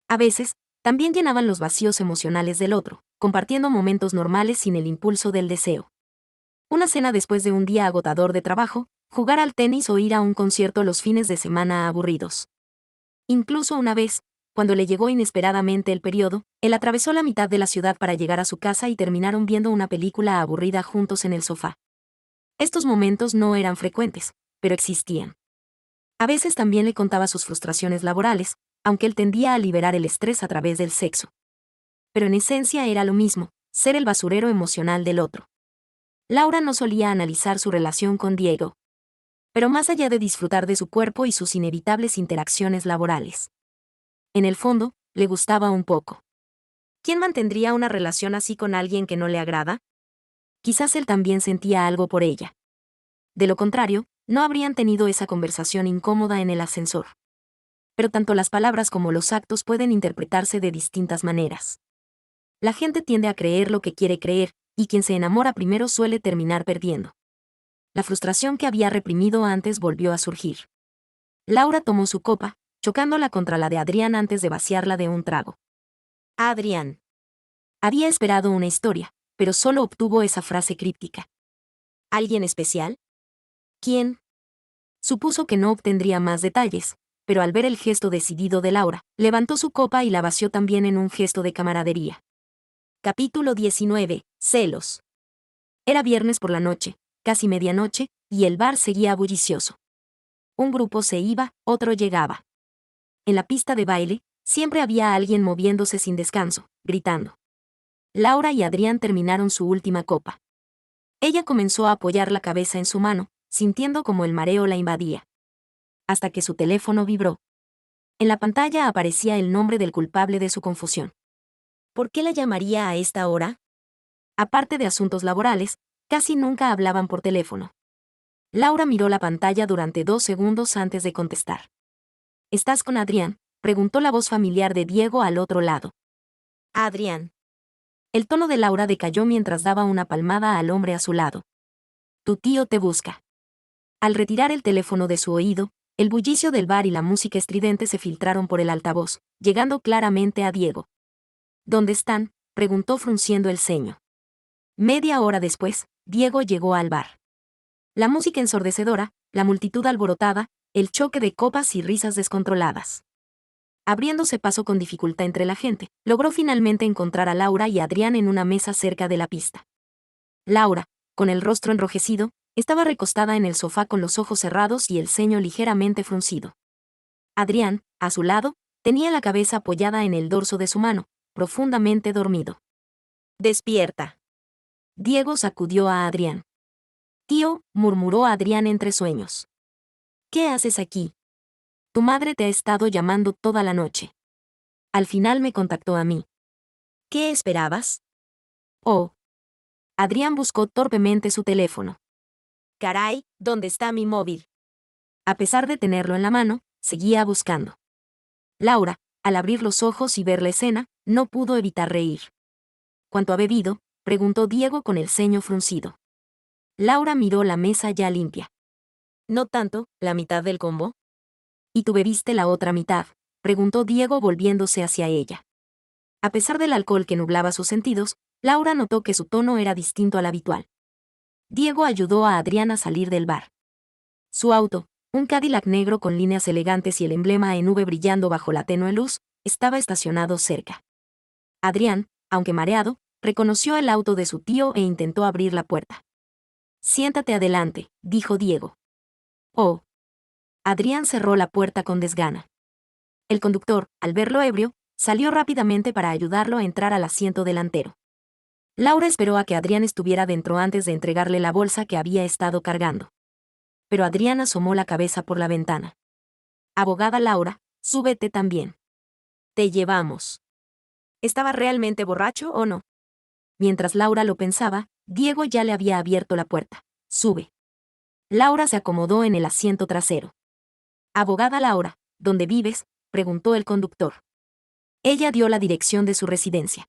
Speaker 1: A veces, También llenaban los vacíos emocionales del otro, compartiendo momentos normales sin el impulso del deseo. Una cena después de un día agotador de trabajo, jugar al tenis o ir a un concierto los fines de semana aburridos. Incluso una vez, cuando le llegó inesperadamente el periodo, él atravesó la mitad de la ciudad para llegar a su casa y terminaron viendo una película aburrida juntos en el sofá. Estos momentos no eran frecuentes, pero existían. A veces también le contaba sus frustraciones laborales, aunque él tendía a liberar el estrés a través del sexo. Pero en esencia era lo mismo, ser el basurero emocional del otro. Laura no solía analizar su relación con Diego. Pero más allá de disfrutar de su cuerpo y sus inevitables interacciones laborales. En el fondo, le gustaba un poco. ¿Quién mantendría una relación así con alguien que no le agrada? Quizás él también sentía algo por ella. De lo contrario, no habrían tenido esa conversación incómoda en el ascensor. Pero tanto las palabras como los actos pueden interpretarse de distintas maneras. La gente tiende a creer lo que quiere creer, y quien se enamora primero suele terminar perdiendo. La frustración que había reprimido antes volvió a surgir. Laura tomó su copa, chocándola contra la de Adrián antes de vaciarla de un trago. Adrián. Había esperado una historia, pero solo obtuvo esa frase críptica. ¿Alguien especial? ¿Quién? Supuso que no obtendría más detalles, pero al ver el gesto decidido de Laura, levantó su copa y la vació también en un gesto de camaradería. Capítulo 19. Celos. Era viernes por la noche, casi medianoche, y el bar seguía bullicioso. Un grupo se iba, otro llegaba. En la pista de baile, siempre había alguien moviéndose sin descanso, gritando. Laura y Adrián terminaron su última copa. Ella comenzó a apoyar la cabeza en su mano, sintiendo como el mareo la invadía. Hasta que su teléfono vibró. En la pantalla aparecía el nombre del culpable de su confusión. ¿Por qué la llamaría a esta hora? Aparte de asuntos laborales, casi nunca hablaban por teléfono. Laura miró la pantalla durante 2 segundos antes de contestar. ¿Estás con Adrián?, preguntó la voz familiar de Diego al otro lado. Adrián. El tono de Laura decayó mientras daba una palmada al hombre a su lado. Tu tío te busca. Al retirar el teléfono de su oído, el bullicio del bar y la música estridente se filtraron por el altavoz, llegando claramente a Diego. ¿Dónde están?, preguntó frunciendo el ceño. Media hora después, Diego llegó al bar. La música ensordecedora, la multitud alborotada, el choque de copas y risas descontroladas. Abriéndose paso con dificultad entre la gente, logró finalmente encontrar a Laura y Adrián en una mesa cerca de la pista. Laura, con el rostro enrojecido, estaba recostada en el sofá con los ojos cerrados y el ceño ligeramente fruncido. Adrián, a su lado, tenía la cabeza apoyada en el dorso de su mano, profundamente dormido. Despierta. Diego sacudió a Adrián. Tío, murmuró Adrián entre sueños. ¿Qué haces aquí? Tu madre te ha estado llamando toda la noche. Al final me contactó a mí. ¿Qué esperabas? Oh. Adrián buscó torpemente su teléfono. Caray, ¿dónde está mi móvil? A pesar de tenerlo en la mano, seguía buscando. Laura, al abrir los ojos y ver la escena, no pudo evitar reír. ¿Cuánto ha bebido?, preguntó Diego con el ceño fruncido. Laura miró la mesa ya limpia. No tanto, la mitad del combo. ¿Y tú bebiste la otra mitad?, preguntó Diego volviéndose hacia ella. A pesar del alcohol que nublaba sus sentidos, Laura notó que su tono era distinto al habitual. Diego ayudó a Adrián a salir del bar. Su auto, un Cadillac negro con líneas elegantes y el emblema en V brillando bajo la tenue luz, estaba estacionado cerca. Adrián, aunque mareado, reconoció el auto de su tío e intentó abrir la puerta. Siéntate adelante, dijo Diego. Oh. Adrián cerró la puerta con desgana. El conductor, al verlo ebrio, salió rápidamente para ayudarlo a entrar al asiento delantero. Laura esperó a que Adrián estuviera dentro antes de entregarle la bolsa que había estado cargando. Pero Adrián asomó la cabeza por la ventana. Abogada Laura, súbete también. Te llevamos. ¿Estaba realmente borracho o no? Mientras Laura lo pensaba, Diego ya le había abierto la puerta. Sube. Laura se acomodó en el asiento trasero. Abogada Laura, ¿dónde vives?, preguntó el conductor. Ella dio la dirección de su residencia.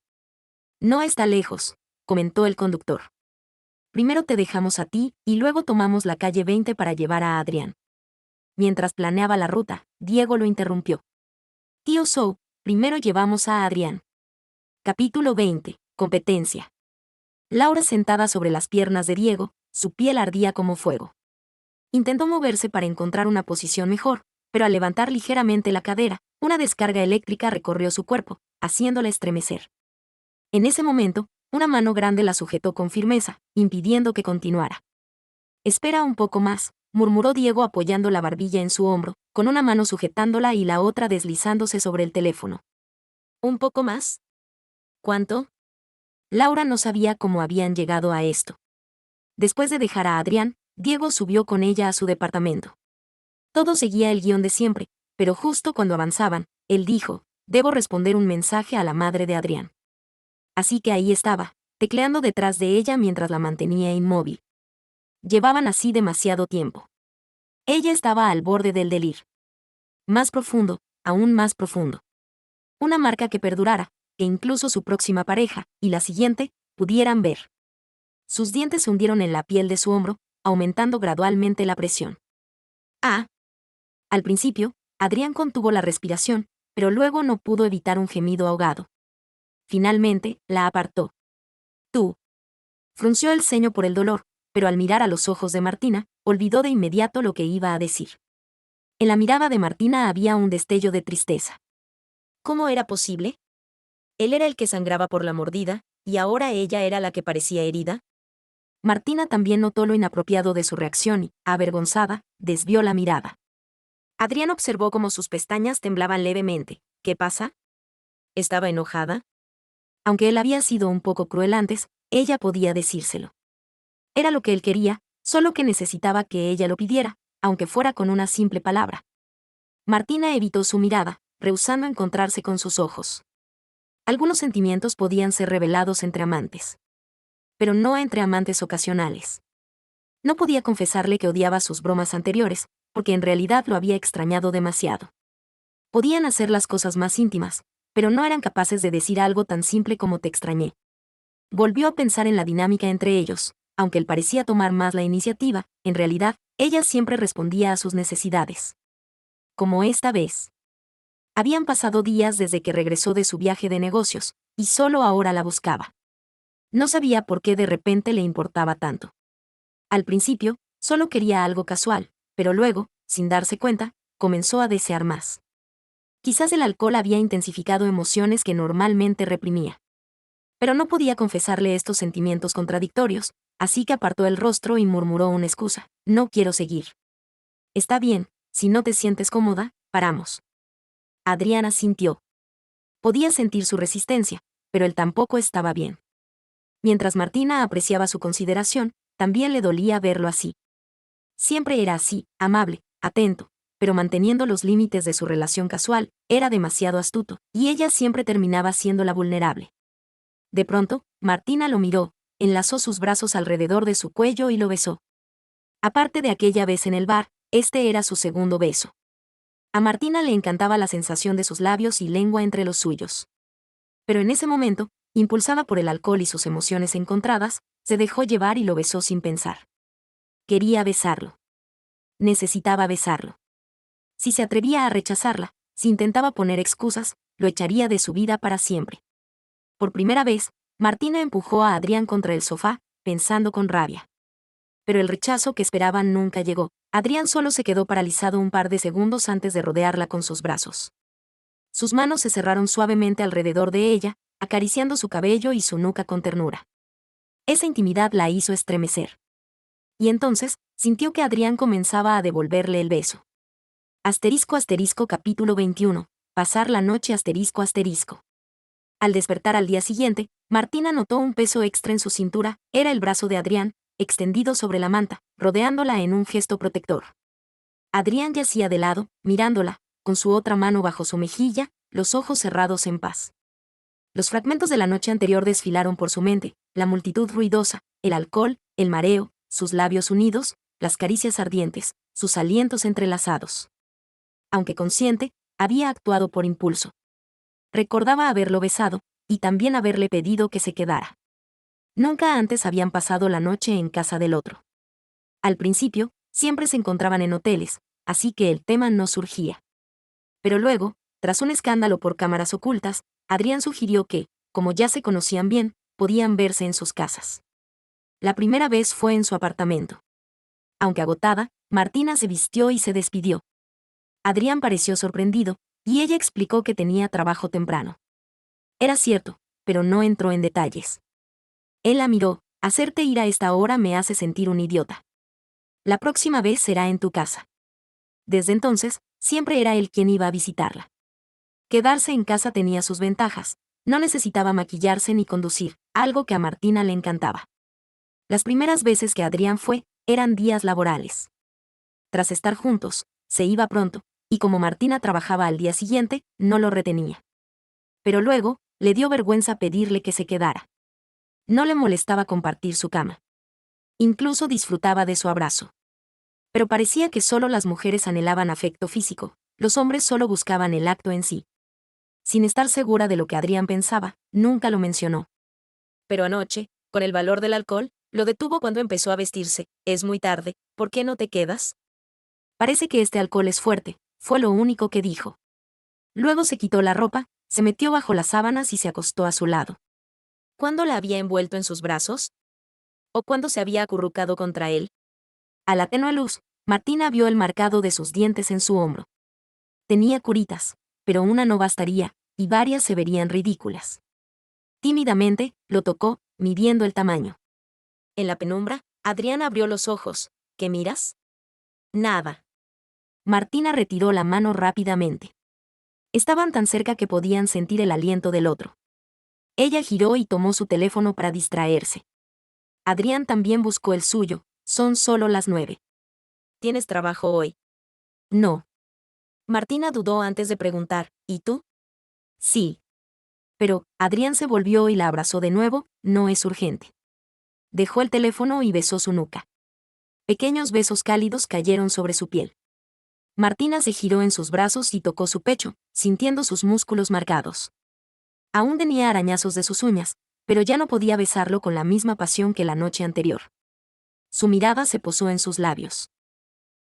Speaker 1: No está lejos, comentó el conductor. Primero te dejamos a ti y luego tomamos la calle 20 para llevar a Adrián. Mientras planeaba la ruta, Diego lo interrumpió. Tío So, Primero llevamos a Adrián. Capítulo 20. Competencia. Laura sentada sobre las piernas de Diego, su piel ardía como fuego. Intentó moverse para encontrar una posición mejor, pero al levantar ligeramente la cadera, una descarga eléctrica recorrió su cuerpo, haciéndola estremecer. En ese momento, una mano grande la sujetó con firmeza, impidiendo que continuara. «Espera un poco más», murmuró Diego apoyando la barbilla en su hombro, con una mano sujetándola y la otra deslizándose sobre el teléfono. «¿Un poco más? ¿Cuánto?» Laura no sabía cómo habían llegado a esto. Después de dejar a Adrián, Diego subió con ella a su departamento. Todo seguía el guión de siempre, pero justo cuando avanzaban, él dijo: «Debo responder un mensaje a la madre de Adrián». Así que ahí estaba, tecleando detrás de ella mientras la mantenía inmóvil. Llevaban así demasiado tiempo. Ella estaba al borde del delirio. Más profundo, aún más profundo. Una marca que perdurara, que incluso su próxima pareja, y la siguiente, pudieran ver. Sus dientes se hundieron en la piel de su hombro, aumentando gradualmente la presión. Ah. Al principio, Adrián contuvo la respiración, pero luego no pudo evitar un gemido ahogado. Finalmente, la apartó. «Tú». Frunció el ceño por el dolor, pero al mirar a los ojos de Martina, olvidó de inmediato lo que iba a decir. En la mirada de Martina había un destello de tristeza. ¿Cómo era posible? Él era el que sangraba por la mordida, y ahora ella era la que parecía herida. Martina también notó lo inapropiado de su reacción y, avergonzada, desvió la mirada. Adrián observó cómo sus pestañas temblaban levemente. ¿Qué pasa? ¿Estaba enojada? Aunque él había sido un poco cruel antes, ella podía decírselo. Era lo que él quería, solo que necesitaba que ella lo pidiera, aunque fuera con una simple palabra. Martina evitó su mirada, rehusando encontrarse con sus ojos. Algunos sentimientos podían ser revelados entre amantes. Pero no entre amantes ocasionales. No podía confesarle que odiaba sus bromas anteriores, porque en realidad lo había extrañado demasiado. Podían hacer las cosas más íntimas, pero no eran capaces de decir algo tan simple como «te extrañé». Volvió a pensar en la dinámica entre ellos. Aunque él parecía tomar más la iniciativa, en realidad, ella siempre respondía a sus necesidades. Como esta vez. Habían pasado días desde que regresó de su viaje de negocios, y solo ahora la buscaba. No sabía por qué de repente le importaba tanto. Al principio, solo quería algo casual, pero luego, sin darse cuenta, comenzó a desear más. Quizás el alcohol había intensificado emociones que normalmente reprimía. Pero no podía confesarle estos sentimientos contradictorios, así que apartó el rostro y murmuró una excusa: «No quiero seguir». «Está bien, si no te sientes cómoda, paramos». Adrián asintió. Podía sentir su resistencia, pero él tampoco estaba bien. Mientras Martina apreciaba su consideración, también le dolía verlo así. Siempre era así, amable, atento, pero manteniendo los límites de su relación casual, era demasiado astuto, y ella siempre terminaba siendo la vulnerable. De pronto, Martina lo miró, enlazó sus brazos alrededor de su cuello y lo besó. Aparte de aquella vez en el bar, este era su segundo beso. A Martina le encantaba la sensación de sus labios y lengua entre los suyos. Pero en ese momento, impulsada por el alcohol y sus emociones encontradas, se dejó llevar y lo besó sin pensar. Quería besarlo. Necesitaba besarlo. Si se atrevía a rechazarla, si intentaba poner excusas, lo echaría de su vida para siempre. Por primera vez, Martina empujó a Adrián contra el sofá, pensando con rabia. Pero el rechazo que esperaban nunca llegó. Adrián solo se quedó paralizado un par de segundos antes de rodearla con sus brazos. Sus manos se cerraron suavemente alrededor de ella, acariciando su cabello y su nuca con ternura. Esa intimidad la hizo estremecer. Y entonces, sintió que Adrián comenzaba a devolverle el beso. Capítulo 21. Pasar la noche ***. Al despertar al día siguiente, Martina notó un peso extra en su cintura. Era el brazo de Adrián, extendido sobre la manta, rodeándola en un gesto protector. Adrián yacía de lado, mirándola, con su otra mano bajo su mejilla, los ojos cerrados en paz. Los fragmentos de la noche anterior desfilaron por su mente, la multitud ruidosa, el alcohol, el mareo, sus labios unidos, las caricias ardientes, sus alientos entrelazados. Aunque consciente, había actuado por impulso. Recordaba haberlo besado, y también haberle pedido que se quedara. Nunca antes habían pasado la noche en casa del otro. Al principio, siempre se encontraban en hoteles, así que el tema no surgía. Pero luego, Tras un escándalo por cámaras ocultas, Adrián sugirió que, como ya se conocían bien, podían verse en sus casas. La primera vez fue en su apartamento. Aunque agotada, Martina se vistió y se despidió. Adrián pareció sorprendido, y ella explicó que tenía trabajo temprano. Era cierto, pero no entró en detalles. Él la miró: hacerte ir a esta hora me hace sentir un idiota. La próxima vez será en tu casa. Desde entonces, siempre era él quien iba a visitarla. Quedarse en casa tenía sus ventajas. No necesitaba maquillarse ni conducir, algo que a Martina le encantaba. Las primeras veces que Adrián fue, eran días laborales. Tras estar juntos, se iba pronto, y como Martina trabajaba al día siguiente, no lo retenía. Pero luego, le dio vergüenza pedirle que se quedara. No le molestaba compartir su cama. Incluso disfrutaba de su abrazo. Pero parecía que solo las mujeres anhelaban afecto físico, los hombres solo buscaban el acto en sí. Sin estar segura de lo que Adrián pensaba, nunca lo mencionó. Pero anoche, con el valor del alcohol, lo detuvo cuando empezó a vestirse. Es muy tarde, ¿por qué no te quedas? Parece que este alcohol es fuerte, fue lo único que dijo. Luego se quitó la ropa, se metió bajo las sábanas y se acostó a su lado. ¿Cuándo la había envuelto en sus brazos? ¿O cuándo se había acurrucado contra él? A la tenue luz, Martina vio el marcado de sus dientes en su hombro. Tenía curitas, pero una no bastaría, y varias se verían ridículas. Tímidamente, lo tocó, midiendo el tamaño. En la penumbra, Adrián abrió los ojos. ¿Qué miras? Nada. Martina retiró la mano rápidamente. Estaban tan cerca que podían sentir el aliento del otro. Ella giró y tomó su teléfono para distraerse. Adrián también buscó el suyo. Son solo las 9. ¿Tienes trabajo hoy? No. Martina dudó antes de preguntar, ¿y tú? Sí. Pero, Adrián se volvió y la abrazó de nuevo. No es urgente. Dejó el teléfono y besó su nuca. Pequeños besos cálidos cayeron sobre su piel. Martina se giró en sus brazos y tocó su pecho, sintiendo sus músculos marcados. Aún tenía arañazos de sus uñas, pero ya no podía besarlo con la misma pasión que la noche anterior. Su mirada se posó en sus labios.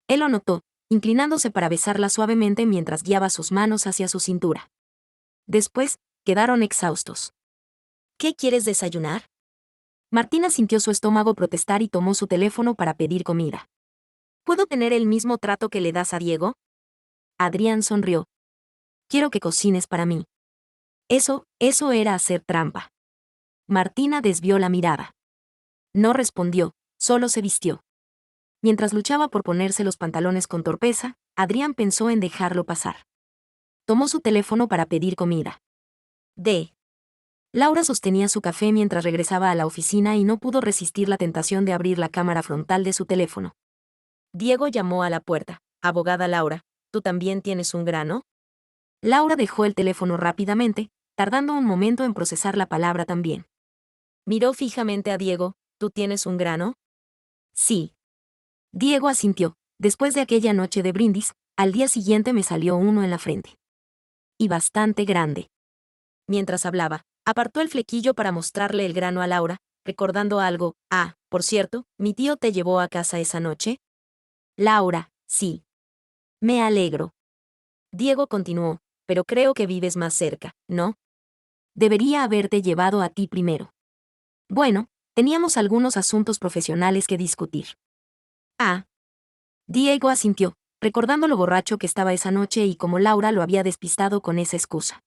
Speaker 1: Él lo notó, inclinándose para besarla suavemente mientras guiaba sus manos hacia su cintura. Después, quedaron exhaustos. ¿Qué quieres desayunar? Martina sintió su estómago protestar y tomó su teléfono para pedir comida. ¿Puedo tener el mismo trato que le das a Diego? Adrián sonrió. Quiero que cocines para mí. Eso era hacer trampa. Martina desvió la mirada. No respondió, solo se vistió. Mientras luchaba por ponerse los pantalones con torpeza, Adrián pensó en dejarlo pasar. Tomó su teléfono para pedir comida. Laura sostenía su café mientras regresaba a la oficina y no pudo resistir la tentación de abrir la cámara frontal de su teléfono. Diego llamó a la puerta. Abogada Laura, ¿tú también tienes un grano? Laura dejó el teléfono rápidamente, tardando un momento en procesar la palabra también. Miró fijamente a Diego. ¿Tú tienes un grano? Sí. Diego asintió. Después de aquella noche de brindis, al día siguiente me salió uno en la frente. Y bastante grande. Mientras hablaba, apartó el flequillo para mostrarle el grano a Laura, recordando algo. Ah, por cierto, ¿mi tío te llevó a casa esa noche? Laura, sí. Me alegro. Diego continuó, pero creo que vives más cerca, ¿no? Debería haberte llevado a ti primero. Bueno, teníamos algunos asuntos profesionales que discutir. Ah. Diego asintió, recordando lo borracho que estaba esa noche y cómo Laura lo había despistado con esa excusa.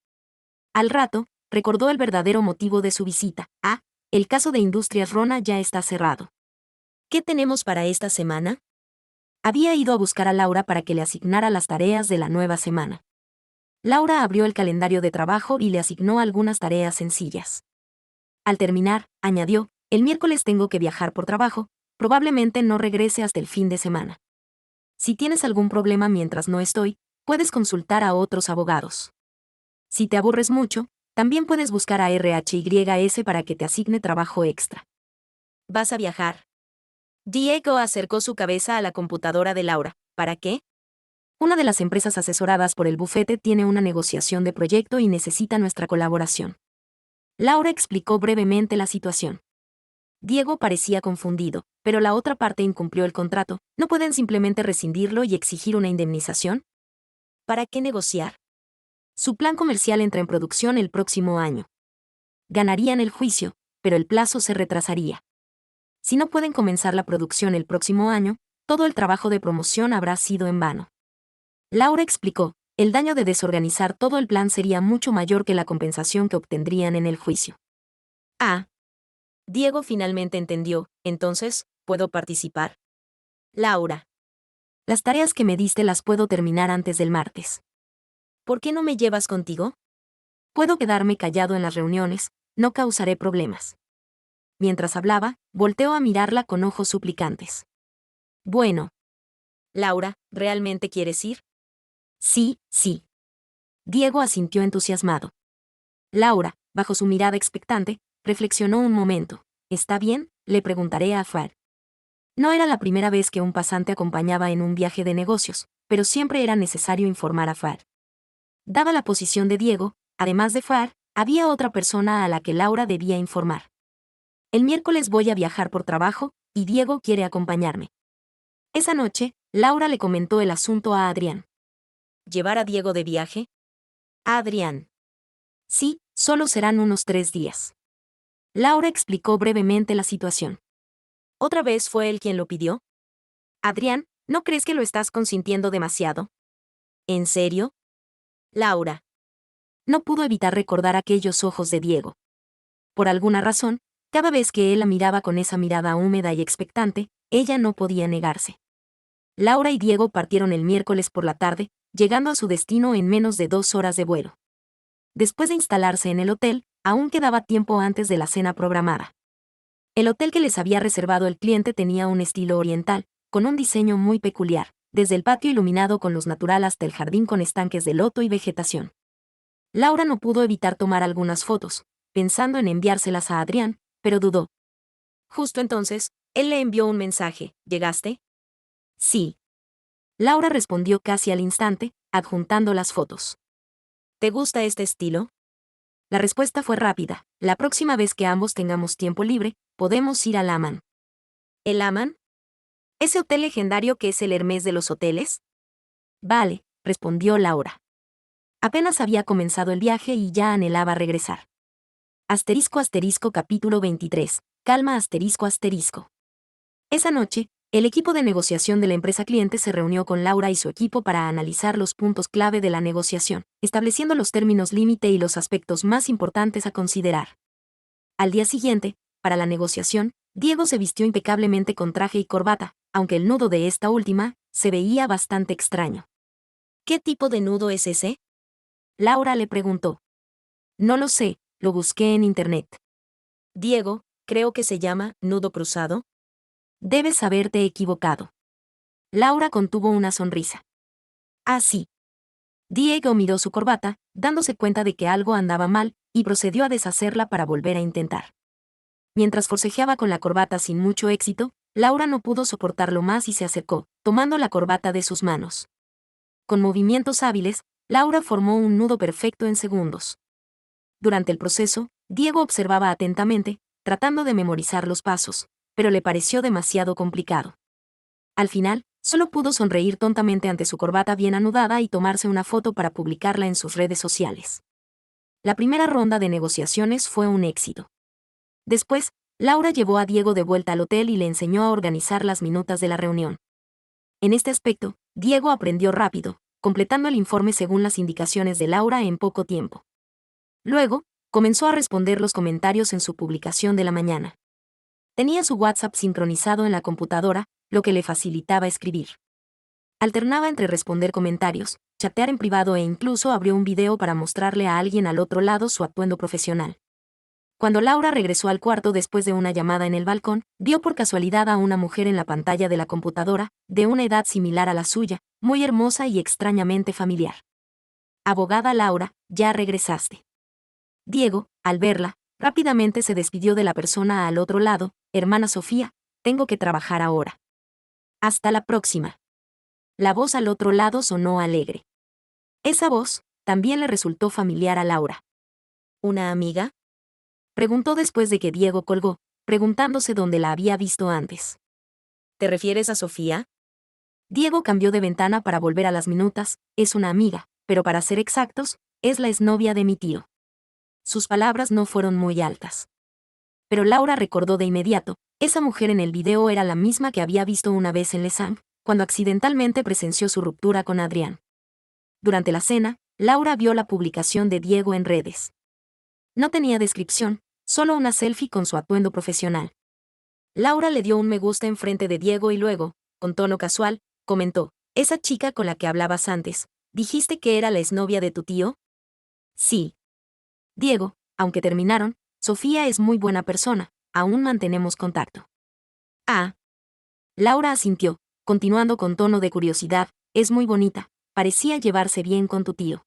Speaker 1: Al rato, recordó el verdadero motivo de su visita. Ah, el caso de Industrias Rona ya está cerrado. ¿Qué tenemos para esta semana? Había ido a buscar a Laura para que le asignara las tareas de la nueva semana. Laura abrió el calendario de trabajo y le asignó algunas tareas sencillas. Al terminar, añadió, el miércoles tengo que viajar por trabajo, probablemente no regrese hasta el fin de semana. Si tienes algún problema mientras no estoy, puedes consultar a otros abogados. Si te aburres mucho, también puedes buscar a RHYS para que te asigne trabajo extra. ¿Vas a viajar? Diego acercó su cabeza a la computadora de Laura. ¿Para qué? Una de las empresas asesoradas por el bufete tiene una negociación de proyecto y necesita nuestra colaboración. Laura explicó brevemente la situación. Diego parecía confundido, pero la otra parte incumplió el contrato. ¿No pueden simplemente rescindirlo y exigir una indemnización? ¿Para qué negociar? Su plan comercial entra en producción el próximo año. Ganarían el juicio, pero el plazo se retrasaría. Si no pueden comenzar la producción el próximo año, todo el trabajo de promoción habrá sido en vano. Laura explicó, el daño de desorganizar todo el plan sería mucho mayor que la compensación que obtendrían en el juicio. Ah. Diego finalmente entendió, entonces, ¿puedo participar? Laura. Las tareas que me diste las puedo terminar antes del martes. ¿Por qué no me llevas contigo? Puedo quedarme callado en las reuniones, no causaré problemas. Mientras hablaba, volteó a mirarla con ojos suplicantes. Bueno. Laura, ¿realmente quieres ir? Sí, sí. Diego asintió entusiasmado. Laura, bajo su mirada expectante, reflexionó un momento. ¿Está bien? Le preguntaré a Far. No era la primera vez que un pasante acompañaba en un viaje de negocios, pero siempre era necesario informar a Far. Dada la posición de Diego, además de Far, había otra persona a la que Laura debía informar. El miércoles voy a viajar por trabajo, y Diego quiere acompañarme. Esa noche, Laura le comentó el asunto a Adrián. ¿Llevar a Diego de viaje? A Adrián. Sí, solo serán unos 3 días. Laura explicó brevemente la situación. ¿Otra vez fue él quien lo pidió? Adrián, ¿no crees que lo estás consintiendo demasiado? ¿En serio? Laura. No pudo evitar recordar aquellos ojos de Diego. Por alguna razón, cada vez que él la miraba con esa mirada húmeda y expectante, ella no podía negarse. Laura y Diego partieron el miércoles por la tarde, llegando a su destino en menos de 2 horas de vuelo. Después de instalarse en el hotel, aún quedaba tiempo antes de la cena programada. El hotel que les había reservado el cliente tenía un estilo oriental, con un diseño muy peculiar, desde el patio iluminado con luz natural hasta el jardín con estanques de loto y vegetación. Laura no pudo evitar tomar algunas fotos, pensando en enviárselas a Adrián, pero dudó. Justo entonces, él le envió un mensaje. ¿Llegaste? Sí. Laura respondió casi al instante, adjuntando las fotos. ¿Te gusta este estilo? La respuesta fue rápida. La próxima vez que ambos tengamos tiempo libre, podemos ir al Aman. ¿El Aman? ¿Ese hotel legendario que es el Hermès de los hoteles? Vale, respondió Laura. Apenas había comenzado el viaje y ya anhelaba regresar. Capítulo 23. Calma ***. Esa noche, el equipo de negociación de la empresa cliente se reunió con Laura y su equipo para analizar los puntos clave de la negociación, estableciendo los términos límite y los aspectos más importantes a considerar. Al día siguiente, para la negociación, Diego se vistió impecablemente con traje y corbata, aunque el nudo de esta última se veía bastante extraño. ¿Qué tipo de nudo es ese? Laura le preguntó. No lo sé, lo busqué en internet. Diego, creo que se llama nudo cruzado. Debes haberte equivocado. Laura contuvo una sonrisa. Ah, sí. Diego miró su corbata, dándose cuenta de que algo andaba mal, y procedió a deshacerla para volver a intentar. Mientras forcejeaba con la corbata sin mucho éxito, Laura no pudo soportarlo más y se acercó, tomando la corbata de sus manos. Con movimientos hábiles, Laura formó un nudo perfecto en segundos. Durante el proceso, Diego observaba atentamente, tratando de memorizar los pasos, pero le pareció demasiado complicado. Al final, solo pudo sonreír tontamente ante su corbata bien anudada y tomarse una foto para publicarla en sus redes sociales. La primera ronda de negociaciones fue un éxito. Después, Laura llevó a Diego de vuelta al hotel y le enseñó a organizar las minutas de la reunión. En este aspecto, Diego aprendió rápido, completando el informe según las indicaciones de Laura en poco tiempo. Luego, comenzó a responder los comentarios en su publicación de la mañana. Tenía su WhatsApp sincronizado en la computadora, lo que le facilitaba escribir. Alternaba entre responder comentarios, chatear en privado e incluso abrió un video para mostrarle a alguien al otro lado su atuendo profesional. Cuando Laura regresó al cuarto después de una llamada en el balcón, vio por casualidad a una mujer en la pantalla de la computadora, de una edad similar a la suya, muy hermosa y extrañamente familiar. Abogada Laura, ya regresaste. Diego, al verla, rápidamente se despidió de la persona al otro lado. Hermana Sofía, tengo que trabajar ahora. Hasta la próxima. La voz al otro lado sonó alegre. Esa voz también le resultó familiar a Laura. ¿Una amiga? Preguntó después de que Diego colgó, preguntándose dónde la había visto antes. ¿Te refieres a Sofía? Diego cambió de ventana para volver a las minutas. Es una amiga, pero para ser exactos, es la exnovia de mi tío. Sus palabras no fueron muy altas. Pero Laura recordó de inmediato, esa mujer en el video era la misma que había visto una vez en Lesang, cuando accidentalmente presenció su ruptura con Adrián. Durante la cena, Laura vio la publicación de Diego en redes. No tenía descripción, solo una selfie con su atuendo profesional. Laura le dio un me gusta enfrente de Diego y luego, con tono casual, comentó, «¿Esa chica con la que hablabas antes, dijiste que era la exnovia de tu tío?» «Sí. Diego, aunque terminaron, Sofía es muy buena persona, aún mantenemos contacto». «Ah». Laura asintió, continuando con tono de curiosidad, «Es muy bonita, parecía llevarse bien con tu tío».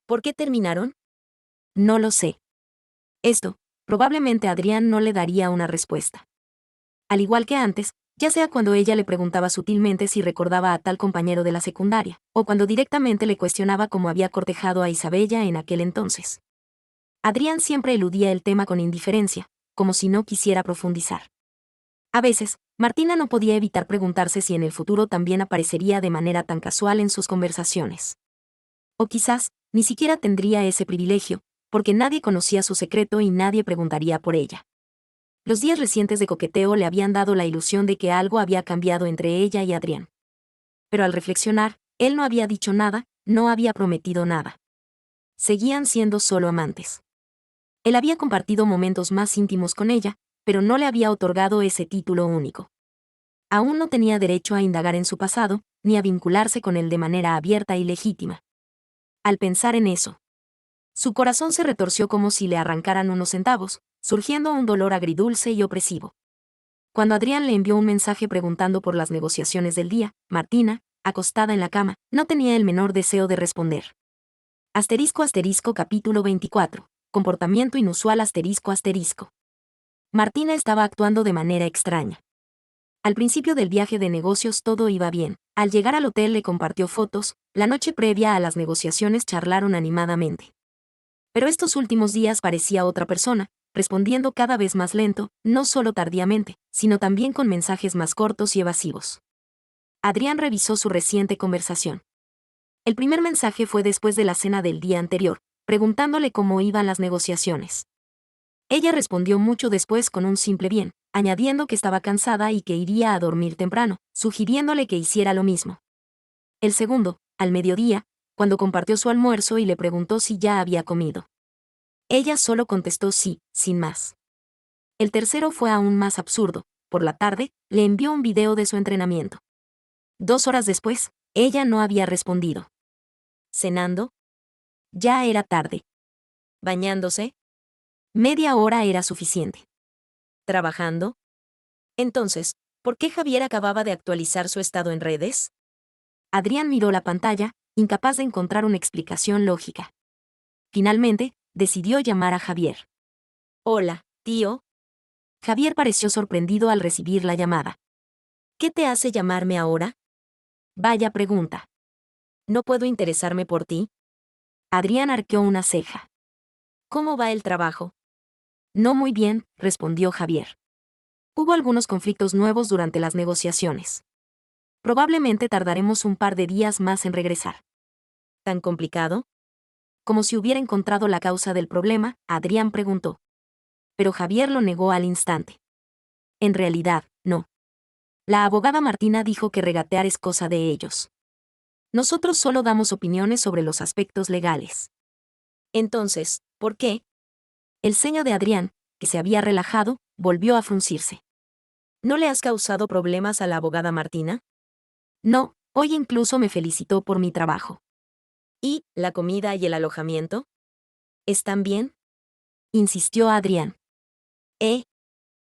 Speaker 1: «¿Por qué terminaron?» «No lo sé». Esto, probablemente Adrián no le daría una respuesta. Al igual que antes, ya sea cuando ella le preguntaba sutilmente si recordaba a tal compañero de la secundaria, o cuando directamente le cuestionaba cómo había cortejado a Isabella en aquel entonces. Adrián siempre eludía el tema con indiferencia, como si no quisiera profundizar. A veces, Martina no podía evitar preguntarse si en el futuro también aparecería de manera tan casual en sus conversaciones. O quizás, ni siquiera tendría ese privilegio, porque nadie conocía su secreto y nadie preguntaría por ella. Los días recientes de coqueteo le habían dado la ilusión de que algo había cambiado entre ella y Adrián. Pero al reflexionar, él no había dicho nada, no había prometido nada. Seguían siendo solo amantes. Él había compartido momentos más íntimos con ella, pero no le había otorgado ese título único. Aún no tenía derecho a indagar en su pasado, ni a vincularse con él de manera abierta y legítima. Al pensar en eso, su corazón se retorció como si le arrancaran unos centavos, surgiendo un dolor agridulce y opresivo. Cuando Adrián le envió un mensaje preguntando por las negociaciones del día, Martina, acostada en la cama, no tenía el menor deseo de responder. Capítulo 24. Comportamiento inusual ***. Martina estaba actuando de manera extraña. Al principio del viaje de negocios todo iba bien. Al llegar al hotel le compartió fotos, la noche previa a las negociaciones charlaron animadamente. Pero estos últimos días parecía otra persona, respondiendo cada vez más lento, no solo tardíamente, sino también con mensajes más cortos y evasivos. Adrián revisó su reciente conversación. El primer mensaje fue después de la cena del día anterior, preguntándole cómo iban las negociaciones. Ella respondió mucho después con un simple bien, añadiendo que estaba cansada y que iría a dormir temprano, sugiriéndole que hiciera lo mismo. El segundo, al mediodía, cuando compartió su almuerzo y le preguntó si ya había comido. Ella solo contestó sí, sin más. El tercero fue aún más absurdo. Por la tarde, le envió un video de su entrenamiento. 2 horas después, ella no había respondido. ¿Cenando? Ya era tarde. ¿Bañándose? Media hora era suficiente. ¿Trabajando? Entonces, ¿por qué Javier acababa de actualizar su estado en redes? Adrián miró la pantalla, incapaz de encontrar una explicación lógica. Finalmente, decidió llamar a Javier. «Hola, tío». Javier pareció sorprendido al recibir la llamada. «¿Qué te hace llamarme ahora?» «Vaya pregunta. ¿No puedo interesarme por ti?» Adrián arqueó una ceja. «¿Cómo va el trabajo?» «No muy bien», respondió Javier. «Hubo algunos conflictos nuevos durante las negociaciones. Probablemente tardaremos un par de días más en regresar». «¿Tan complicado?» Como si hubiera encontrado la causa del problema, Adrián preguntó. Pero Javier lo negó al instante. En realidad, no. La abogada Martina dijo que regatear es cosa de ellos. Nosotros solo damos opiniones sobre los aspectos legales. Entonces, ¿por qué? El ceño de Adrián, que se había relajado, volvió a fruncirse. ¿No le has causado problemas a la abogada Martina? No, hoy incluso me felicitó por mi trabajo. ¿Y la comida y el alojamiento? ¿Están bien?, insistió Adrián.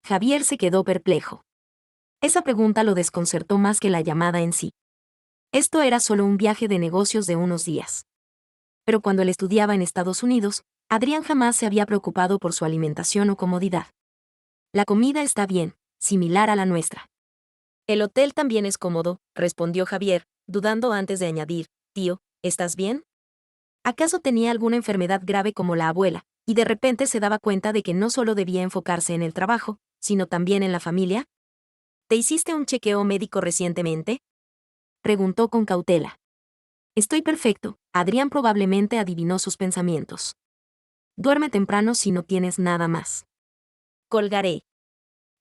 Speaker 1: Javier se quedó perplejo. Esa pregunta lo desconcertó más que la llamada en sí. Esto era solo un viaje de negocios de unos días. Pero cuando él estudiaba en Estados Unidos, Adrián jamás se había preocupado por su alimentación o comodidad. La comida está bien, similar a la nuestra. El hotel también es cómodo, respondió Javier, dudando antes de añadir, tío, ¿estás bien? ¿Acaso tenía alguna enfermedad grave como la abuela, y de repente se daba cuenta de que no solo debía enfocarse en el trabajo, sino también en la familia? ¿Te hiciste un chequeo médico recientemente?, preguntó con cautela. Estoy perfecto, Adrián probablemente adivinó sus pensamientos. Duerme temprano si no tienes nada más. Colgaré.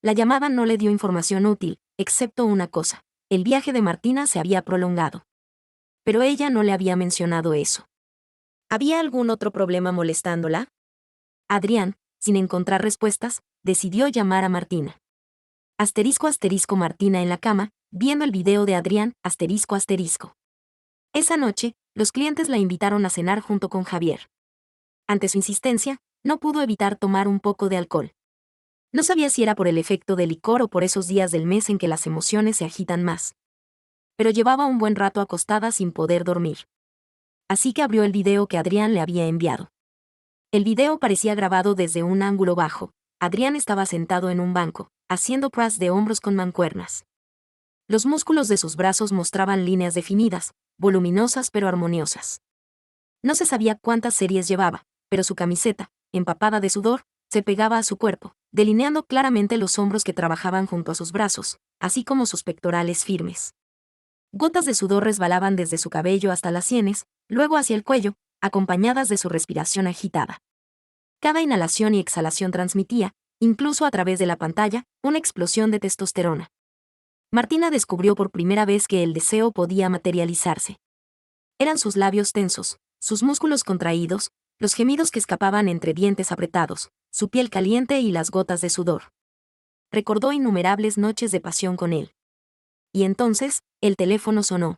Speaker 1: La llamada no le dio información útil, excepto una cosa. El viaje de Martina se había prolongado. Pero ella no le había mencionado eso. ¿Había algún otro problema molestándola? Adrián, sin encontrar respuestas, decidió llamar a Martina. *** Martina en la cama, viendo el video de Adrián, ***. Esa noche, los clientes la invitaron a cenar junto con Javier. Ante su insistencia, no pudo evitar tomar un poco de alcohol. No sabía si era por el efecto del licor o por esos días del mes en que las emociones se agitan más. Pero llevaba un buen rato acostada sin poder dormir. Así que abrió el video que Adrián le había enviado. El video parecía grabado desde un ángulo bajo. Adrián estaba sentado en un banco, haciendo press de hombros con mancuernas. Los músculos de sus brazos mostraban líneas definidas, voluminosas pero armoniosas. No se sabía cuántas series llevaba, pero su camiseta, empapada de sudor, se pegaba a su cuerpo, delineando claramente los hombros que trabajaban junto a sus brazos, así como sus pectorales firmes. Gotas de sudor resbalaban desde su cabello hasta las sienes, luego hacia el cuello, acompañadas de su respiración agitada. Cada inhalación y exhalación transmitía, incluso a través de la pantalla, una explosión de testosterona. Martina descubrió por primera vez que el deseo podía materializarse. Eran sus labios tensos, sus músculos contraídos, los gemidos que escapaban entre dientes apretados, su piel caliente y las gotas de sudor. Recordó innumerables noches de pasión con él. Y entonces, el teléfono sonó.